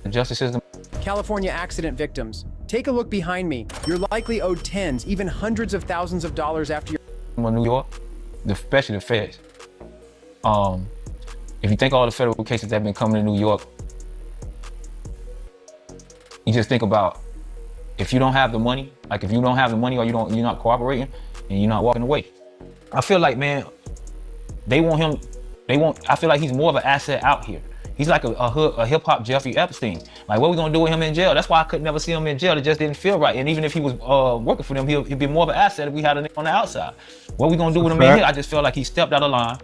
justice system. California accident victims, take a look behind me. You're likely owed tens, even hundreds of thousands of dollars after your... New York, especially the feds. If you think all the federal cases that have been coming to New York, you just think about if you don't have the money, like if you don't have the money or you're not cooperating and you're not walking away. I feel like, man, I feel like he's more of an asset out here. He's like a hip hop Jeffrey Epstein. Like, what we gonna do with him in jail? That's why I could never see him in jail. It just didn't feel right. And even if he was working for them, he'd be more of an asset if we had a nigga on the outside. What we gonna do with him in here? I just feel like he stepped out of line.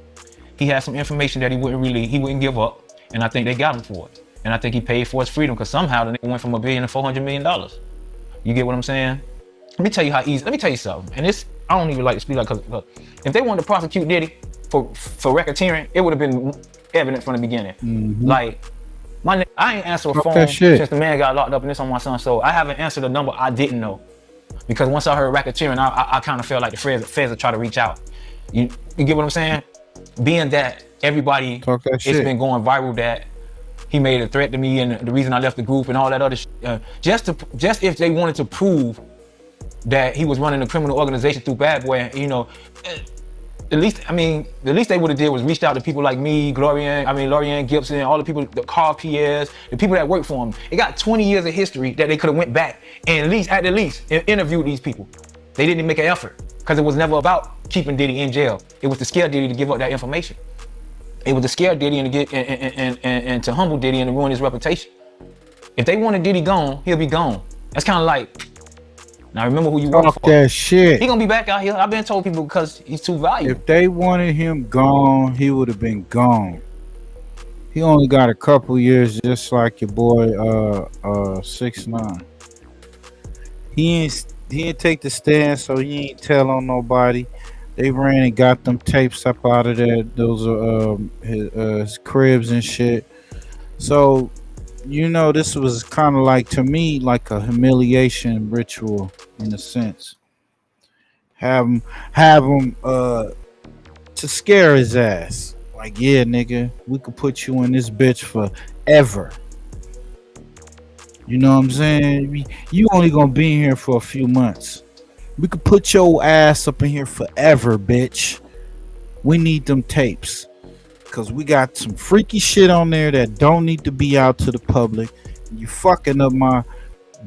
He had some information that he wouldn't give up, and I think they got him for it. And I think he paid for his freedom because somehow the nigga went from $1 billion to $400 million. You get what I'm saying? Let me tell you how easy. Let me tell you something. And this, I don't even like to speak like, because if they wanted to prosecute Diddy for racketeering, it would have been evident from the beginning. Like, I ain't answered a phone since the man got locked up, and this on my son. So I haven't answered a number I didn't know, because once I heard racketeering, I kind of felt like the feds would try to reach out. You get what I'm saying? Being that everybody, it's been going viral that he made a threat to me and the reason I left the group and all that other shit. Just if they wanted to prove that he was running a criminal organization through Bad Boy. And, you know, the least they would have did was reached out to people like me, Lorianne Gibson, all the people, the Carl Pierre's, the people that worked for him. It got 20 years of history that they could have went back and at the least interviewed these people. They didn't make an effort because it was never about keeping Diddy in jail. It was to scare Diddy to give up that information. It was to scare Diddy and to get and to humble Diddy and to ruin his reputation. If they wanted Diddy gone, he'll be gone. That's kind of like, now remember who you work for. Talk that shit. He gonna be back out here. I've been told people because he's too valuable. If they wanted him gone, he would have been gone. He only got a couple years, just like your boy 6ix9ine. He ain't take the stand, so he ain't tell on nobody. They ran and got them tapes up out of there. Those are his cribs and shit. So, you know, this was kind of like, to me, like a humiliation ritual in a sense. Have him to scare his ass. Like, yeah, nigga, we could put you in this bitch forever. You know what I'm saying? You only gonna be in here for a few months. We could put your ass up in here forever, bitch. We need them tapes. Cause we got some freaky shit on there that don't need to be out to the public. You fucking up my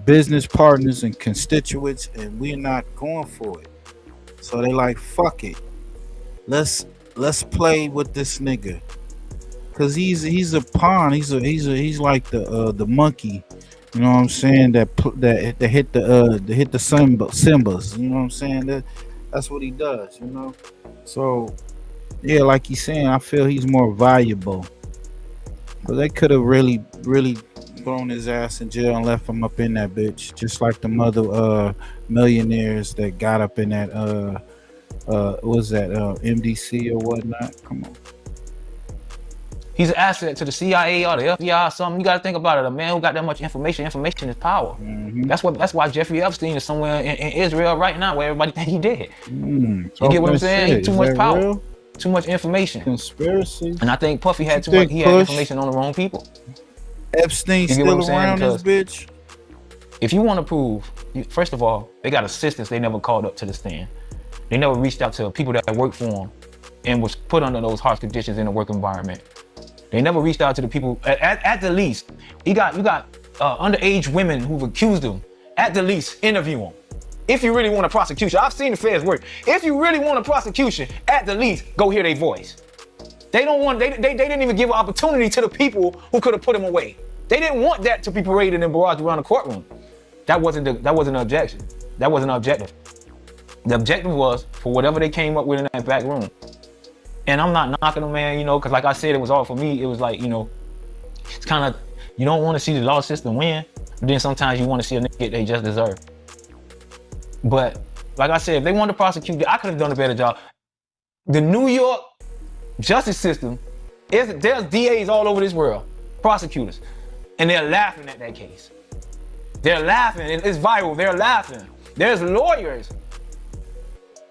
business partners and constituents, and we're not going for it. So they like, fuck it. Let's play with this nigga. Cause he's a pawn. He's like the monkey. You know what I'm saying? That hit the symbols. You know what I'm saying? That's what he does. You know. So yeah, like he's saying, I feel he's more valuable. But they could have really thrown his ass in jail and left him up in that bitch, just like the mother millionaires that got up in that what was that MDC or whatnot. Come on. He's an asset to the CIA or the FBI or something. You got to think about it. A man who got that much information is power. Mm-hmm. That's why Jeffrey Epstein is somewhere in Israel right now where everybody think he dead. You get what I'm saying? He too much power, real? Too much information. Conspiracy. And I think Puffy had too much. He had information on the wrong people. Epstein still around this bitch. If you want to prove, first of all, they got assistants. They never called up to the stand. They never reached out to people that worked for them and was put under those harsh conditions in the work environment. They never reached out to the people. At the least, you got underage women who've accused him. At the least, interview them. If you really want a prosecution, I've seen the feds work. If you really want a prosecution, at the least, go hear their voice. They don't want. They didn't even give an opportunity to the people who could have put him away. They didn't want that to be paraded and barraged around the courtroom. That wasn't an objection. That wasn't an objective. The objective was for whatever they came up with in that back room. And I'm not knocking them, man, you know, because like I said, it was all for me. It was like, you know, it's kind of, you don't want to see the law system win, but then sometimes you want to see a nigga get they just deserve. But like I said, if they wanted to prosecute, I could have done a better job. The New York justice system, there's DAs all over this world, prosecutors, and they're laughing at that case. They're laughing, it's viral, they're laughing. There's lawyers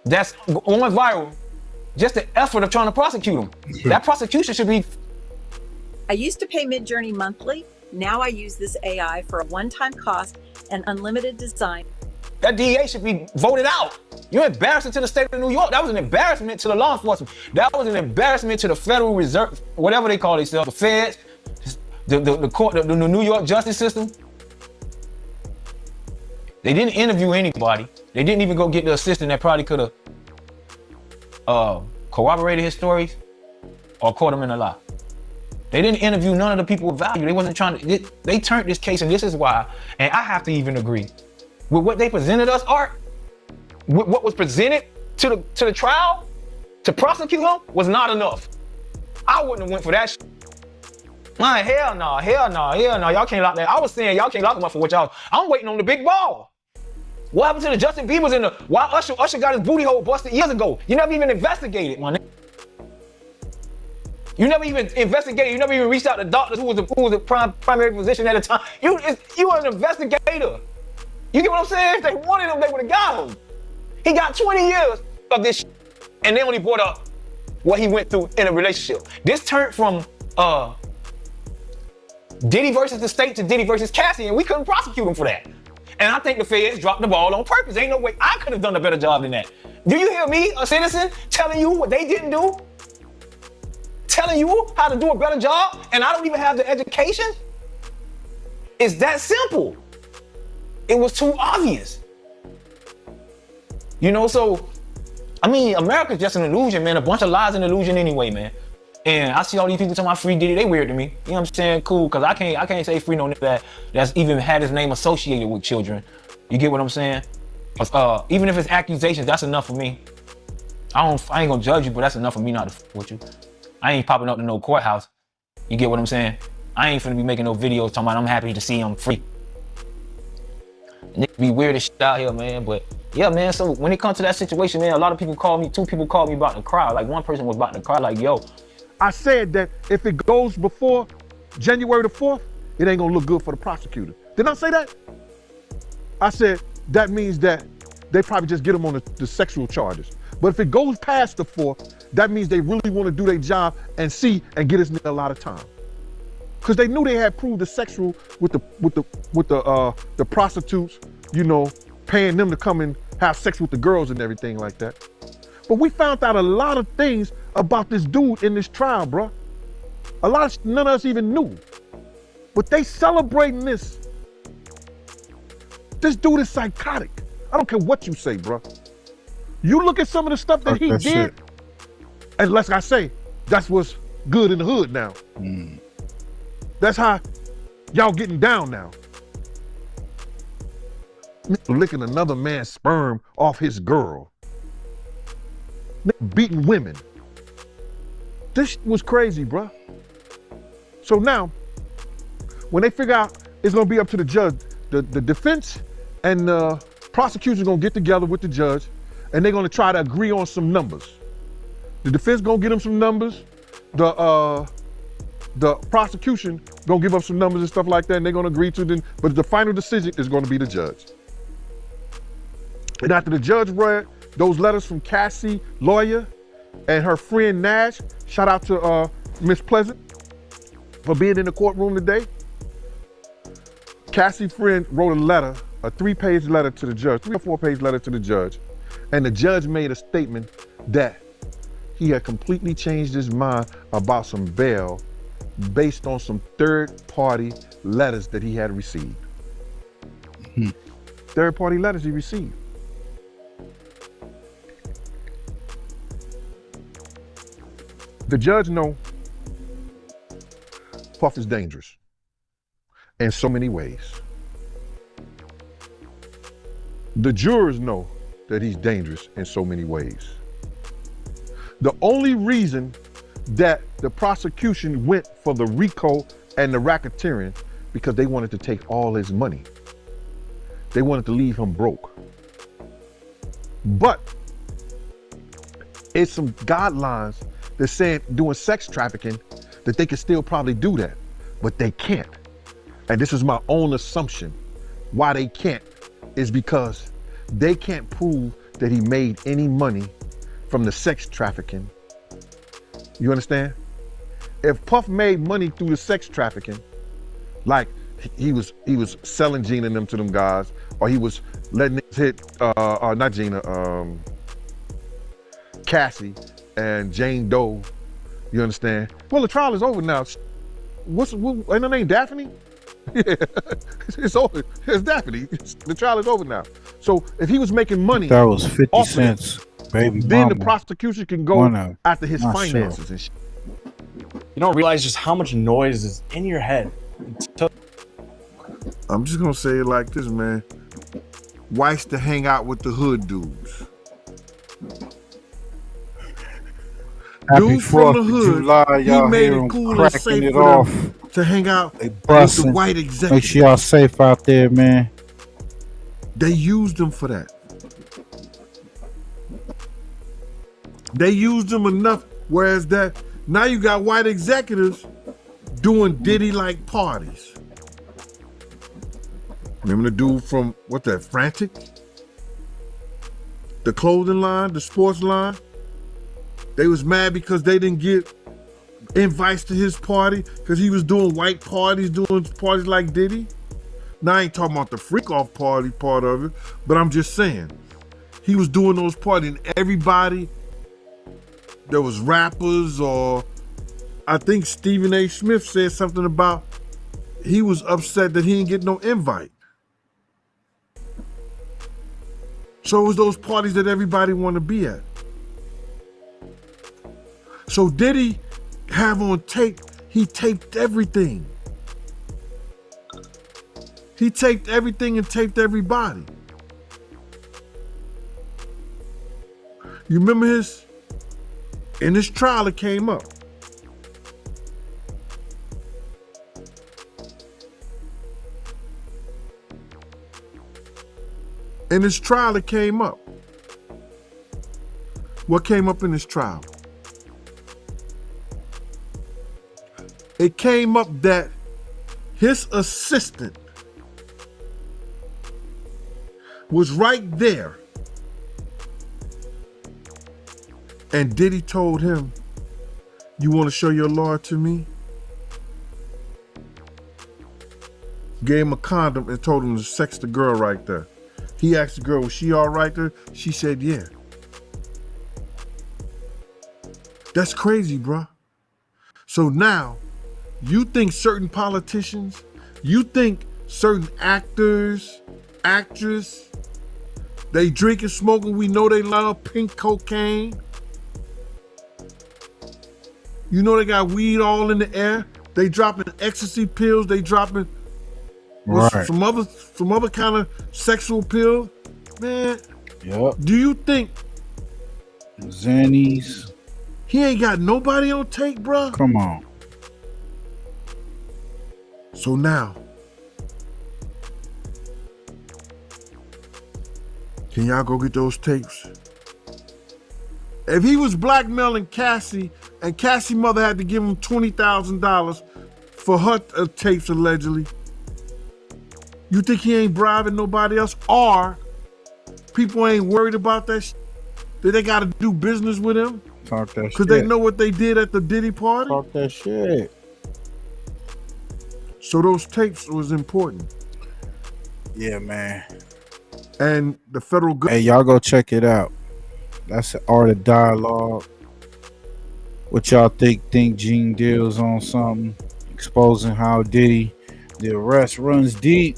that's going viral. Just the effort of trying to prosecute them. That prosecution should be. I used to pay Midjourney monthly. Now I use this AI for a one-time cost and unlimited design. That DEA should be voted out. You're embarrassing to the state of New York. That was an embarrassment to the law enforcement. That was an embarrassment to the Federal Reserve, whatever they call themselves, the feds, the court, the New York justice system. They didn't interview anybody. They didn't even go get the assistant that probably could have corroborated his stories or caught him in a lie. They didn't interview none of the people with value. They wasn't trying to, they turned this case, and this is why, and I have to even agree, with what they presented us, Art, with what was presented to the trial, to prosecute him, was not enough. I wouldn't have went for that shit. Man, hell no. Y'all can't lock that. I was saying y'all can't lock him up for what y'all, I'm waiting on the big ball. What happened to the Justin Bieber's in the, why Usher got his booty hole busted years ago? You never even investigated, my nigga. You never even investigated. You never even reached out to doctors who was the primary physician at the time. You were an investigator. You get what I'm saying? If they wanted him, they would have got him. He got 20 years of this shit, and they only brought up what he went through in a relationship. This turned from Diddy versus the state to Diddy versus Cassie, and we couldn't prosecute him for that. And I think the feds dropped the ball on purpose. Ain't no way I could have done a better job than that. Do you hear me, a citizen, telling you what they didn't do? Telling you how to do a better job, and I don't even have the education? It's that simple. It was too obvious. You know, so, I mean, America's just an illusion, man. A bunch of lies and illusion anyway, man. And I see all these people talking about free Diddy, they weird to me. You know what I'm saying? Cool, because I can't say free no nigga that's even had his name associated with children. You get what I'm saying? Even if it's accusations, that's enough for me. I ain't gonna judge you, but that's enough for me not to fuck with you. I ain't popping up to no courthouse. You get what I'm saying? I ain't finna be making no videos talking about I'm happy to see him free. Niggas be weird as shit out here, man. But yeah, man, so when it comes to that situation, man, a lot of people call me, 2 people called me about to cry. Like one person was about to cry, like, yo. I said that if it goes before January the 4th, it ain't gonna look good for the prosecutor. Didn't I say that? I said that means that they probably just get them on the sexual charges. But if it goes past the 4th, that means they really want to do their job and get this nigga a lot of time. Because they knew they had proved the sexual with the prostitutes, you know, paying them to come and have sex with the girls and everything like that. But we found out a lot of things about this dude in this trial, bro. A lot of none of us even knew. But they celebrating this. This dude is psychotic. I don't care what you say, bro. You look at some of the stuff that he did, shit. And like I say, that's what's good in the hood now. That's how y'all getting down now. Licking another man's sperm off his girl. Beating women. This was crazy, bro. So now, when they figure out it's gonna be up to the judge, the defense and the prosecution gonna get together with the judge and they're gonna try to agree on some numbers. The defense gonna get them some numbers. The prosecution gonna give up some numbers and stuff like that, and they're gonna agree to them. But the final decision is gonna be the judge. And after the judge read those letters from Cassie, lawyer, and her friend Nash, shout out to Miss Pleasant for being in the courtroom today. Cassie's friend wrote a letter, a 3-page letter to the judge, 3 or 4-page letter to the judge. And the judge made a statement that he had completely changed his mind about some bail based on some third-party letters that he had received. Third-party letters he received. The judge know Puff is dangerous in so many ways. The jurors know that he's dangerous in so many ways. The only reason that the prosecution went for the RICO and the racketeering because they wanted to take all his money. They wanted to leave him broke. But it's some guidelines that saying doing sex trafficking that they could still probably do that, but they can't. And this is my own assumption. Why they can't is because they can't prove that he made any money from the sex trafficking. You understand? If Puff made money through the sex trafficking, like he was selling Gina and them to them guys, or he was letting niggas hit, not Gina, Cassie and Jane Doe, you understand? Well, the trial is over now. Ain't her name Daphne? Yeah, it's over. It's Daphne. The trial is over now. So if he was making money, that was 50 cents, baby. Then mama. The prosecution can go after his finances and shit. You don't realize just how much noise is in your head. I'm just gonna say it like this, man. Whites to hang out with the hood dudes. Happy Dudes from the hood, July, he made it cool and safe for them to hang out with the white executives. Make sure y'all safe out there, man. They used them for that. They used them enough, whereas that now you got white executives doing Diddy-like parties. Remember the dude from, Frantic? The clothing line, the sports line? They was mad because they didn't get invites to his party because he was doing white parties, doing parties like Diddy. Now I ain't talking about the freak off party part of it, but I'm just saying, he was doing those parties and everybody, there was rappers, or I think Stephen A. Smith said something about he was upset that he didn't get no invite. So it was those parties that everybody want to be at. So did he have on tape? He taped everything. He taped everything and taped everybody. You remember in his trial it came up. In his trial it came up. What came up in his trial? It came up that his assistant was right there. And Diddy told him, "You want to show your lord to me?" Gave him a condom and told him to sex the girl right there. He asked the girl, was she all right there? She said, yeah. That's crazy, bruh. So now, you think certain politicians, you think certain actors, actresses, they drinking, smoking, we know they love pink cocaine. You know they got weed all in the air. They dropping ecstasy pills, they dropping some other kind of sexual pills. Man, yep. Do you think Xannies? He ain't got nobody on tape, bruh? Come on. So now, can y'all go get those tapes? If he was blackmailing Cassie and Cassie's mother had to give him $20,000 for her tapes allegedly, you think he ain't bribing nobody else? Or people ain't worried about that that they gotta do business with him? Talk that shit. Because they know what they did at the Diddy party? Talk that shit. So those tapes was important. Yeah, man. And the federal government. Hey, y'all go check it out. That's the Art of Dialogue. What y'all think Gene Deal's on something? Exposing how Diddy, the arrest runs deep,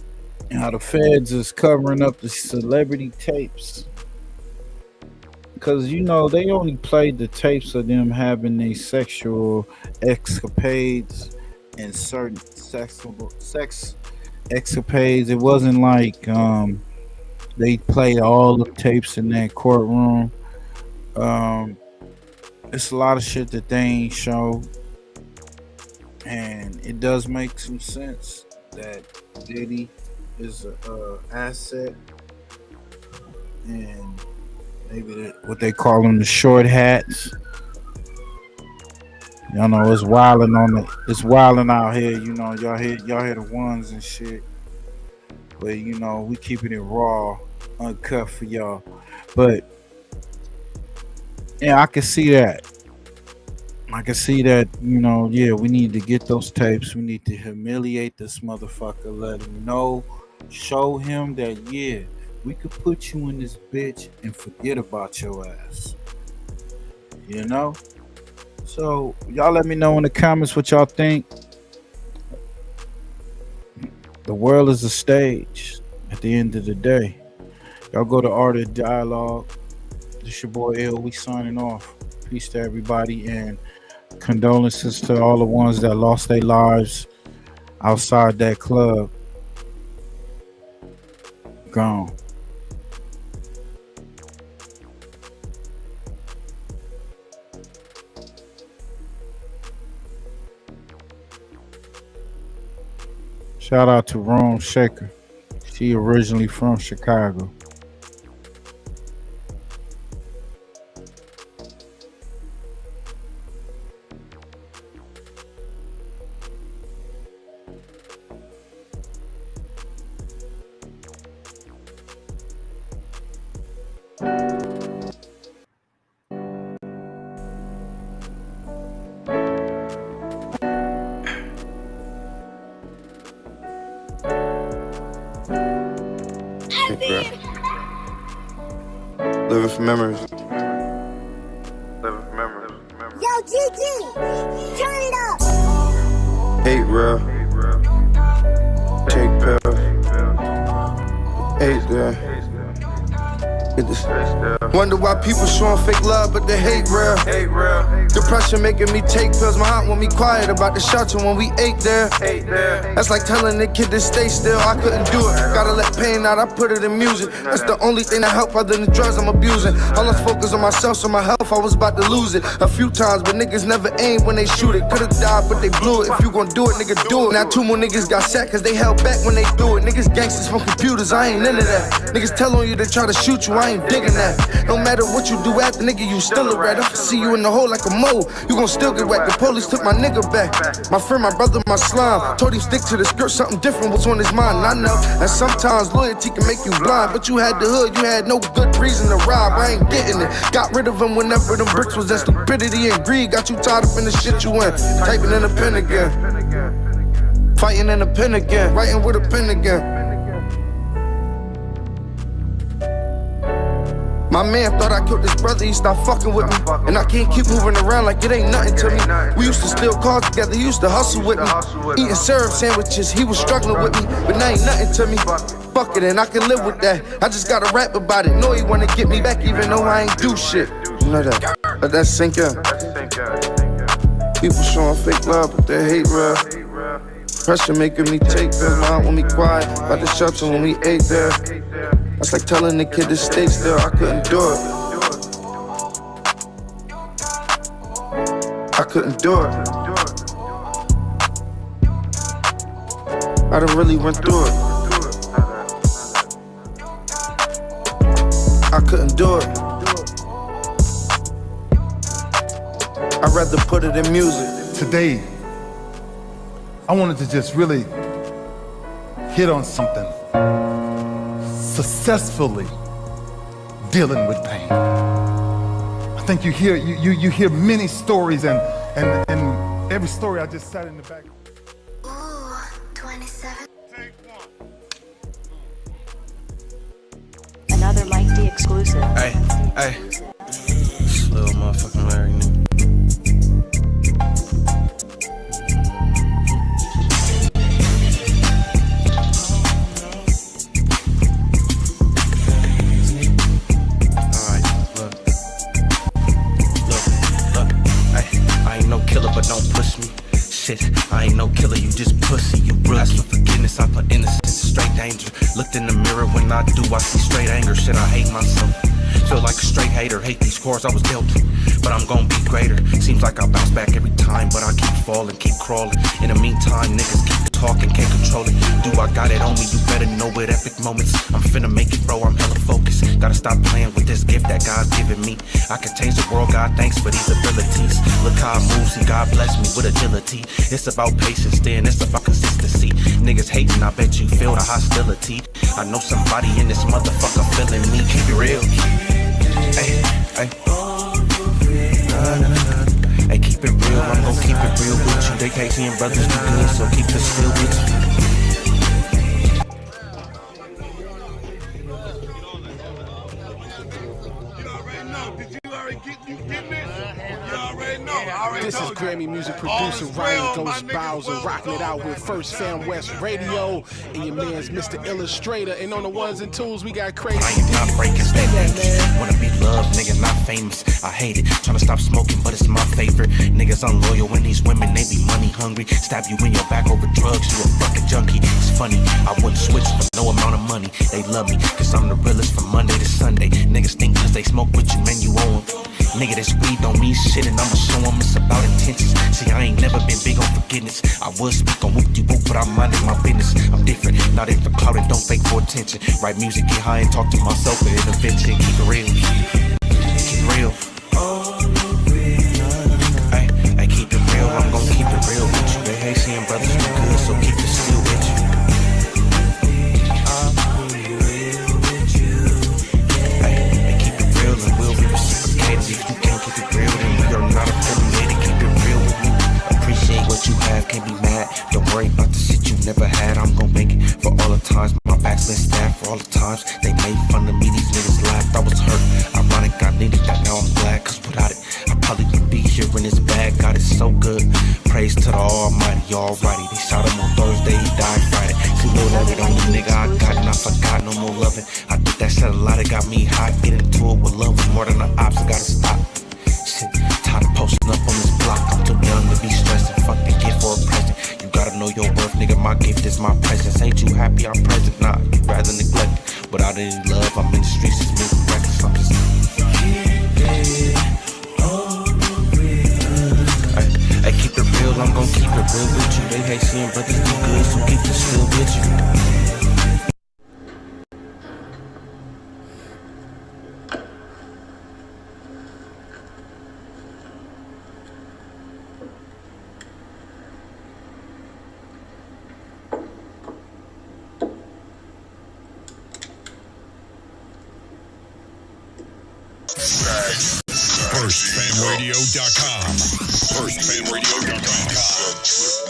and how the feds is covering up the celebrity tapes. Because, you know, they only played the tapes of them having these sexual escapades and certain sex escapades. It wasn't like they played all the tapes in that courtroom. It's a lot of shit that they ain't show. And it does make some sense that Diddy is an asset. And maybe what they call them the short hats. Y'all know it's wilding out here. You know, y'all hear the ones and shit. But you know, we keeping it raw, uncut for y'all. But yeah, I can see that. You know, yeah, we need to get those tapes. We need to humiliate this motherfucker. Let him know, show him that yeah, we could put you in this bitch and forget about your ass. You know? So y'all let me know in the comments what y'all think. The world is a stage at the end of the day. Y'all go to Art of Dialogue. This your boy L. We signing off. Peace to everybody and condolences to all the ones that lost their lives outside that club. Gone. Shout out to Rome Shaker. She originally from Chicago. for memories. Yo, GG, turn it up. Hate real. Take pills. Hate there. Get this. Wonder why people showing fake love, but they hate real. Depression making me take pills. My heart want me quiet about the shelter when we ate there. That's like telling the kid to stay still. I couldn't do it. Gotta let pain out. I put it in music. That's the only thing that help other than drugs I'm abusing. All I focus on myself, so my health I was about to lose it a few times, but niggas never aim when they shoot it. Could've died, but they blew it. If you gon' do it, nigga, do it. Now 2 more niggas got sacked cause they held back when they threw it. Niggas gangsters from computers. I ain't into that. Niggas tell on you to try to shoot you. I ain't digging that. No matter what you do after, nigga, you still a rat. I can see you in the hole like a mole. You gon' still get whacked. The police took my nigga back. My friend, my brother, my slime. Told him stick to the script, something different was on his mind. And I know that sometimes loyalty can make you blind. But you had the hood, you had no good reason to rob. I ain't getting it. Got rid of them whenever them bricks was that stupidity and greed. Got you tied up in the shit you in. Typing in a pen again. Fighting in a pen again. Writing with a pen again. My man thought I killed his brother, he stopped fucking with me. And I can't keep moving around like it ain't nothing to me. We used to steal cars together, he used to hustle with me. Eating syrup sandwiches, he was struggling with me. But now ain't nothing to me. Fuck it, and I can live with that. I just gotta rap about it. Know he wanna get me back even though I ain't do shit. You know that, let that sink in. People showing fake love, but they hate real. Pressure making me take pills, my aunt want me quiet. About the shelter when we ate there. That's like telling the kid to stay still, I couldn't do it. I couldn't do it. I done really went through it. I couldn't do it. I'd rather put it in music. Today, I wanted to just really hit on something. Successfully dealing with pain. I think you hear many stories and every story I just sat in the back. Ooh, 27. Another Mike D exclusive. Hey, this little motherfucking Larry nigga. But don't push me. Shit, I ain't no killer, you just pussy. You ask for forgiveness, I put innocence in straight danger. Looked in the mirror, when I do, I see straight anger. Shit, I hate myself. Feel like a straight hater, hate these scores I was dealt. But I'm gon' be greater. Seems like I bounce back every time, but I keep falling, keep crawling. In the meantime, niggas keep talking, can't control it. Do I got it on me? You better know it. Epic moments. I'm finna make it, bro. I'm hella focused. Gotta stop playing with this gift that God's given me. I can change the world, God, thanks for these abilities. Look how I move, see God bless me with agility. It's about patience, then it's about consistency. Niggas hating, I bet you feel the hostility. I know somebody in this motherfucker feeling me. Keep it real. Hey, hey. Hey, keep it real, I'm gon' keep it real with you. They can't see brothers do good, so keep it still with you. This is Grammy music producer Ryan Ghost Bowser rocking it out with First Fam West Radio and your man's Mr. Illustrator. And on the ones and twos, we got Crazy. I am not breaking standards. Wanna be loved, nigga, not famous. I hate it. Tryna stop smoking, but it's my favorite. Niggas unloyal when these women, they be money hungry. Stab you in your back over drugs, you a fucking junkie. It's funny, I wouldn't switch for no amount of money. They love me, cause I'm the realest from Monday to Sunday. Niggas think cause they smoke with you, man, you owe them. Nigga, this weed don't mean shit and I'ma show them it's about intentions. See, I ain't never been big on forgiveness. I would speak on whoop-de-whoop, but I'm minding my business. I'm different, not in for clout and don't fake for attention. Write music, get high and talk to myself for intervention. Keep it real, keep it real. Hey, keep it real, I'm gon' keep it real with you. They hate seeing brothers do good, so keep it still with you. Hey, keep it real and we'll be reciprocated. If you can't keep it real, then we are not affiliated. Keep it real with me. Appreciate what you have, can't be mad. Don't worry about the shit you never had. I'm gon' make it for all the times my back's been stabbed. For all the times they made fun of me, these niggas laughed. I was hurt, ironic so good. Praise to the Almighty, alrighty. They shot him on Thursday, he died Friday. See, little nugget, only nigga I got, and I forgot, no more loving. I think that said a lot, it got me hot. Get into it with love, more than the ops, I gotta stop. Shit, tired of posting up on this block. I'm too young to be stressing, fuck the gift for a present. You gotta know your worth, nigga, my gift is my presence. Ain't you happy I'm present? Nah, you rather neglect it. Without any love, I'm in the streets, just moving reckless. I'm just I keep it real, I'm gon' keep it real with you. They hate seeing brothers do good, so keep it still with you. FirstFamRadio.com. FirstFamRadio.com.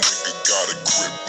Nigga got a grip.